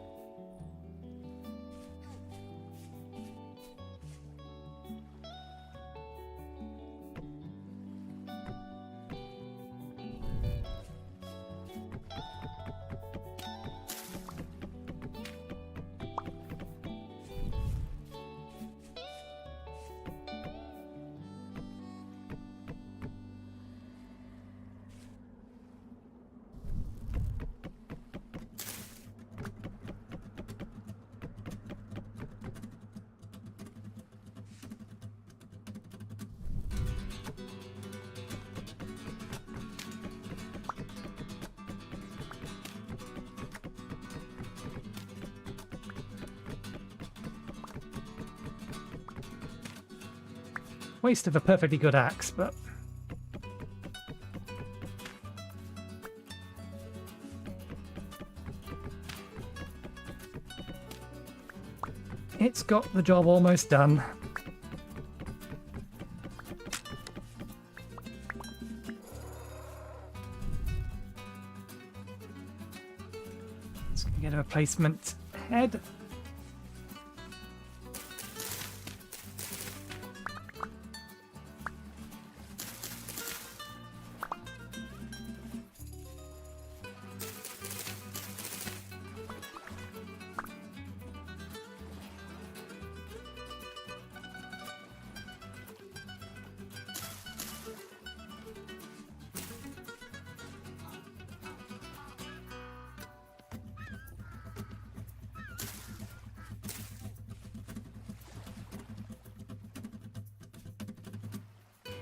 Waste of a perfectly good axe, but... it's got the job almost done. Let's get a replacement head.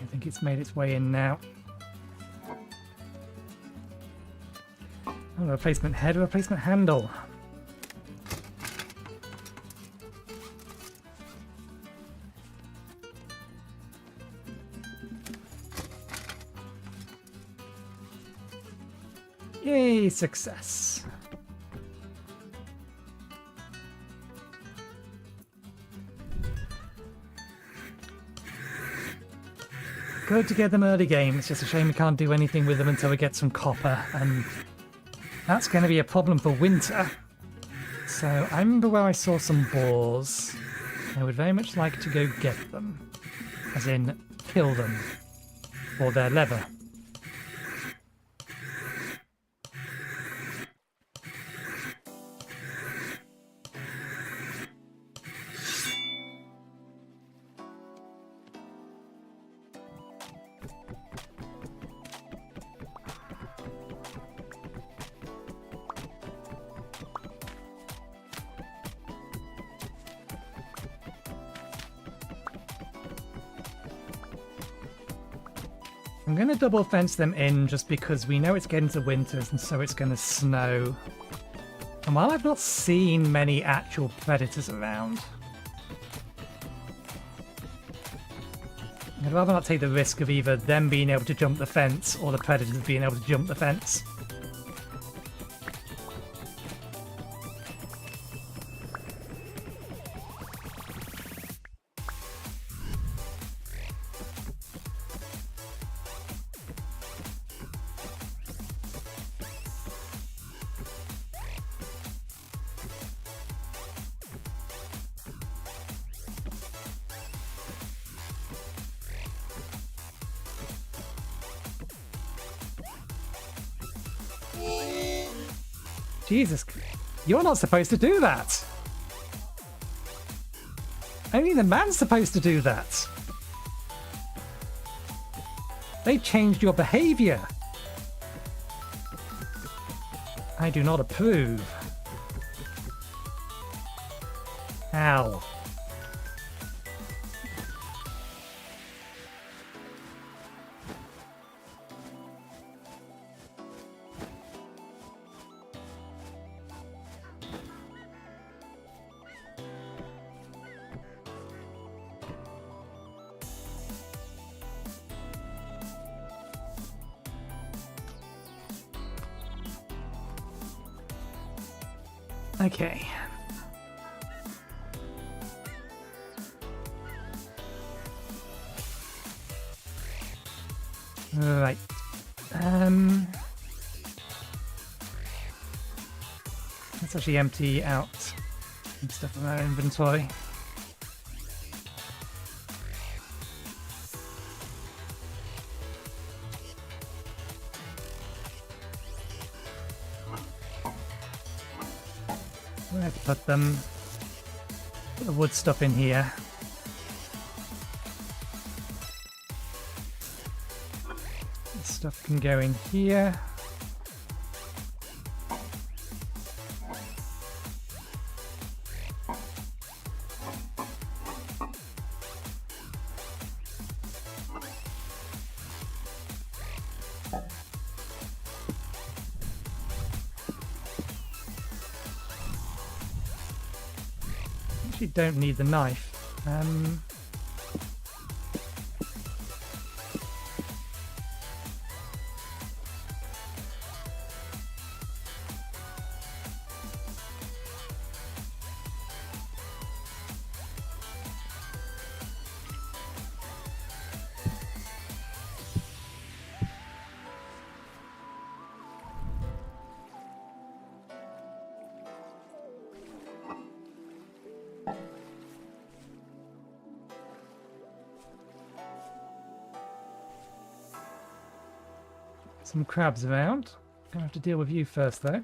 I think it's made its way in now. Oh, replacement head, replacement handle. Yay, success. Good to get them early game. It's just a shame we can't do anything with them until we get some copper, and that's going to be a problem for winter. So I remember where I saw some boars. I would very much like to go get them, as in kill them for their leather. I'm going to double fence them in just because we know it's getting to winters and so it's going to snow. And while I've not seen many actual predators around, I'd rather not take the risk of either them being able to jump the fence or the predators being able to jump the fence. Jesus, you're not supposed to do that. Only the man's supposed to do that. They changed your behavior. I do not approve. Ow. Okay. Right. Let's actually empty out some stuff in our inventory. We'll have to put the wood stuff in here. This stuff can go in here. Don't need the knife. Some crabs around. Gonna have to deal with you first, though.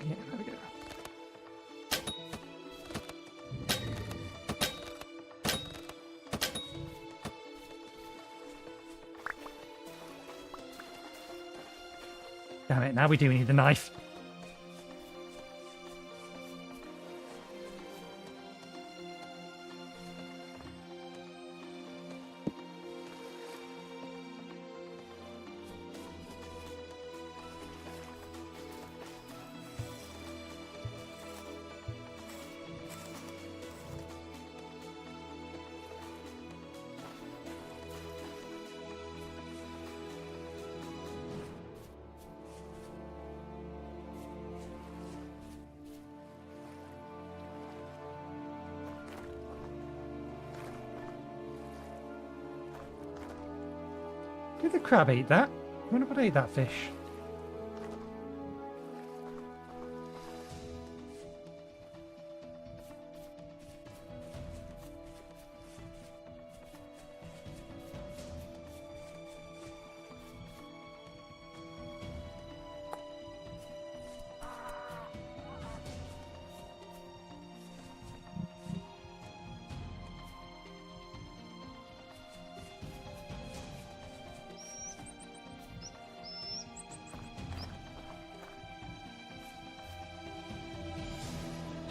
Yeah, there we go. Damn it, now we do need the knife. Did the crab eat that? I wonder what ate that fish.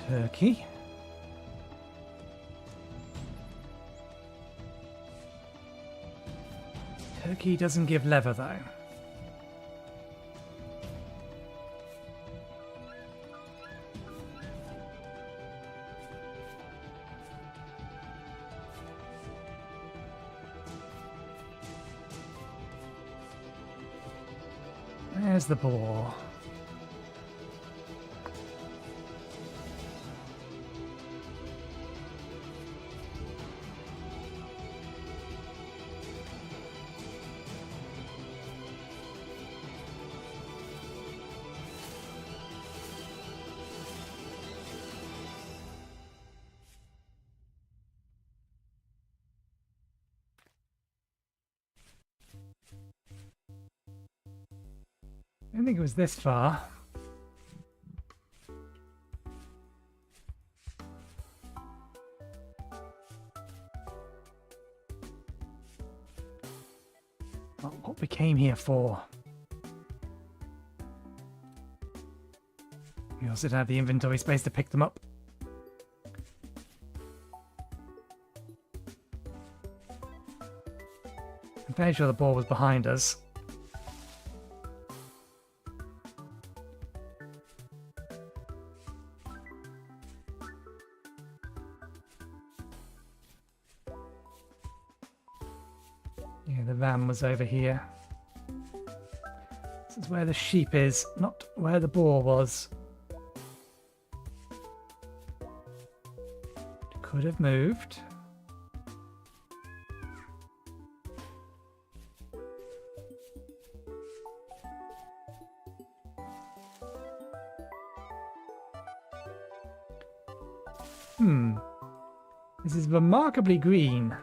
Turkey. Turkey doesn't give leather though. There's the boar. I don't think it was this far. Not what we came here for. We also don't have the inventory space to pick them up. I'm fairly sure the ball was behind us. Yeah, the van was over here. This is where the sheep is, not where the boar was. Could have moved. This is remarkably green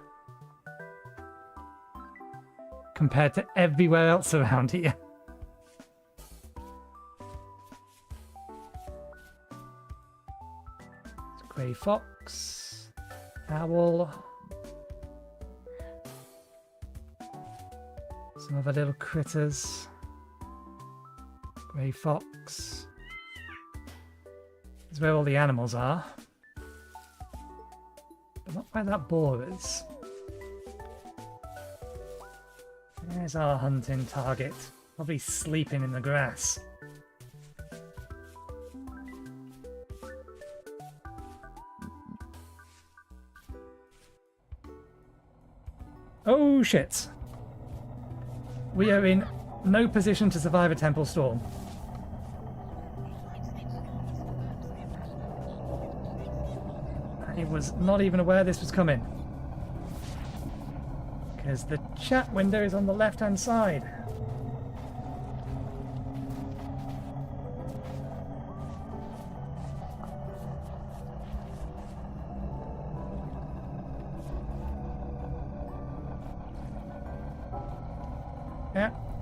compared to everywhere else around here. Grey fox, owl, some other little critters. Grey fox. This is where all the animals are. But not where that boar is. There's our hunting target. Probably sleeping in the grass. Oh shit. We are in no position to survive a temple storm. I was not even aware this was coming. Because the chat window is on the left hand side.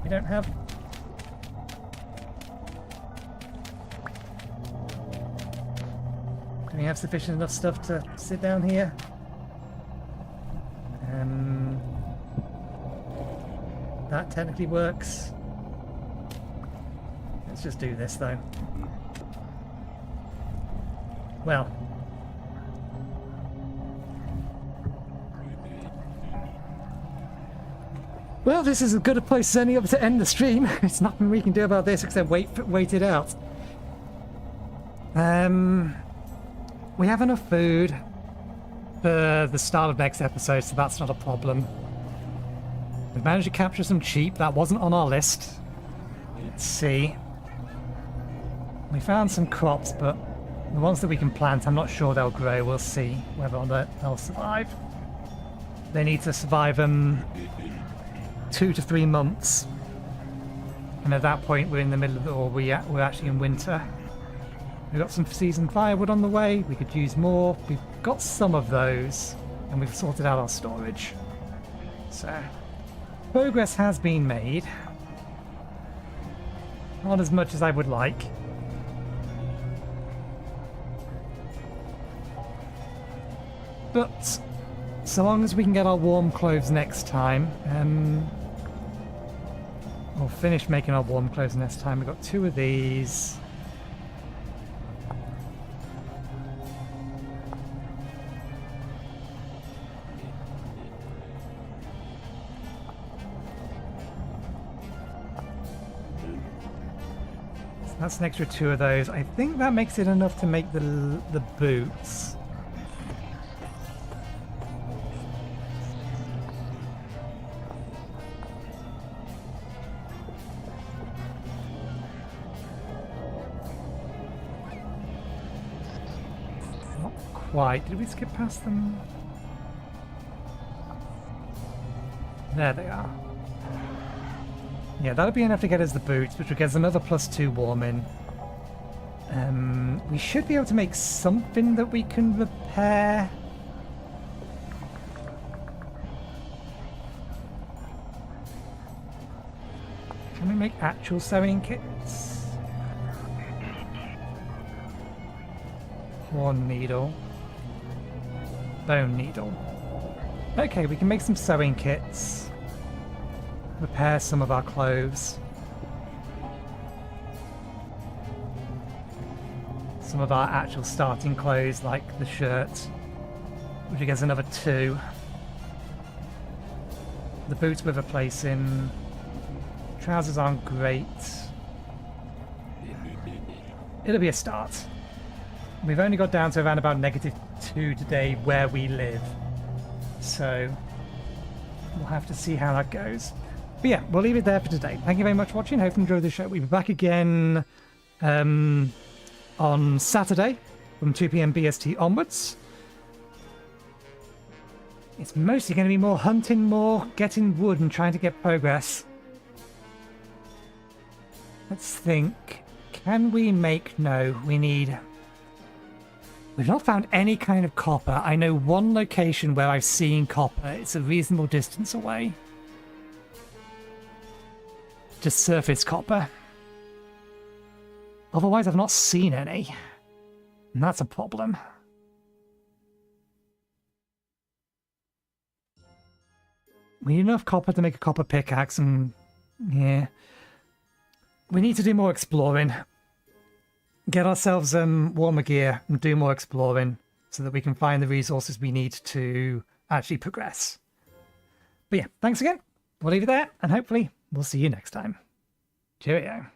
We don't have. Do we have sufficient enough stuff to sit down here? That technically works. Let's just do this though. Well. Well, this is as good a place as any other to end the stream. It's nothing we can do about this except wait it out. We have enough food for the start of next episode, so that's not a problem. We've managed to capture some sheep. That wasn't on our list. Let's see. We found some crops, but the ones that we can plant, I'm not sure they'll grow. We'll see whether or not they'll survive. They need to survive 2 to 3 months. And at that point, we're in the middle of we're actually in winter. We've got some seasoned firewood on the way. We could use more. We've got some of those, and we've sorted out our storage. So, progress has been made. Not as much as I would like. But so long as we can get our warm clothes next time, we'll finish making our warm clothes next time. We've got 2 of these. That's an extra 2 of those. I think that makes it enough to make the boots. Not quite. Did we skip past them? There they are. Yeah, that'll be enough to get us the boots, which will get us another +2 warming. We should be able to make something that we can repair. Can we make actual sewing kits? Horn needle. Bone needle. Okay, we can make some sewing kits. Repair some of our clothes. Some of our actual starting clothes, like the shirt, which gets another 2. The boots we're replacing. Trousers aren't great. It'll be a start. We've only got down to around about -2 today where we live. So we'll have to see how that goes. But yeah, we'll leave it there for today. Thank you very much for watching. Hope you enjoyed the show. We'll be back again on Saturday from 2 PM BST onwards. It's mostly going to be more hunting, more getting wood and trying to get progress. Let's think. Can we make... No, we need... We've not found any kind of copper. I know one location where I've seen copper. It's a reasonable distance away. Just surface copper. Otherwise, I've not seen any. And that's a problem. We need enough copper to make a copper pickaxe and... yeah. We need to do more exploring. Get ourselves warmer gear and do more exploring so that we can find the resources we need to actually progress. But yeah, thanks again. We'll leave it there, and hopefully we'll see you next time. Cheerio.